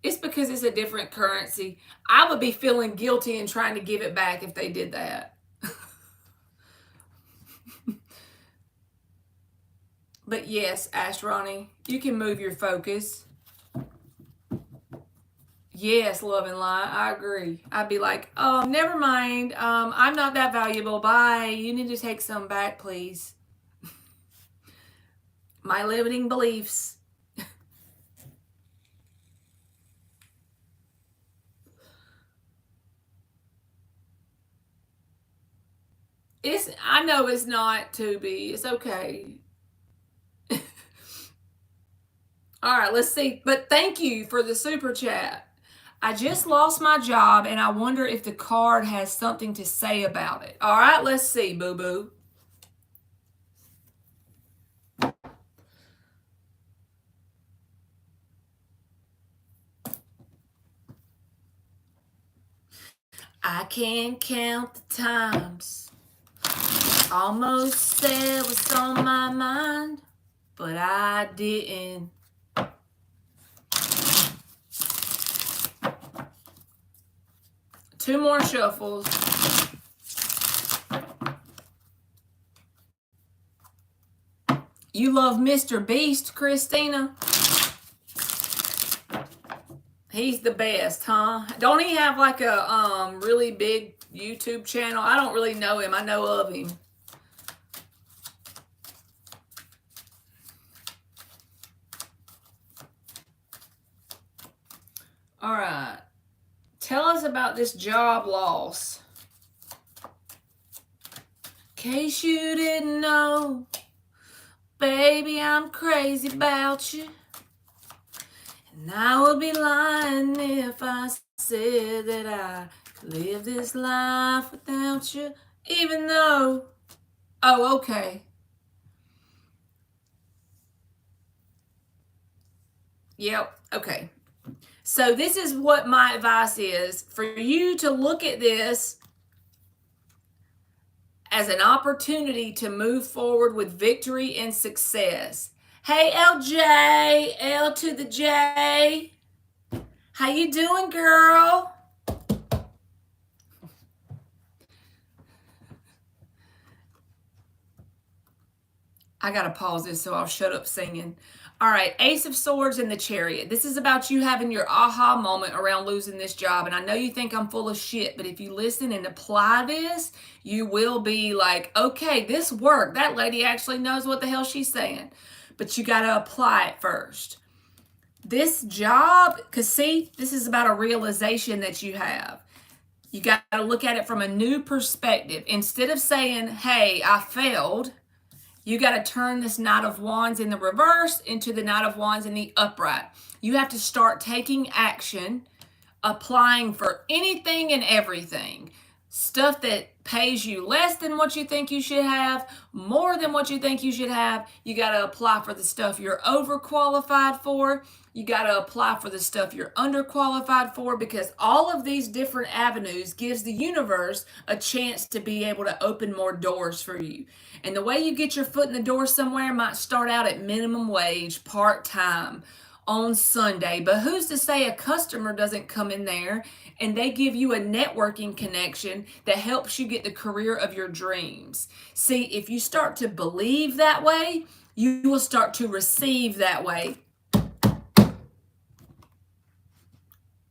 it's a different currency. I would be feeling guilty and trying to give it back if they did that. But yes, Ash Ronnie, you can move your focus. Yes, Love and Light, I agree. I'd be like, oh, never mind. I'm not that valuable. Bye. You need to take some back, please. My limiting beliefs. I know it's not to be. It's okay. All right, let's see. But thank you for the super chat. I just lost my job and I wonder if the card has something to say about it. All right, let's see, boo-boo. I can't count the times. Almost said what's on my mind, but I didn't. Two more shuffles. You love Mr. Beast, Christina? He's the best, huh? Don't he have like a really big YouTube channel? I don't really know him. I know of him. All right. Tell us about this job loss. In case you didn't know, baby, I'm crazy about you. And I would be lying if I said that I could live this life without you, even though... Oh, okay. Yep, okay. So this is what my advice is. For you to look at this as an opportunity to move forward with victory and success. Hey, LJ, L to the J. How you doing, girl? I gotta pause this so I'll shut up singing. All right, Ace of Swords and the Chariot. This is about you having your aha moment around losing this job. And I know you think I'm full of shit, but if you listen and apply this, you will be like, okay, this worked. That lady actually knows what the hell she's saying. But you got to apply it first. This job, because see, this is about a realization that you have. You got to look at it from a new perspective. Instead of saying, hey, I failed, you got to turn this Knight of Wands in the reverse into the Knight of Wands in the upright. You have to start taking action, applying for anything and everything. stuff that pays you less than what you think you should have, more than what you think you should have. You got to apply for the stuff you're overqualified for. You got to apply for the stuff you're underqualified for, because all of these different avenues gives the universe a chance to be able to open more doors for you. And the way you get your foot in the door somewhere might start out at minimum wage, part-time, on Sunday, but who's to say a customer doesn't come in there and they give you a networking connection that helps you get the career of your dreams? See, if you start to believe that way, you will start to receive that way.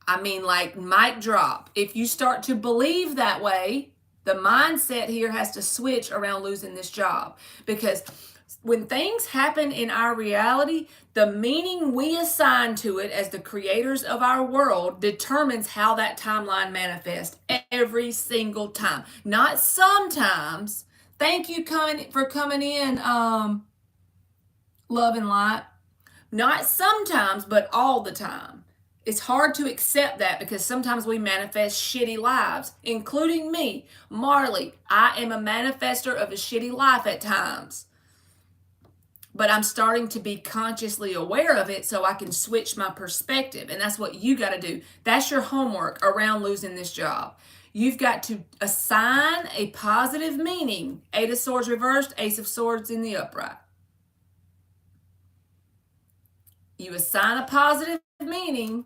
I mean, like, mic drop. If you start to believe that way, the mindset here has to switch around losing this job, because when things happen in our reality, the meaning we assign to it as the creators of our world determines how that timeline manifests every single time. Not sometimes. Thank you for coming in, Love and Light. Not sometimes, but all the time. It's hard to accept that, because sometimes we manifest shitty lives, including me, Marley. I am a manifester of a shitty life at times. But I'm starting to be consciously aware of it so I can switch my perspective. And that's what you got to do. That's your homework around losing this job. You've got to assign a positive meaning. Eight of Swords reversed, Ace of Swords in the upright. You assign a positive meaning,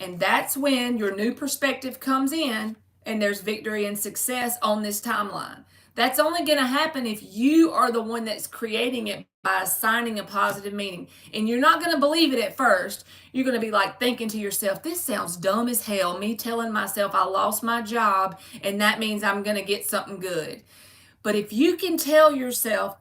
and that's when your new perspective comes in and there's victory and success on this timeline. That's only going to happen if you are the one that's creating it by assigning a positive meaning. And you're not going to believe it at first. You're going to be like thinking to yourself, this sounds dumb as hell. Me telling myself I lost my job and that means I'm going to get something good. But if you can tell yourself,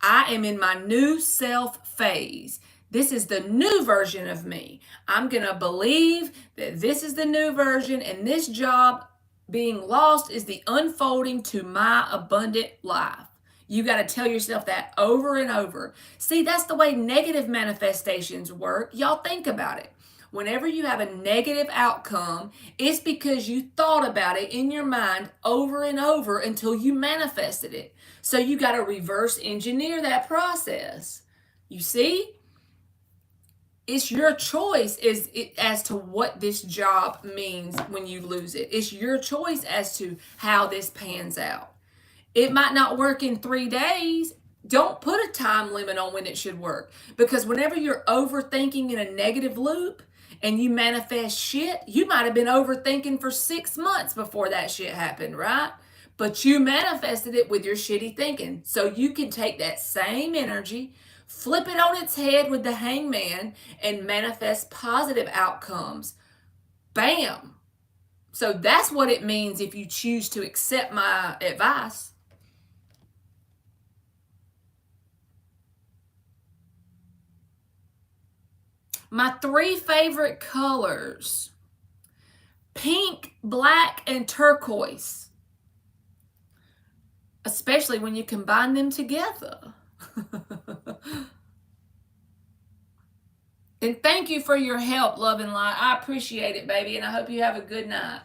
I am in my new self phase. This is the new version of me. I'm going to believe that this is the new version, and this job being lost is the unfolding to my abundant life. You got to tell yourself that over and over. See, that's the way negative manifestations work. Y'all think about it. Whenever you have a negative outcome, it's because you thought about it in your mind over and over until you manifested it. So you got to reverse engineer that process. You see? It's your choice as to what this job means when you lose it. It's your choice as to how this pans out. It might not work in 3 days. Don't put a time limit on when it should work. Because whenever you're overthinking in a negative loop and you manifest shit, you might have been overthinking for 6 months before that shit happened, right? But you manifested it with your shitty thinking. So you can take that same energy, flip it on its head with the Hangman, and manifest positive outcomes. Bam. So that's what it means if you choose to accept my advice. My 3 favorite colors: pink, black, and turquoise. Especially when you combine them together. And thank you for your help, Love and Light. I appreciate it, baby, and I hope you have a good night.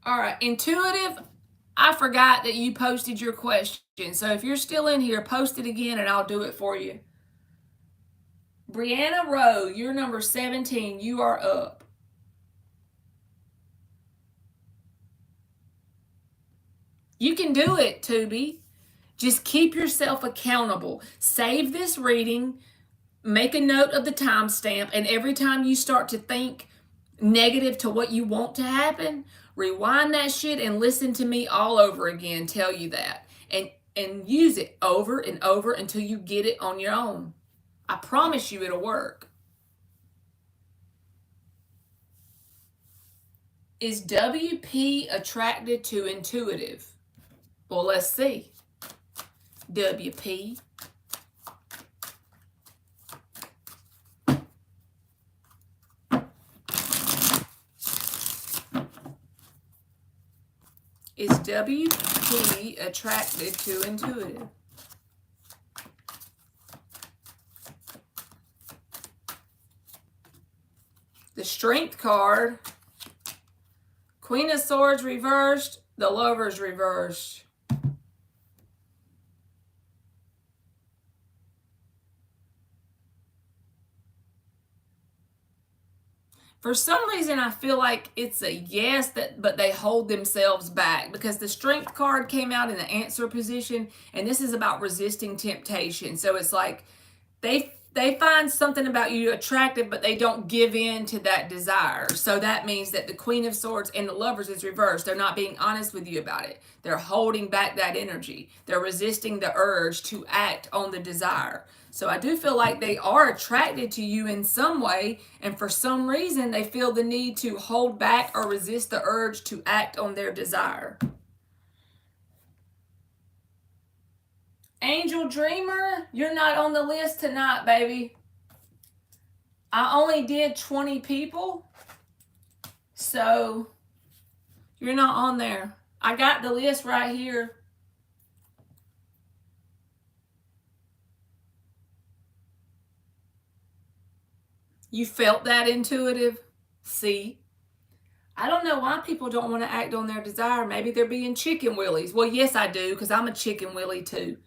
All right, Intuitive, I forgot that you posted your question. So if you're still in here, post it again and I'll do it for you. Brianna Rowe, you're number 17. You are up. You can do it, Tubi. Just keep yourself accountable. Save this reading, make a note of the timestamp, and every time you start to think negative to what you want to happen, rewind that shit and listen to me all over again tell you that. And use it over and over until you get it on your own. I promise you it'll work. Is WP attracted to intuitive? Well, let's see. WP. Is WP attracted to intuitive? The Strength card. Queen of Swords reversed. The Lovers reversed. For some reason, I feel like it's a yes, but they hold themselves back because the Strength card came out in the answer position, and this is about resisting temptation. So it's like they find something about you attractive, but they don't give in to that desire. So that means that the Queen of Swords and the Lovers is reversed. They're not being honest with you about it. They're holding back that energy. They're resisting the urge to act on the desire. So I do feel like they are attracted to you in some way, and for some reason they feel the need to hold back or resist the urge to act on their desire. Angel Dreamer, you're not on the list tonight, baby. I only did 20 people, so you're not on there. I got the list right here. You felt that intuitive? See? I don't know why people don't want to act on their desire. Maybe they're being chicken willies. Well, yes, I do, because I'm a chicken willy too.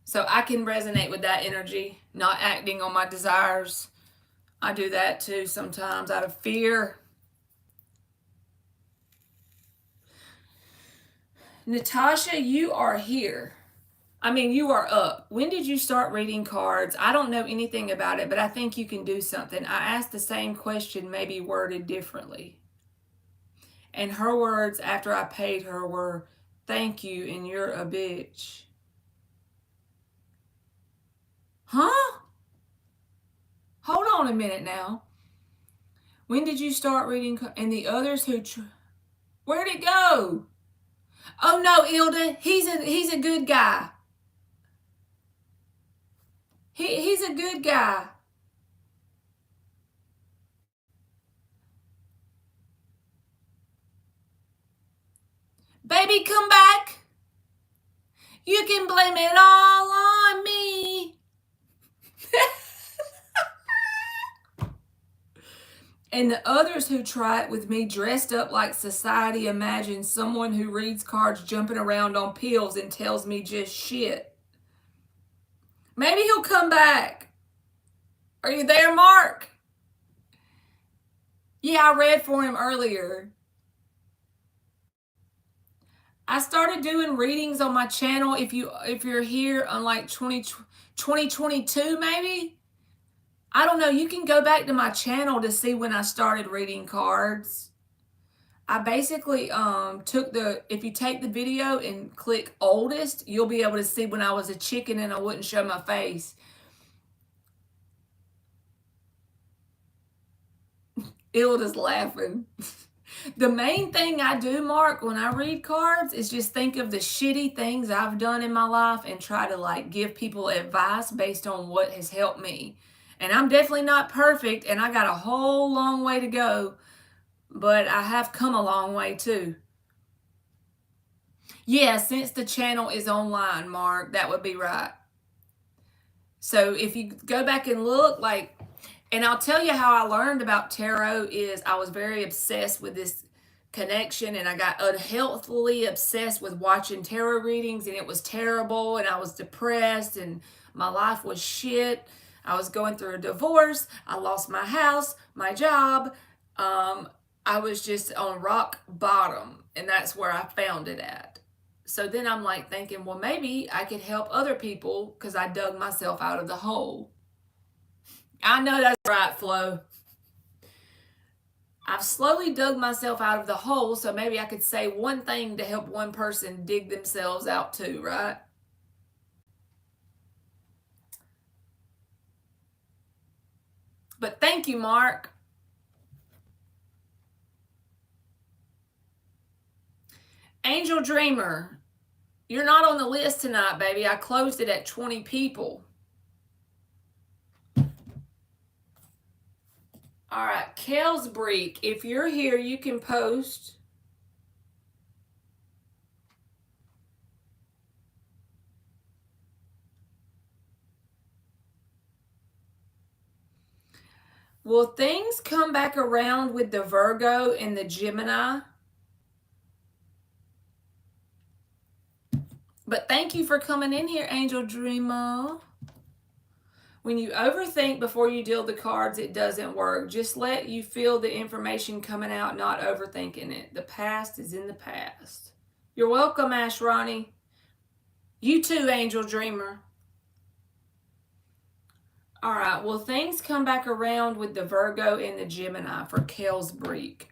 So I can resonate with that energy, not acting on my desires. I do that too sometimes out of fear. Natasha, you are here. I mean, you are up. When did you start reading cards? I don't know anything about it, but I think you can do something. I asked the same question, maybe worded differently. And her words after I paid her were, "Thank you, and you're a bitch." Huh? Hold on a minute now. When did you start reading? And the others who... Where'd it go? Oh no, Ilda, he's a good guy. He's a good guy. Baby, come back. You can blame it all on me. And the others who try it with me dressed up like society imagines someone who reads cards jumping around on pills and tells me just shit. Maybe he'll come back. Are you there, Mark? Yeah, I read for him earlier. I started doing readings on my channel if you're here on like 2022 maybe. I don't know. You can go back to my channel to see when I started reading cards. I basically if you take the video and click oldest, you'll be able to see when I was a chicken and I wouldn't show my face. Ilda's laughing. The main thing I do, Mark, when I read cards is just think of the shitty things I've done in my life and try to like give people advice based on what has helped me. And I'm definitely not perfect, and I got a whole long way to go, but I have come a long way too. Yeah, since the channel is online, Mark, that would be right. So if you go back and look, like, and I'll tell you how I learned about tarot is I was very obsessed with this connection, and I got unhealthily obsessed with watching tarot readings, and it was terrible, and I was depressed, and my life was shit. I was going through a divorce. I lost my house, my job. I was just on rock bottom, and that's where I found it at. So then I'm like thinking, well, maybe I could help other people because I dug myself out of the hole. I know that's right, Flo. I've slowly dug myself out of the hole, so maybe I could say one thing to help one person dig themselves out too, right? But thank you, Mark. Angel Dreamer, you're not on the list tonight, baby. I closed it at 20 people. All right, Kelsbreek, if you're here, you can post. Will things come back around with the Virgo and the Gemini? But thank you for coming in here, Angel Dreamer. When you overthink before you deal the cards, it doesn't work. Just let you feel the information coming out, not overthinking it. The past is in the past. You're welcome, Ash Ronnie. You too, Angel Dreamer. All right, will things come back around with the Virgo and the Gemini for Kelsbreek?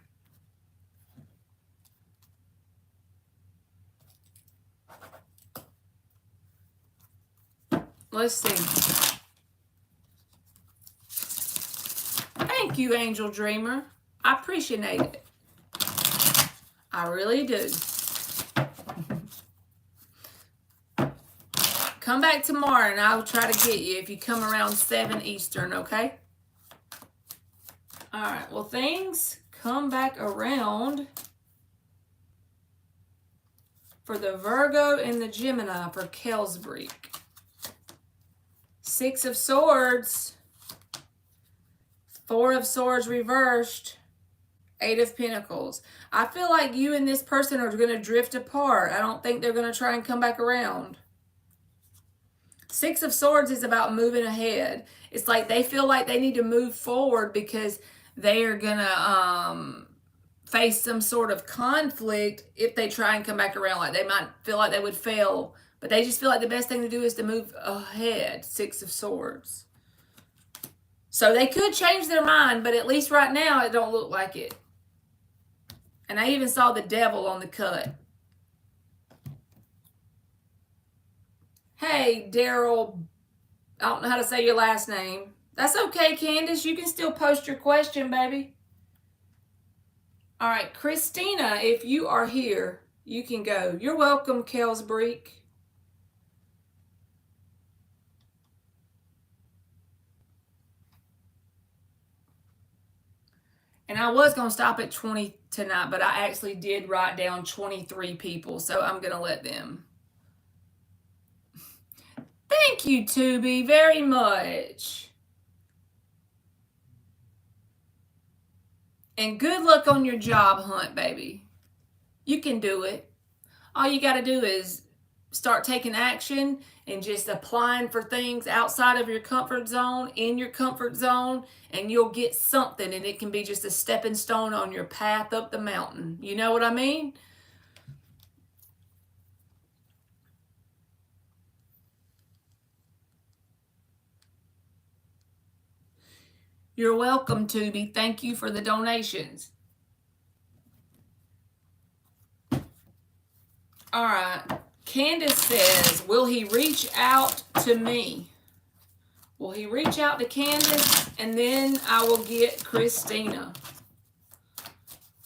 Let's see. Thank you, Angel Dreamer. I appreciate it. I really do. Come back tomorrow and I'll try to get you if you come around 7 Eastern, okay? All right, well, things come back around for the Virgo and the Gemini for Kelsbreek. 6 of Swords, 4 of Swords reversed, 8 of Pentacles. I feel like you and this person are going to drift apart. I don't think they're going to try and come back around. 6 of Swords is about moving ahead. It's like they feel like they need to move forward because they are going to face some sort of conflict if they try and come back around. Like they might feel like they would fail, but they just feel like the best thing to do is to move ahead. 6 of Swords. So they could change their mind, but at least right now it don't look like it. And I even saw the Devil on the cut. Hey, Daryl, I don't know how to say your last name. That's okay, Candace. You can still post your question, baby. All right, Christina, if you are here, you can go. You're welcome, Kelsbreek. And I was going to stop at 20 tonight, but I actually did write down 23 people, so I'm going to let them. Thank you, Tubi, very much. And good luck on your job hunt, baby. You can do it. All you got to do is start taking action and just applying for things outside of your comfort zone, in your comfort zone, and you'll get something, and it can be just a stepping stone on your path up the mountain. You know what I mean? You're welcome, Tubi. Thank you for the donations. All right. Candace says, will he reach out to me? Will he reach out to Candace? And then I will get Christina.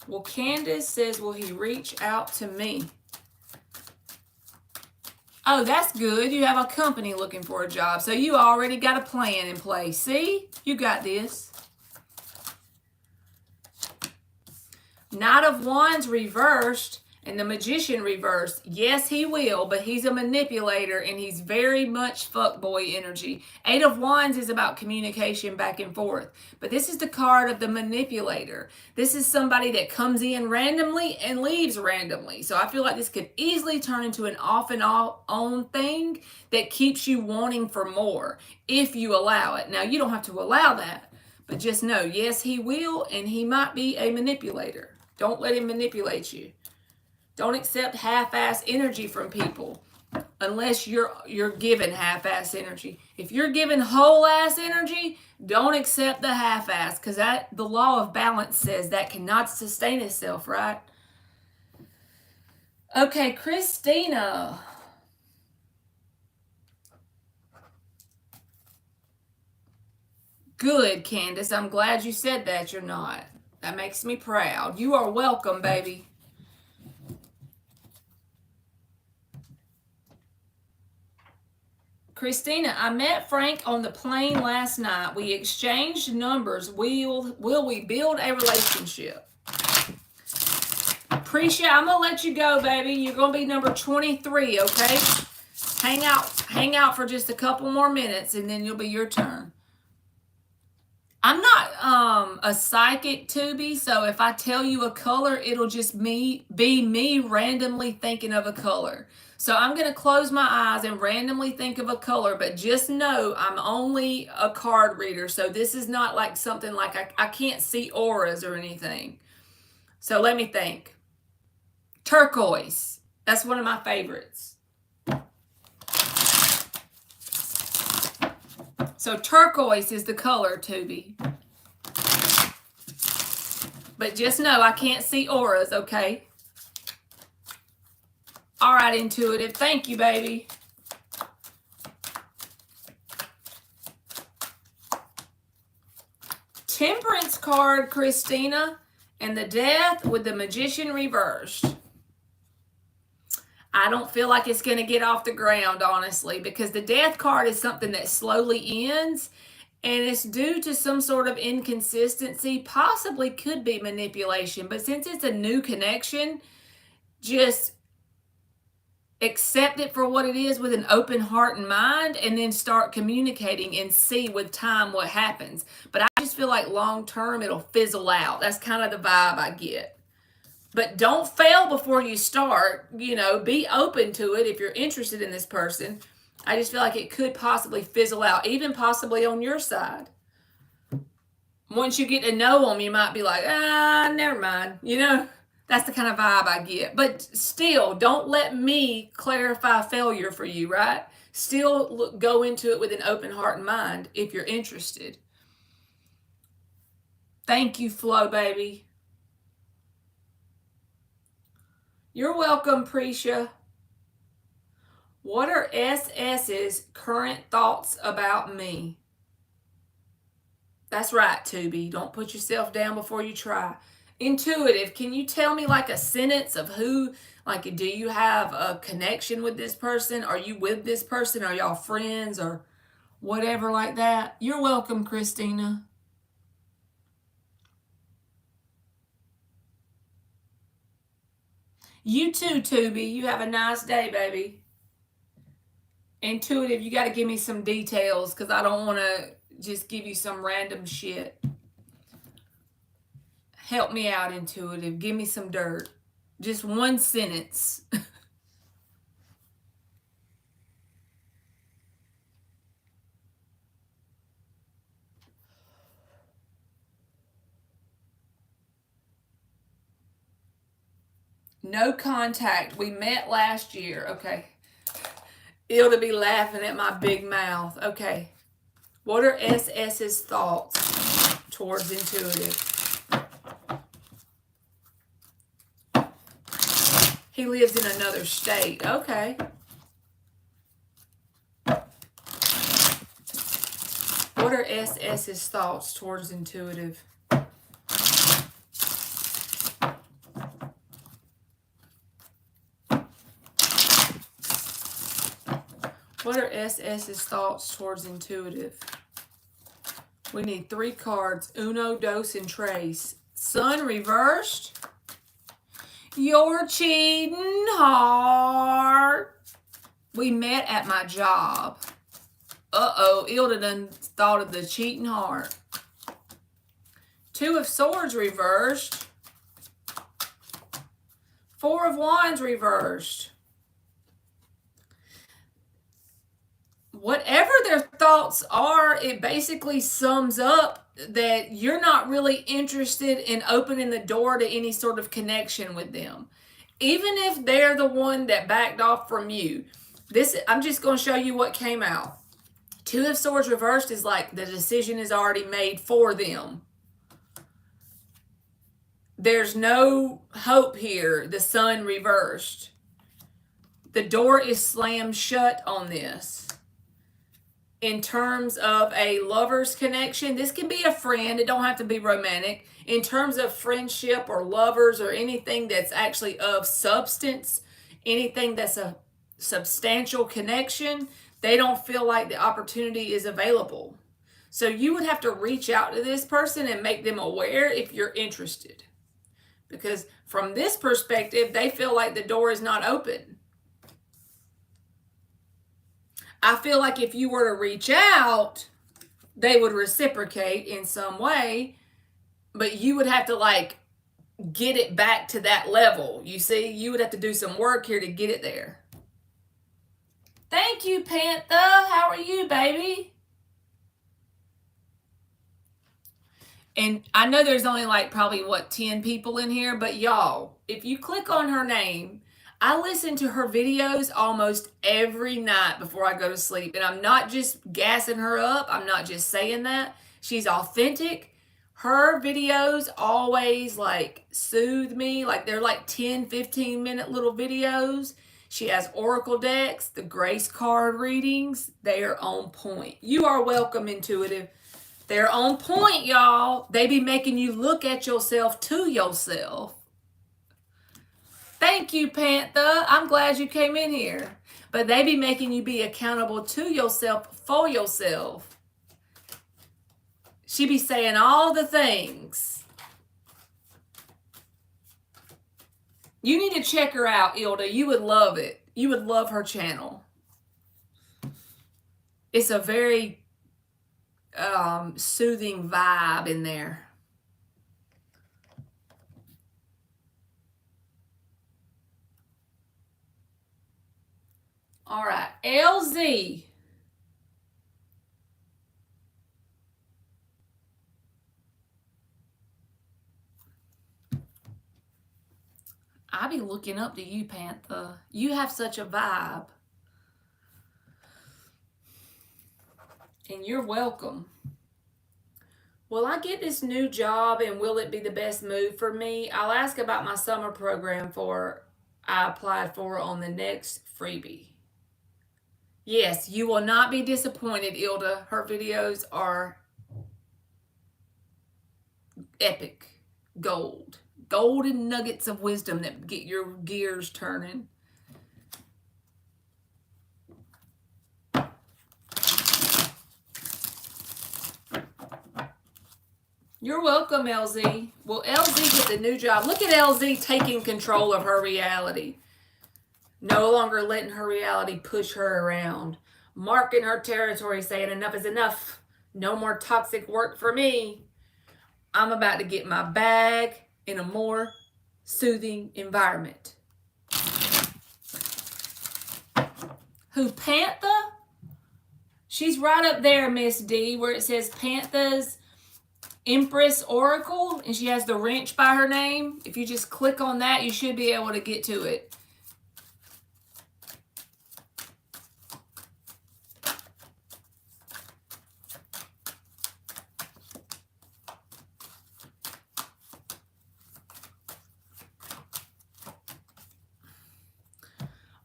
Well, Candace says, will he reach out to me? Oh, that's good. You have a company looking for a job. So you already got a plan in place. See? You got this. Knight of Wands reversed and the Magician reversed. Yes, he will, but he's a manipulator and he's very much fuckboy energy. 8 of Wands is about communication back and forth. But this is the card of the manipulator. This is somebody that comes in randomly and leaves randomly. So I feel like this could easily turn into an off and on thing that keeps you wanting for more if you allow it. Now, you don't have to allow that, but just know, yes, he will, and he might be a manipulator. Don't let him manipulate you. Don't accept half-ass energy from people unless you're given half-ass energy. If you're given whole-ass energy, don't accept the half-ass, because the law of balance says that cannot sustain itself, right? Okay, Christina. Good, Candace. I'm glad you said that you're not. That makes me proud. You are welcome, baby. Christina, I met Frank on the plane last night. We exchanged numbers. Will we build a relationship? Prea, I'm going to let you go, baby. You're going to be number 23, okay? Hang out for just a couple more minutes, and then it'll be your turn. I'm not a psychic, Tubi, so if I tell you a color, it'll just be me randomly thinking of a color. So I'm going to close my eyes and randomly think of a color, but just know I'm only a card reader, so this is not like something like I can't see auras or anything. So let me think. Turquoise. That's one of my favorites. So turquoise is the color, Tubi. But just know I can't see auras, okay? All right, intuitive. Thank you, baby. Temperance card, Christina, and the Death with the Magician reversed. I don't feel like it's going to get off the ground, honestly, because the Death card is something that slowly ends, and it's due to some sort of inconsistency, possibly could be manipulation, but since it's a new connection, just accept it for what it is with an open heart and mind, and then start communicating and see with time what happens. But I just feel like long term it'll fizzle out. That's kind of the vibe I get. But don't fail before you start. You know, be open to it if you're interested in this person. I just feel like it could possibly fizzle out, even possibly on your side. Once you get to know them, you might be like, never mind, you know? That's the kind of vibe I get. But still, don't let me clarify failure for you, right? Still go into it with an open heart and mind if you're interested. Thank you, Flo, baby. You're welcome, Prea. What are SS's current thoughts about me? That's right, Tubi. Don't put yourself down before you try. Intuitive, can you tell me like a sentence of who, like, do you have a connection with this person? Are you with this person? Are y'all friends or whatever like that? You're welcome, Christina. You too, Tubi. You have a nice day, baby. Intuitive, you got to give me some details because I don't want to just give you some random shit. Help me out, Intuitive. Give me some dirt. Just one sentence. No contact. We met last year. Okay. It'll be laughing at my big mouth. Okay. What are SS's thoughts towards Intuitive? He lives in another state. Okay. What are SS's thoughts towards Intuitive? What are SS's thoughts towards Intuitive? We need 3 cards. Uno, dos, and tres. Sun reversed. Your cheating heart. We met at my job. Uh-oh, Ilda done thought of the cheating heart. 2 of Swords reversed. 4 of Wands reversed. Whatever their thoughts are, it basically sums up that you're not really interested in opening the door to any sort of connection with them. Even if they're the one that backed off from you. I'm just going to show you what came out. 2 of Swords reversed is like the decision is already made for them. There's no hope here. The Sun reversed. The door is slammed shut on this. In terms of a lover's connection, this can be a friend. It don't have to be romantic. In terms of friendship or lovers or anything that's actually of substance, anything that's a substantial connection, they don't feel like the opportunity is available. So you would have to reach out to this person and make them aware if you're interested. Because from this perspective, they feel like the door is not open. I feel like if you were to reach out, they would reciprocate in some way but you would have to like get it back to that level. You see, you would have to do some work here to get it there. Thank you, Panther. How are you, baby? And I know there's only like probably 10 people in here, but y'all, if you click on her name, I listen to her videos almost every night before I go to sleep. And I'm not just gassing her up. I'm not just saying that. She's authentic. Her videos always like soothe me. Like they're like 10, 15-minute little videos. She has oracle decks, the grace card readings. They are on point. You are welcome, Intuitive. They're on point, y'all. They be making you look at yourself to yourself. Thank you, Panther. I'm glad you came in here. But they be making you be accountable to yourself for yourself. She be saying all the things. You need to check her out, Ilda. You would love it. You would love her channel. It's a very soothing vibe in there. All right, LZ. I be looking up to you, Panther. You have such a vibe. And you're welcome. Will I get this new job and will it be the best move for me? I'll ask about my summer program I applied for on the next freebie. Yes, you will not be disappointed, Ilda. Her videos are epic. Gold. Golden nuggets of wisdom that get your gears turning. You're welcome, LZ. Well, LZ gets a new job. Look at LZ taking control of her reality. No longer letting her reality push her around. Marking her territory, saying enough is enough. No more toxic work for me. I'm about to get my bag in a more soothing environment. Who, Panther? She's right up there, Miss D, where it says Panther's Empress Oracle, and she has the wrench by her name. If you just click on that, you should be able to get to it.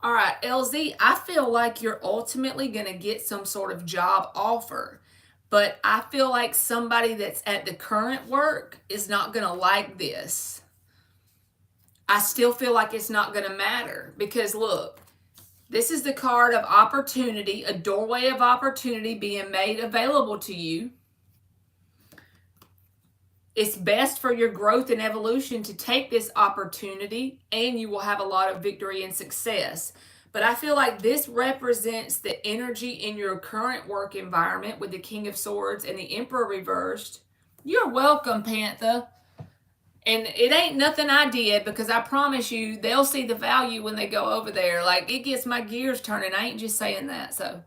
All right, LZ, I feel like you're ultimately going to get some sort of job offer. But I feel like somebody that's at the current work is not going to like this. I still feel like it's not going to matter. Because look, this is the card of opportunity, a doorway of opportunity being made available to you. It's best for your growth and evolution to take this opportunity, and you will have a lot of victory and success. But I feel like this represents the energy in your current work environment with the King of Swords and the Emperor reversed. You're welcome, Panther. And it ain't nothing I did, because I promise you, they'll see the value when they go over there. Like, it gets my gears turning. I ain't just saying that, so.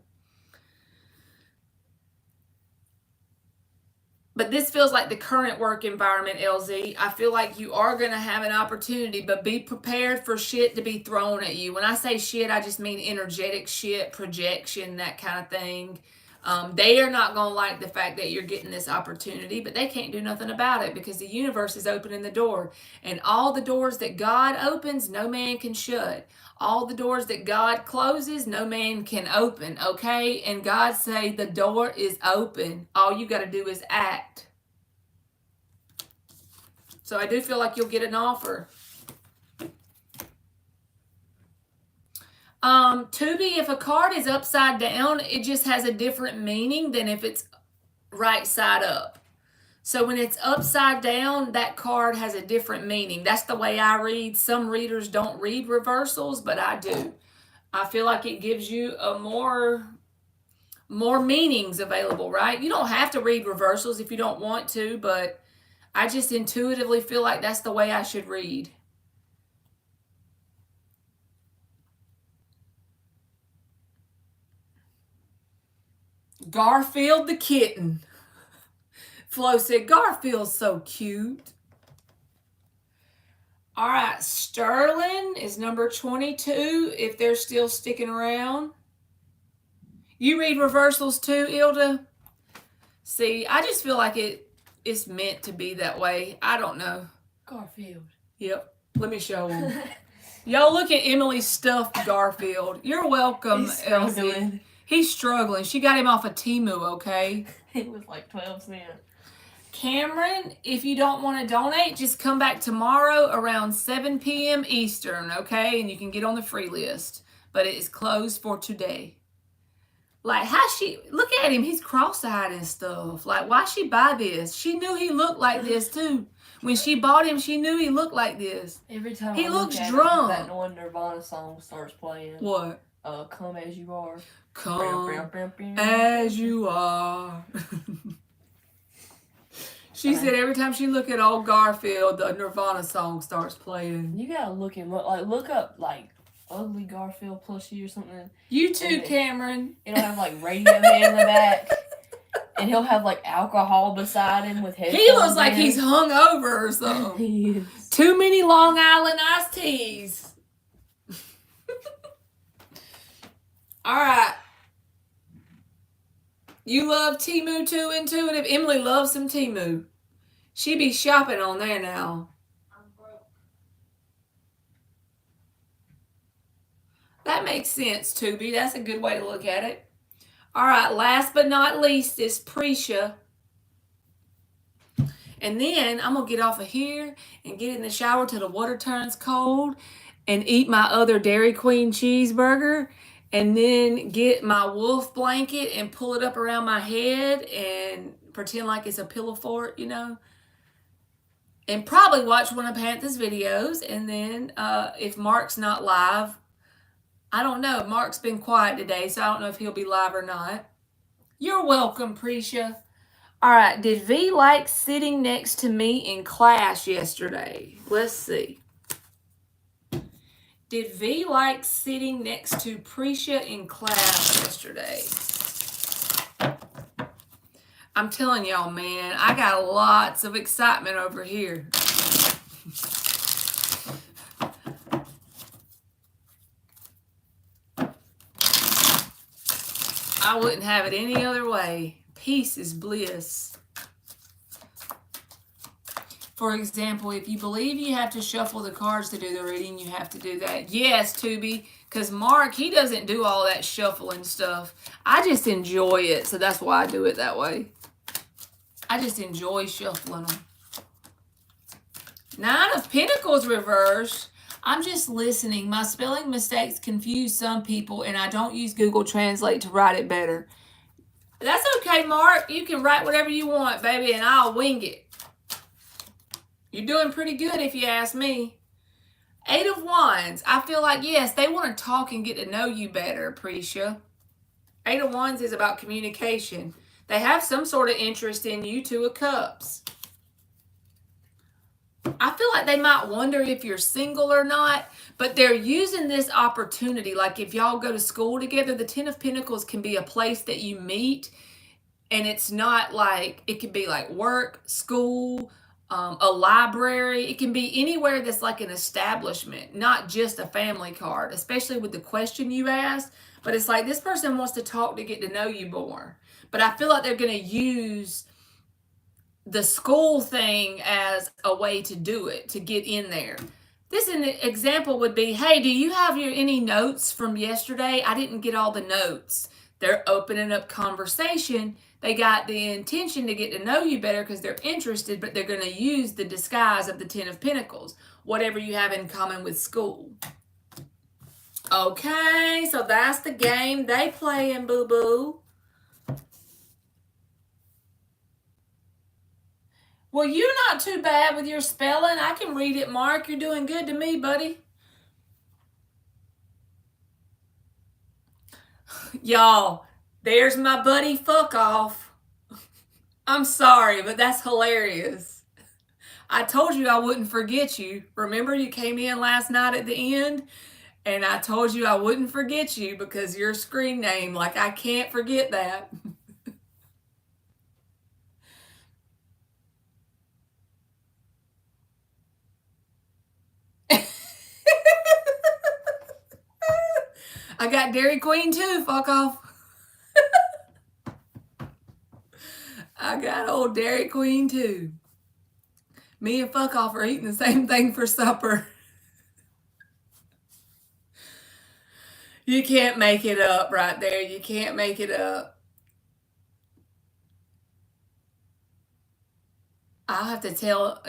But this feels like the current work environment, LZ. I feel like you are going to have an opportunity, but be prepared for shit to be thrown at you. When I say shit, I just mean energetic shit, projection, that kind of thing. They are not going to like the fact that you're getting this opportunity, but they can't do nothing about it because the universe is opening the door. And all the doors that God opens, no man can shut. All the doors that God closes, no man can open, okay? And God say the door is open. All you got to do is act. So I do feel like you'll get an offer. Tubi, if a card is upside down, it just has a different meaning than if it's right side up. So when it's upside down, that card has a different meaning. That's the way I read. Some readers don't read reversals, but I do. I feel like it gives you a more meanings available, right? You don't have to read reversals if you don't want to, but I just intuitively feel like that's the way I should read. Garfield the kitten. Flo said, Garfield's so cute. All right, Sterling is number 22, if they're still sticking around. You read reversals too, Ilda? See, I just feel like it's meant to be that way. I don't know. Garfield. Yep. Let me show them. Y'all look at Emily's stuffed Garfield. You're welcome, Elsie. He's struggling. She got him off of Temu, okay? It was like 12 cents. Cameron, if you don't want to donate, just come back tomorrow around 7 p.m. Eastern, okay? And you can get on the free list. But it is closed for today. Like, look at him. He's cross-eyed and stuff. Like, why she buy this? She knew he looked like this, too. When she bought him, she knew he looked like this. Every time he I looks look at drunk. That one Nirvana song starts playing. What? Come As You Are. Come as you are. She said every time she look at old Garfield, the Nirvana song starts playing. You gotta look up like ugly Garfield plushie or something. You too, Cameron. It'll have like Radio Man in the back. And he'll have like alcohol beside him with headphones. He looks like he's hungover or something. He is. Too many Long Island iced teas. All right. You love Temu too, Intuitive? Emily loves some Temu. She be shopping on there now. I'm broke. That makes sense, Tubi. That's a good way to look at it. All right, last but not least is Prea. And then I'm going to get off of here and get in the shower till the water turns cold and eat my other Dairy Queen cheeseburger. And then get my wolf blanket and pull it up around my head and pretend like it's a pillow fort, you know. And probably watch one of Panther's videos. And then if Mark's not live, I don't know. Mark's been quiet today, so I don't know if he'll be live or not. You're welcome, Prea. All right, did V like sitting next to me in class yesterday? Let's see. Did V like sitting next to Prea in class yesterday? I'm telling y'all, man, I got lots of excitement over here. I wouldn't have it any other way. Peace is bliss. For example, if you believe you have to shuffle the cards to do the reading, you have to do that. Yes, Tubi, because Mark, he doesn't do all that shuffling stuff. I just enjoy it, so that's why I do it that way. I just enjoy shuffling them. 9 of Pentacles reversed. I'm just listening. My spelling mistakes confuse some people, and I don't use Google Translate to write it better. That's okay, Mark. You can write whatever you want, baby, and I'll wing it. You're doing pretty good if you ask me. 8 of Wands. I feel like, yes, they want to talk and get to know you better, Prea. 8 of Wands is about communication. They have some sort of interest in you. 2 of Cups. I feel like they might wonder if you're single or not, but they're using this opportunity. Like if y'all go to school together, the 10 of Pentacles can be a place that you meet, and it's not like, it could be like work, school, a library. It can be anywhere that's like an establishment, not just a family card, especially with the question you asked. But it's like this person wants to talk to get to know you more. But I feel like they're going to use the school thing as a way to do it, to get in there. This example would be, hey, do you have any notes from yesterday? I didn't get all the notes. They're opening up conversation. They got the intention to get to know you better because they're interested, but they're going to use the disguise of the 10 of Pentacles, whatever you have in common with school. Okay, so that's the game they playing, boo-boo. Well, you're not too bad with your spelling. I can read it, Mark. You're doing good to me, buddy. Y'all, there's my buddy fuck off. I'm sorry, but that's hilarious. I told you I wouldn't forget you. Remember, you came in last night at the end, and I told you I wouldn't forget you because your screen name, like, I can't forget that. I got Dairy Queen too, fuck off. I got old Dairy Queen too. Me and fuck off are eating the same thing for supper. You can't make it up right there. You can't make it up. I'll have to tell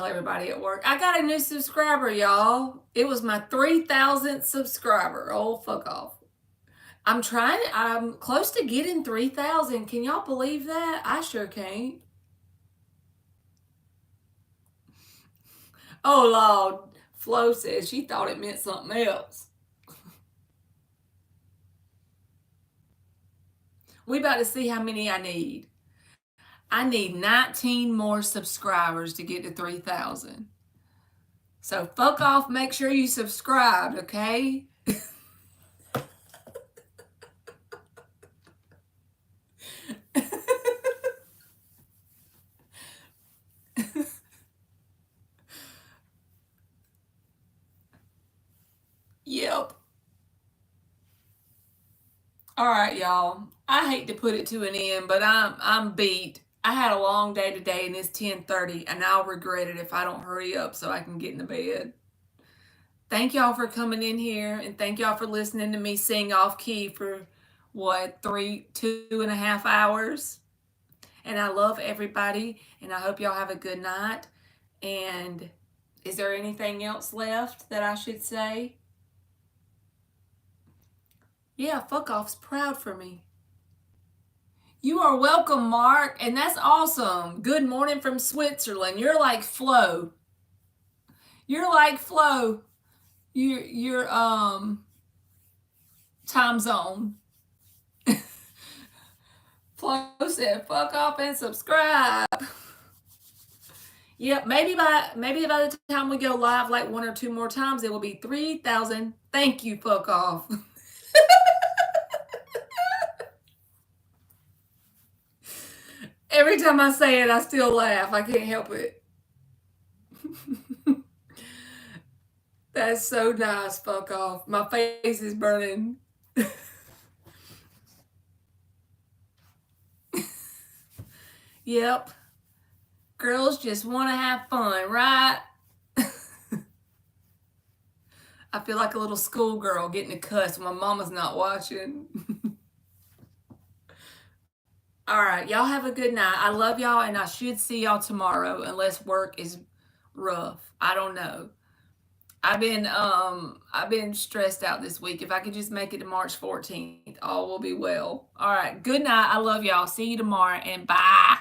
everybody at work. I got a new subscriber, y'all. It was my 3,000th subscriber. Oh, fuck off. I'm close to getting 3,000. Can y'all believe that? I sure can't. Oh, Lord. Flo says she thought it meant something else. We about to see how many I need. I need 19 more subscribers to get to 3,000. So fuck off, make sure you subscribed, okay? Yep. All right, y'all. I hate to put it to an end, but I'm beat. I had a long day today and it's 10:30 and I'll regret it if I don't hurry up so I can get in the bed. Thank y'all for coming in here and thank y'all for listening to me sing off key for what, 2.5 hours. And I love everybody and I hope y'all have a good night. And is there anything else left that I should say? Yeah, fuck off's proud for me. You are welcome, Mark, and that's awesome. Good morning from Switzerland. You're like Flo. You're like Flo. Your time zone. Flo said, "Fuck off and subscribe." Yep, maybe by the time we go live, like 1 or 2 more times, it will be 3,000. Thank you, fuck off. Every time I say it, I still laugh. I can't help it. That's so nice, fuck off. My face is burning. Yep. Girls just want to have fun, right? I feel like a little schoolgirl getting a cuss when my mama's not watching. All right, y'all have a good night. I love y'all, and I should see y'all tomorrow unless work is rough. I don't know. I've been stressed out this week. If I could just make it to March 14th, all will be well. All right, good night. I love y'all. See you tomorrow, and bye.